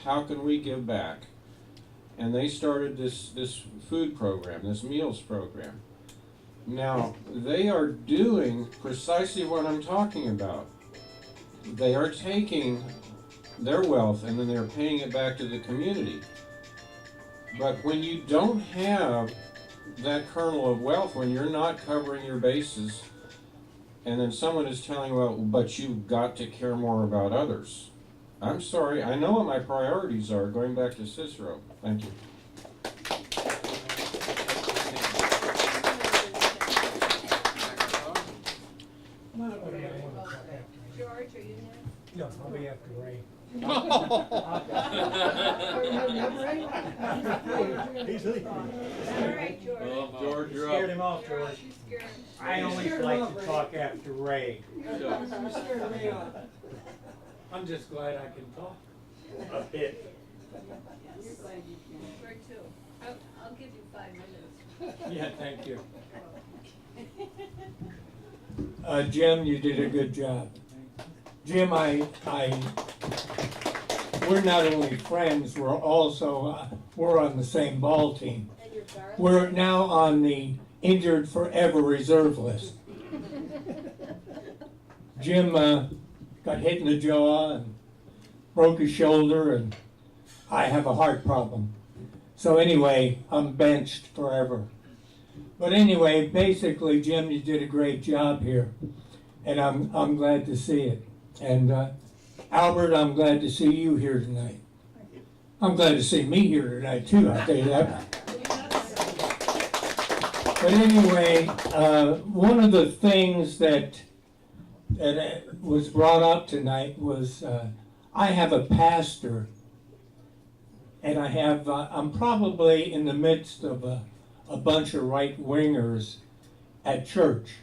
How can we give back? And they started this food program, this meals program. Now, they are doing precisely what I'm talking about. They are taking their wealth and then they're paying it back to the community. But when you don't have that kernel of wealth, when you're not covering your bases, and then someone is telling, well, but you've got to care more about others. I'm sorry, I know what my priorities are, going back to Cicero. Thank you. George, are you next? No, I'll be after Ray. He's leaving. All right, George. George, you're up. Scared him off, George. I always like to talk after Ray. I'm just glad I can talk a bit. You're glad you can. Where to? I'll give you 5 minutes. Yeah, thank you. Jim, you did a good job. Jim, we're not only friends, we're also, we're on the same ball team. We're now on the injured forever reserve list. Jim got hit in the jaw and broke his shoulder, and I have a heart problem. So anyway, I'm benched forever. But anyway, basically, Jim, you did a great job here, and I'm glad to see it. And Albert, I'm glad to see you here tonight. I'm glad to see me here tonight too, I'll tell you that. But anyway, one of the things that was brought up tonight was I have a pastor, and I'm probably in the midst of a bunch of right-wingers at church.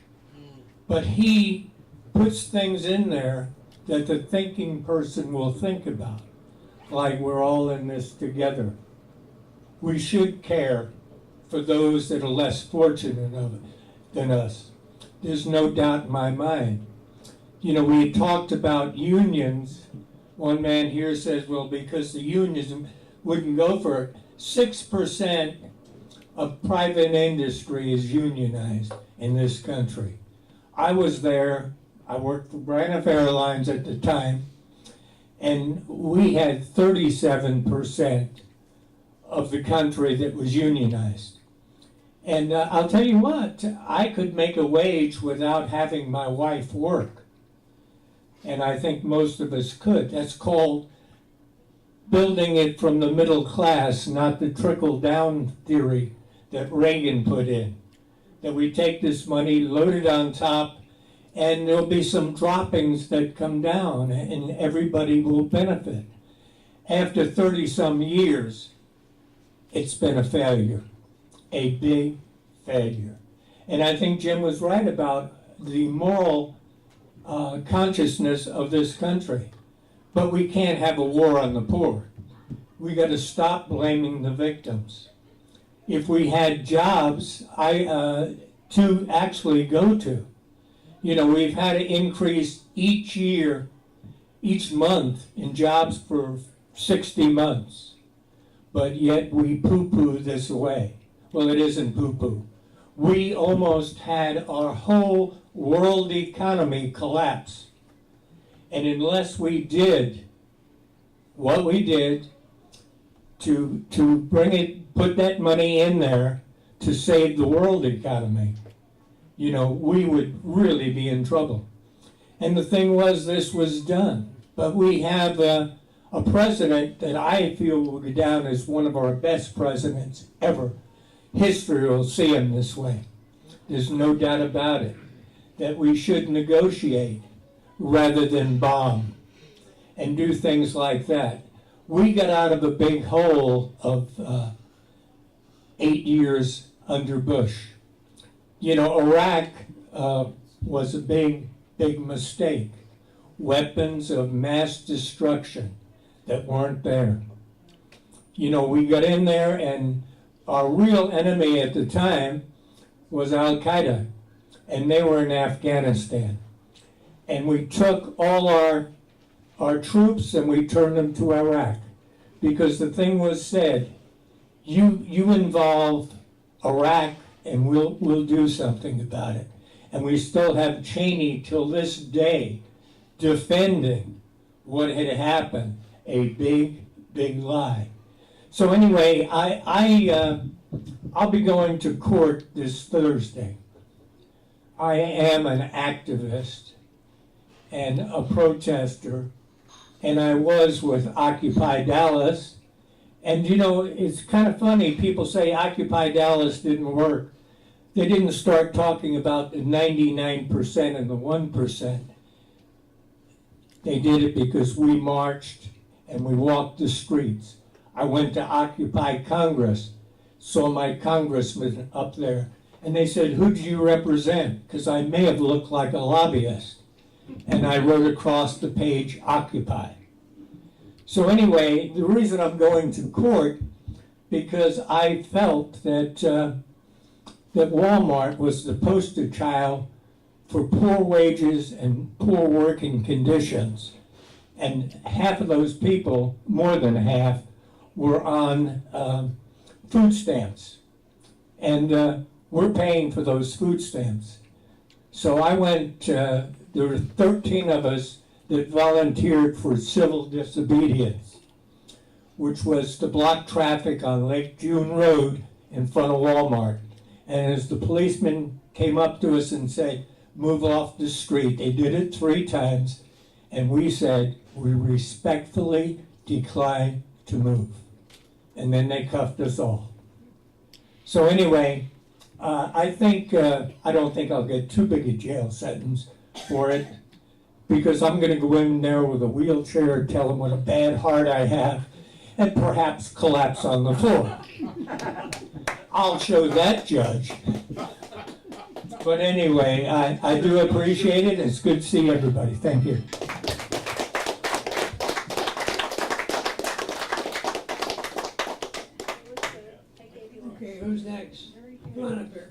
But he puts things in there that the thinking person will think about, like we're all in this together. We should care for those that are less fortunate than us. There's no doubt in my mind. You know, we talked about unions. One man here says, well, because the unions wouldn't go for it. 6% of private industry is unionized in this country. I was there. I worked for Braniff Airlines at the time, and we had 37% of the country that was unionized. And I'll tell you what, I could make a wage without having my wife work. And I think most of us could. That's called building it from the middle class, not the trickle-down theory that Reagan put in. That we take this money, load it on top, and there'll be some droppings that come down, and everybody will benefit. After 30-some years, it's been a failure, a big failure. And I think Jim was right about the moral consciousness of this country. But we can't have a war on the poor. We got to stop blaming the victims. If we had jobs to actually go to, you know, we've had to increase each year, each month in jobs for 60 months, but yet we poo-poo this away. Well, it isn't poo-poo. We almost had our whole world economy collapse. And unless we did what we did to put that money in there to save the world economy, you know, we would really be in trouble. And the thing was, this was done. But we have a president that I feel will go down as one of our best presidents ever. History will see him this way. There's no doubt about it. That we should negotiate rather than bomb and do things like that. We got out of a big hole of 8 years under Bush. You know, Iraq was a big mistake. Weapons of mass destruction that weren't there. You know, we got in there, and our real enemy at the time was Al-Qaeda, and they were in Afghanistan. And we took all our troops and we turned them to Iraq, because the thing was said, you involve Iraq and we'll do something about it. And we still have Cheney till this day defending what had happened, a big lie. So anyway, I'll be going to court this Thursday. I am an activist and a protester, and I was with Occupy Dallas. And you know, it's kind of funny, people say Occupy Dallas didn't work. They didn't start talking about the 99% and the 1%. They did it because we marched and we walked the streets. I went to Occupy Congress, saw my congressman up there, and they said, "Who do you represent?" Because I may have looked like a lobbyist. And I wrote across the page, Occupy. So anyway, the reason I'm going to court, because I felt that that Walmart was the poster child for poor wages and poor working conditions. And half of those people, more than half, were on food stamps. And we're paying for those food stamps. So I went, there were 13 of us that volunteered for civil disobedience, which was to block traffic on Lake June Road in front of Walmart. And as the policeman came up to us and said, "Move off the street," they did it 3 times, and we said, "We respectfully decline to move." And then they cuffed us all. So anyway, I don't think I'll get too big a jail sentence for it, because I'm going to go in there with a wheelchair, tell them what a bad heart I have, and perhaps collapse on the floor. I'll show that judge. But anyway, I do appreciate it. It's good to see everybody. Thank you. Okay, who's next? Come on up here.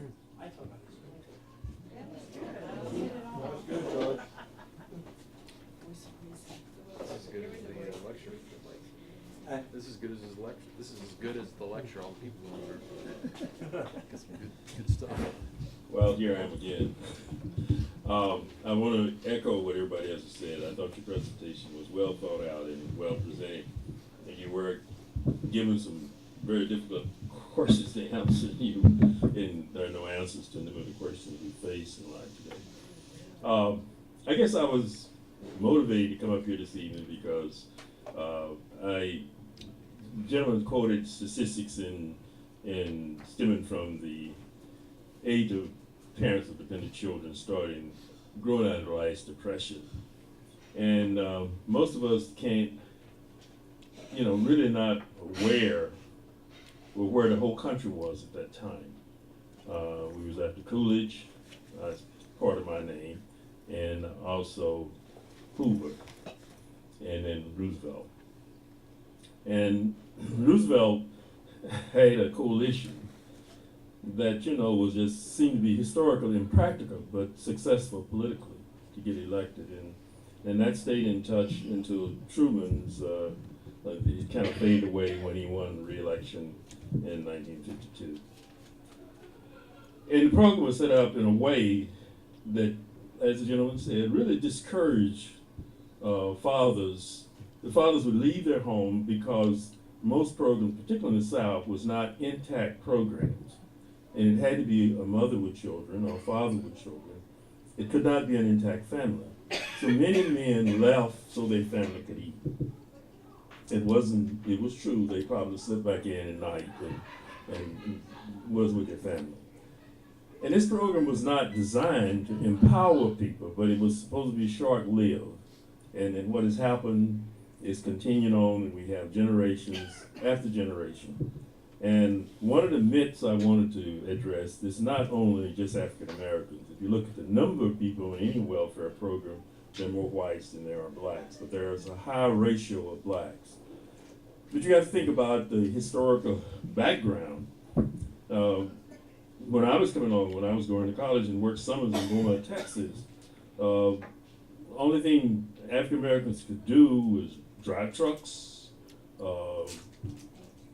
This is good as his lecture. This is as good as the lecture all the people will learn. Get some good stuff. Well, here I am again. I want to echo what everybody else has said. I thought your presentation was well thought out and well presented, and you were given some very difficult questions to answer. And there are no answers to some of the questions we face in life today. I guess I was motivated to come up here this evening because gentleman quoted statistics in stemming from the age of parents of dependent children growing out of the last depression. And most of us can't, really not aware were where the whole country was at that time. We was after Coolidge, that's part of my name, and also Hoover, and then Roosevelt. And Roosevelt had a coalition that, you know, was just seemed to be historically impractical, but successful politically to get elected. And that stayed in touch until Truman's, it kind of faded away when he won re-election in 1952. And the program was set up in a way that, as the gentleman said, really discouraged fathers. The fathers would leave their home because most programs, particularly in the South, was not intact programs. And it had to be a mother with children or a father with children. It could not be an intact family. So many men left so their family could eat. It was true, they probably slipped back in at night and was with their family. And this program was not designed to empower people, but it was supposed to be short-lived. And then what has happened is continuing on, and we have generations after generation. And one of the myths I wanted to address is not only just African Americans. If you look at the number of people in any welfare program, there are more whites than there are blacks, but there is a high ratio of blacks. But you have to think about the historical background. When I was coming along, when I was going to college and worked summers in Beaumont, Texas, only thing African Americans could do was drive trucks.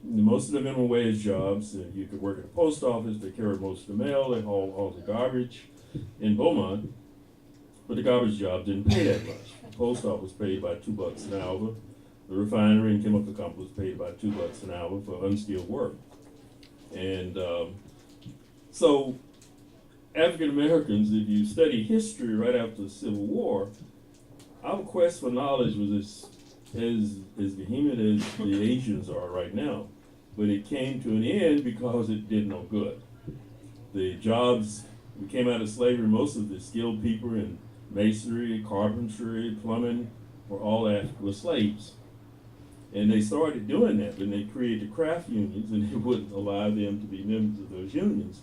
Most of the minimum wage jobs, you could work at the post office, they carried most of the mail, they hauled all the garbage in Beaumont, but the garbage job didn't pay that much. The post office paid about $2 an hour. The refinery and chemical companies paid about $2 an hour for unskilled work. And so African Americans, if you study history right after the Civil War, our quest for knowledge was as vehement as the Asians are right now. But it came to an end because it did no good. The jobs, we came out of slavery, most of the skilled people in masonry, carpentry, plumbing, were slaves. And they started doing that, and they created craft unions, and they wouldn't allow them to be members of those unions.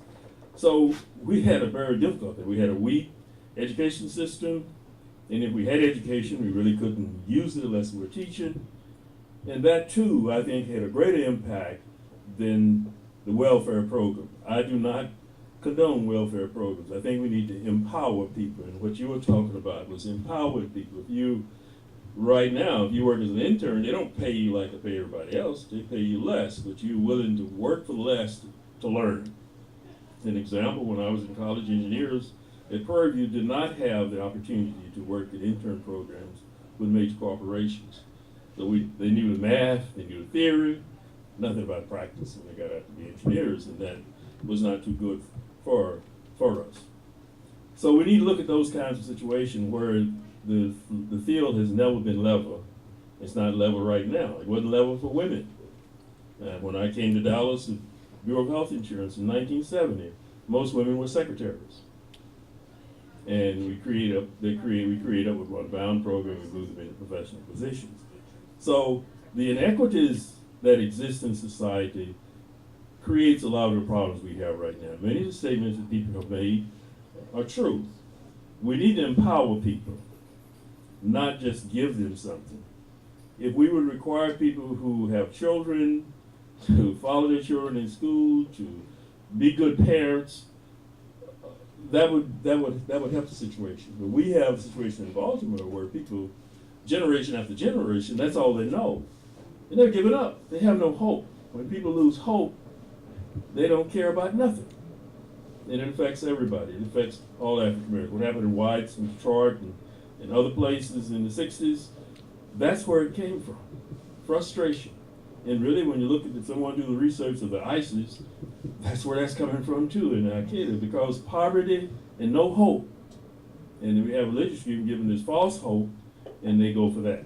So we had a very difficult thing. We had a weak education system, and if we had education, we really couldn't use it unless we were teaching. And that too, I think, had a greater impact than the welfare program. I do not condone welfare programs. I think we need to empower people, and what you were talking about was empowering people. Right now, if you work as an intern, they don't pay you like they pay everybody else. They pay you less, but you're willing to work for less to learn. An example, when I was in college, engineers at Prairie View did not have the opportunity to work at intern programs with major corporations. So they knew the math, they knew the theory, nothing about practice when they got out to be engineers, and that was not too good for us. So we need to look at those kinds of situations where the field has never been level. It's not level right now. It wasn't level for women. When I came to Dallas, the Bureau of Health Insurance in 1970, most women were secretaries. And we created up with one bound program, we moved them into professional positions. So the inequities that exist in society creates a lot of the problems we have right now. Many of the statements that people have made are true. We need to empower people, not just give them something. If we would require people who have children to follow their children in school, to be good parents, that would help the situation. But we have a situation in Baltimore where people, generation after generation, that's all they know. And they're giving up. They have no hope. When people lose hope, they don't care about nothing. And it affects everybody. It affects all African Americans. What happened in Whites and Detroit and other places in the 60s, that's where it came from. Frustration. And really, when you look at someone do the research of the ISIS, that's where that's coming from too in Al-Qaeda, because poverty and no hope. And then we have religious people giving this false hope, and they go for that.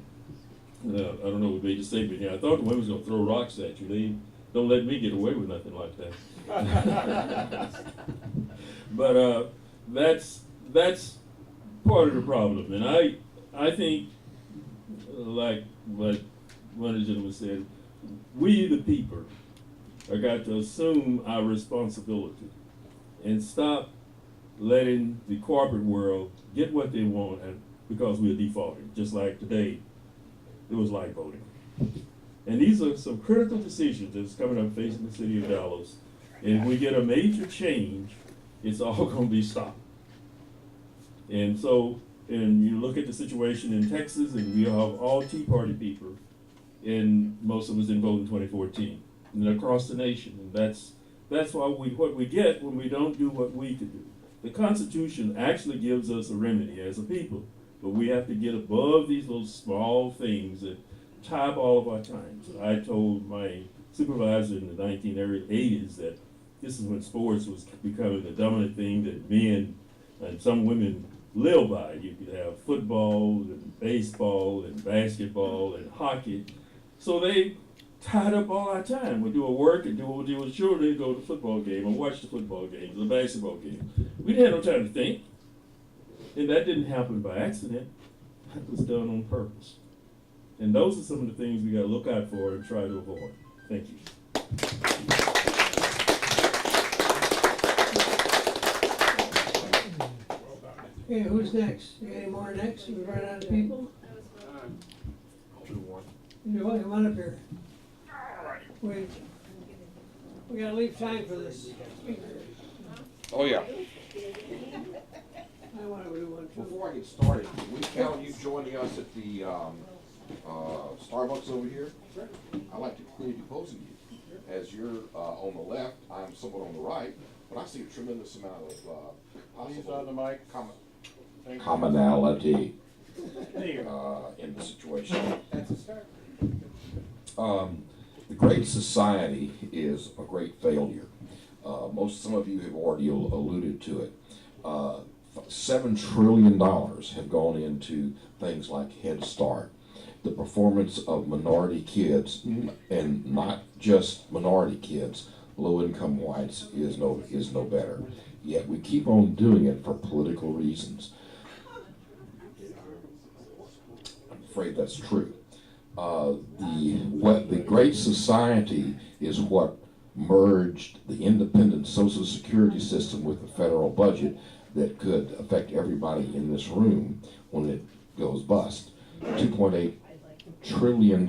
I don't know, we made a statement here. I thought the women was going to throw rocks at you. They don't let me get away with nothing like that. But that's part of the problem. And I think, like what one of the gentlemen said, we the people are got to assume our responsibility and stop letting the corporate world get what they want because we're defaulting. Just like today, it was light voting. And these are some critical decisions that's coming up facing the city of Dallas. And if we get a major change, it's all going to be stopped. And so, and you look at the situation in Texas, and we have all Tea Party people, and most of us didn't vote in 2014, and across the nation. And that's why what we get when we don't do what we can do. The Constitution actually gives us a remedy as a people, but we have to get above these little small things that tie up all of our time. So I told my supervisor in the 1980s that this is when sports was becoming the dominant thing that men and some women live by. You could have football and baseball and basketball and hockey. So they tied up all our time. We do our work and do what we do with children, go to the football game or watch the football game, the basketball game. We didn't have no time to think. And that didn't happen by accident. That was done on purpose. And those are some of the things we got to look out for and try to avoid. Thank you. Okay, who's next? You got any more next? We run out of people? I'll do one. You want to come on up here? We gotta leave time for this speaker. Oh, yeah. I want to do one too. Before I get started, can we count on you joining us at the Starbucks over here? I like to continue posing you. As you're on the left, I'm somewhat on the right, but I see a tremendous amount of possible on the mic. commonality in the situation. That's a start. The Great Society is a great failure. Some of you have already alluded to it. $7 trillion have gone into things like Head Start. The performance of minority kids, and not just minority kids, low-income whites is no better. Yet we keep on doing it for political reasons. I'm afraid that's true. The Great Society is what merged the independent Social Security system with the federal budget that could affect everybody in this room when it goes bust. $2.8 trillion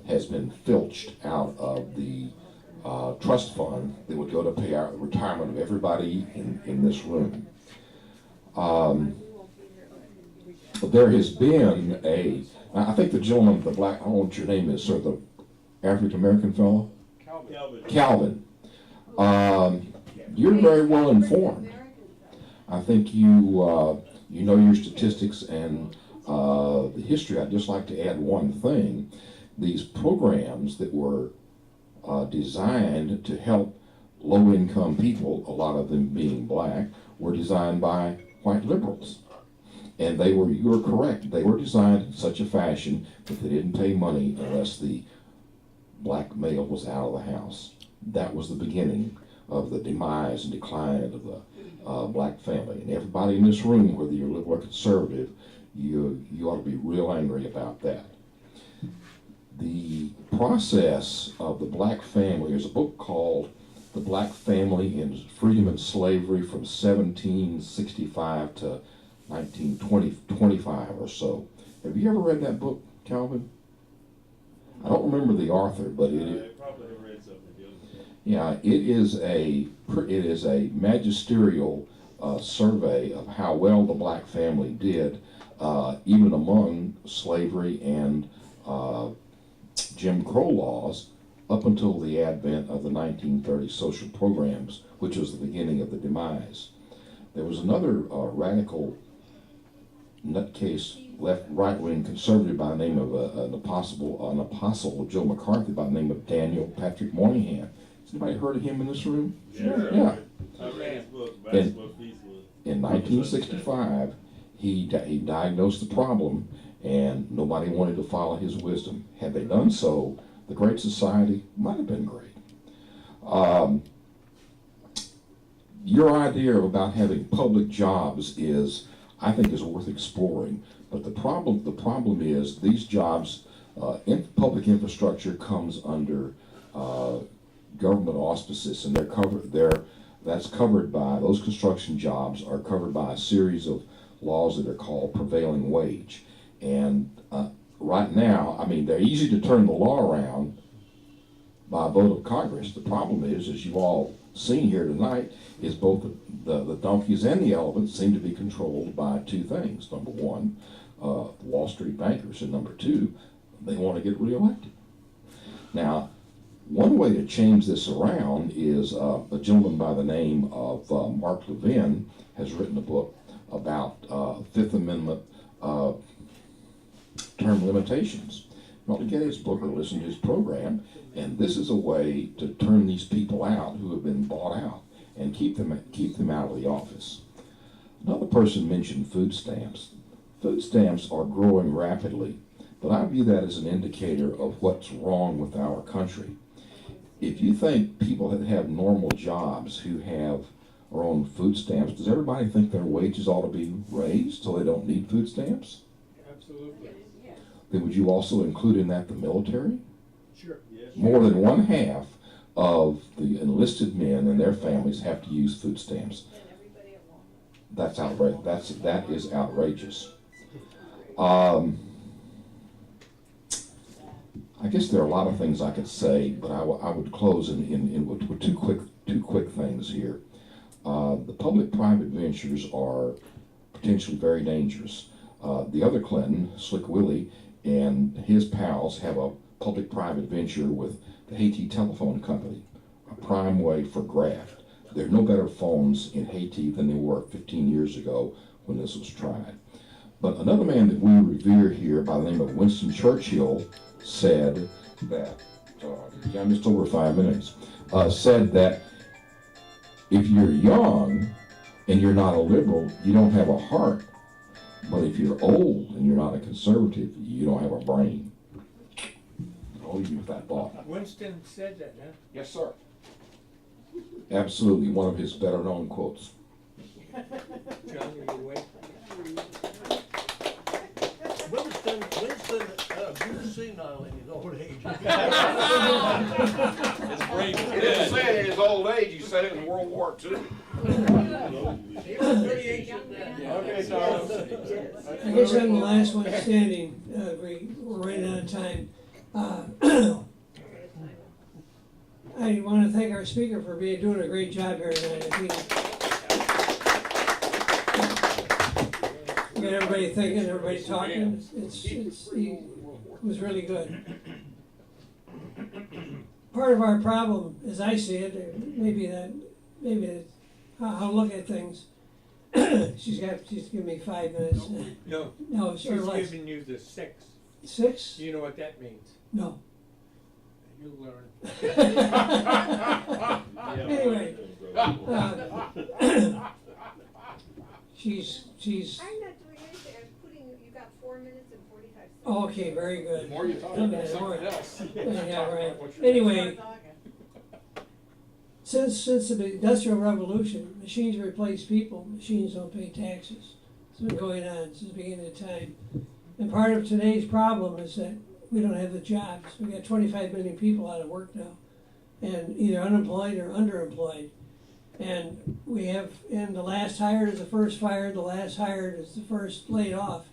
has been filched out of the trust fund that would go to pay out the retirement of everybody in this room. There has been I think the gentleman, the black, I don't know what your name is, sir, the African-American fellow? Calvin. You're very well informed. I think you know your statistics and the history. I'd just like to add one thing. These programs that were designed to help low-income people, a lot of them being black, were designed by white liberals. And you're correct, they were designed in such a fashion that they didn't pay money unless the black male was out of the house. That was the beginning of the demise and decline of the black family. And everybody in this room, whether you're liberal or conservative, you ought to be real angry about that. The process of the black family, there's a book called The Black Family in Freedom and Slavery from 1765 to 1925 or so. Have you ever read that book, Calvin? I don't remember the author, but I probably have read something. Yeah, it is a magisterial survey of how well the black family did, even among slavery and Jim Crow laws, up until the advent of the 1930 social programs, which was the beginning of the demise. There was another radical nutcase right-wing conservative by the name of an apostle Joe McCarthy by the name of Daniel Patrick Moynihan. Has anybody heard of him in this room? Sure. Yeah. I read his book, Basketball Feastful. In 1965, he diagnosed the problem, and nobody wanted to follow his wisdom. Had they done so, the Great Society might have been great. Your idea about having public jobs I think is worth exploring. But the problem is these jobs, public infrastructure comes under government auspices, and that's covered by, those construction jobs are covered by a series of laws that are called prevailing wage. And right now, I mean, they're easy to turn the law around by a vote of Congress. The problem is, as you've all seen here tonight, is both the donkeys and the elephants seem to be controlled by two things. Number one, Wall Street bankers, and number two, they want to get reelected. Now, one way to change this around is a gentleman by the name of Mark Levin has written a book about Fifth Amendment term limitations. You ought to get his book or listen to his program, and this is a way to turn these people out who have been bought out and keep them out of the office. Another person mentioned food stamps. Food stamps are growing rapidly, but I view that as an indicator of what's wrong with our country. If you think people that have normal jobs who are on food stamps, does everybody think their wages ought to be raised so they don't need food stamps? Absolutely. Then would you also include in that the military? Sure. Yes. More than one half of the enlisted men and their families have to use food stamps. That's outrageous. That is outrageous. I guess there are a lot of things I could say, but I would close with two quick things here. The public-private ventures are potentially very dangerous. The other Clinton, Slick Willie, and his pals have a public-private venture with the Haiti Telephone Company, a prime way for graft. There are no better phones in Haiti than there were 15 years ago when this was tried. But another man that we revere here by the name of Winston Churchill said that, I'm just over 5 minutes, said that if you're young and you're not a liberal, you don't have a heart. But if you're old and you're not a conservative, you don't have a brain. I'll leave you with that thought. Winston said that, huh? Yes, sir. Absolutely, one of his better known quotes. John, are you awake? Winston abused senile in his old age. His brain was good. He didn't say it in his old age, he said it in World War II. He was pretty ancient then. Okay, Charles. I guess I'm the last one standing. We're running out of time. I want to thank our speaker for doing a great job here tonight. I think got everybody thinking, everybody talking. It was really good. Part of our problem, as I see it, maybe how I look at things. She's giving me 5 minutes. No, she's giving you the 6. 6? Do you know what that means? No. You'll learn. Anyway, she's. I'm not doing anything. I'm putting. You got 4 minutes and 45 seconds. Oh, okay, very good. The more you talk about something else. Yeah, right. Anyway, since the Industrial Revolution, machines replace people. Machines don't pay taxes. It's been going on since the beginning of time. And part of today's problem is that we don't have the jobs. We got 25 million people out of work now, and either unemployed or underemployed. And we have, and the last hired is the first fired, the last hired is the first laid off.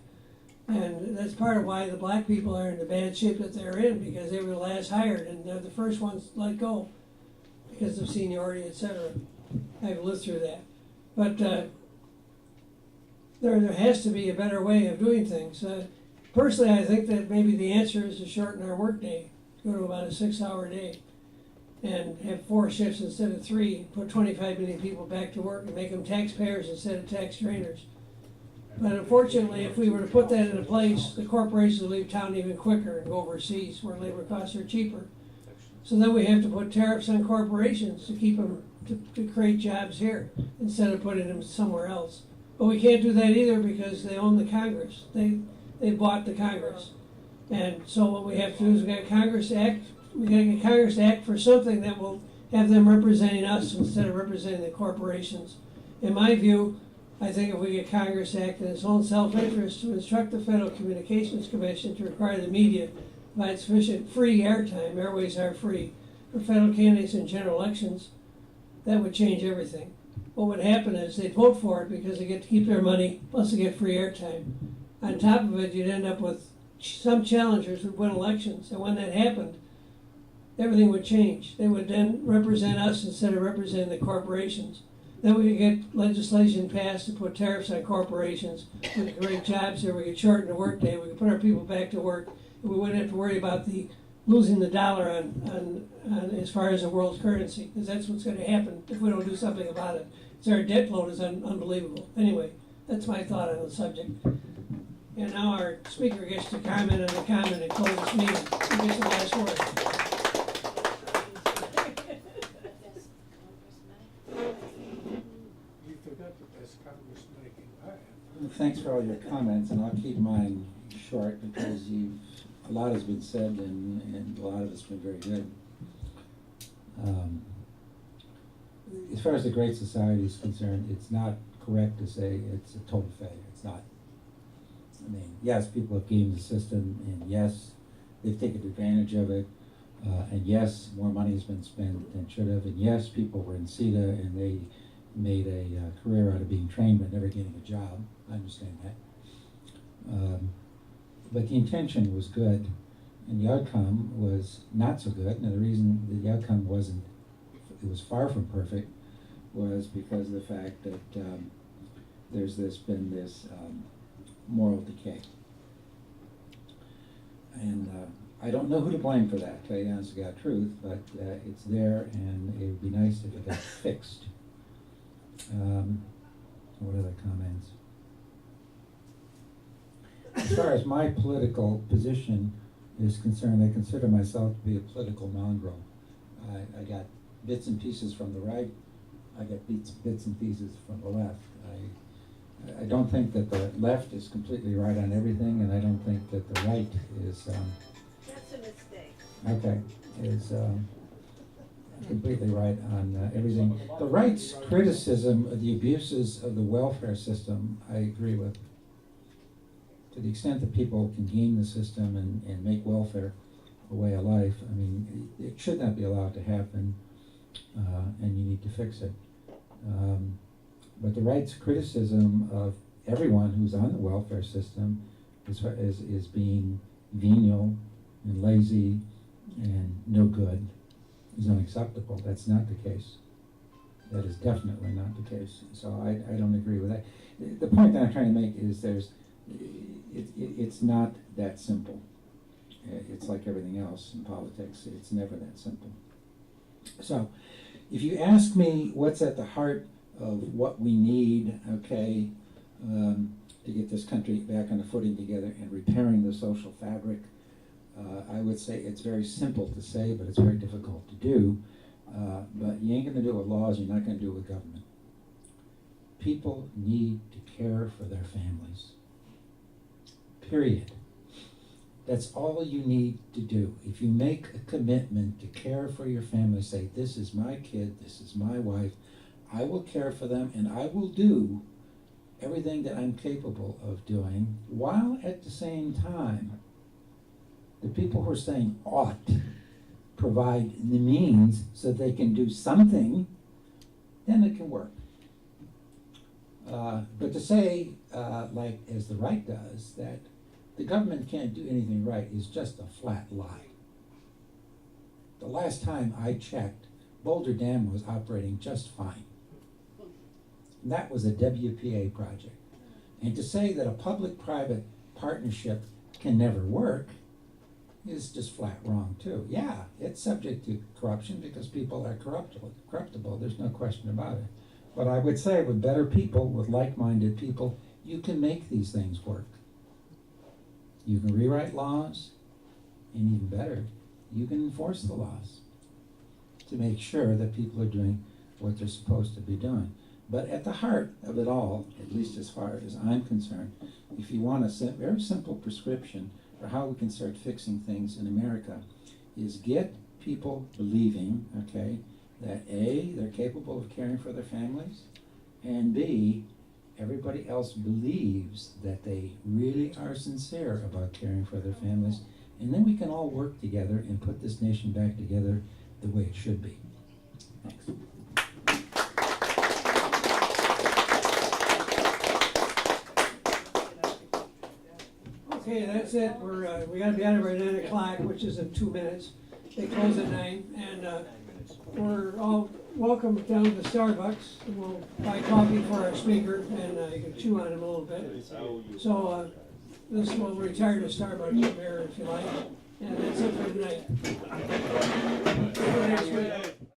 And that's part of why the black people are in the bad shape that they're in, because they were the last hired and they're the first ones let go because of seniority, etc. I've lived through that. But there has to be a better way of doing things. Personally, I think that maybe the answer is to shorten our workday, go to about a 6-hour day, and have 4 shifts instead of 3, put 25 million people back to work and make them taxpayers instead of tax drainers. But unfortunately, if we were to put that into place, the corporations will leave town even quicker and go overseas where labor costs are cheaper. So then we have to put tariffs on corporations to keep them, to create jobs here instead of putting them somewhere else. But we can't do that either because they own the Congress. They bought the Congress. And so what we have to do is we got Congress to act. We got to get Congress to act for something that will have them representing us instead of representing the corporations. In my view, I think if we get Congress to act in its own self-interest to instruct the Federal Communications Commission to require the media to provide sufficient free airtime, airways are free, for federal candidates in general elections, that would change everything. What would happen is they'd vote for it because they get to keep their money, plus they get free airtime. On top of it, you'd end up with some challengers would win elections, and when that happened, everything would change. They would then represent us instead of representing the corporations. Then we could get legislation passed to put tariffs on corporations. We could create jobs here. We could shorten the workday. We could put our people back to work. And we wouldn't have to worry about losing the dollar on as far as the world's currency, because that's what's going to happen if we don't do something about it. So our debt load is unbelievable. Anyway, that's my thought on the subject. And now our speaker gets to comment on the comment and close this meeting. He gets the last word. Thanks for all your comments, and I'll keep mine short because a lot has been said and a lot of it's been very good. As far as the Great Society is concerned, it's not correct to say it's a total failure. It's not. I mean, yes, people have gamed the system, and yes, they've taken advantage of it, and yes, more money has been spent than should have, and yes, people were in CETA and they made a career out of being trained but never getting a job. I understand that. But the intention was good, and the outcome was not so good. And the reason the outcome it was far from perfect, was because of the fact that there's been this moral decay. And I don't know who to blame for that, to tell you the honest to God truth, but it's there, and it would be nice if it got fixed. What other comments? As far as my political position is concerned, I consider myself to be a political mongrel. I got bits and pieces from the right. I got bits and pieces from the left. I don't think that the left is completely right on everything, and I don't think that the right is That's a mistake. okay, is completely right on everything. The right's criticism of the abuses of the welfare system, I agree with. To the extent that people can game the system and make welfare a way of life, I mean, it should not be allowed to happen, and you need to fix it. But the right's criticism of everyone who's on the welfare system is being venial and lazy and no good is unacceptable. That's not the case. That is definitely not the case. So I don't agree with that. The point that I'm trying to make is it's not that simple. It's like everything else in politics. It's never that simple. So if you ask me what's at the heart of what we need, okay, to get this country back on a footing together and repairing the social fabric, I would say it's very simple to say, but it's very difficult to do. But you ain't going to do it with laws, you're not going to do it with government. People need to care for their families. Period. That's all you need to do. If you make a commitment to care for your family, say, this is my kid, this is my wife, I will care for them, and I will do everything that I'm capable of doing, while at the same time, the people who are saying ought provide the means so they can do something, then it can work. But to say, like as the right does, that the government can't do anything right is just a flat lie. The last time I checked, Boulder Dam was operating just fine. And that was a WPA project. And to say that a public-private partnership can never work is just flat wrong too. Yeah, it's subject to corruption because people are corruptible. There's no question about it. But I would say with better people, with like-minded people, you can make these things work. You can rewrite laws, and even better, you can enforce the laws to make sure that people are doing what they're supposed to be doing. But at the heart of it all, at least as far as I'm concerned, if you want a very simple prescription for how we can start fixing things in America, is get people believing, okay, that A, they're capable of caring for their families, and B, everybody else believes that they really are sincere about caring for their families, and then we can all work together and put this nation back together the way it should be. Thanks. Okay, that's it. We gotta be out of here at 9 o'clock, which is in 2 minutes. They close at 9, and we're all welcome down to Starbucks. We'll buy coffee for our speaker, and you can chew on him a little bit. So this will retire to Starbucks from here if you like, and that's it for tonight.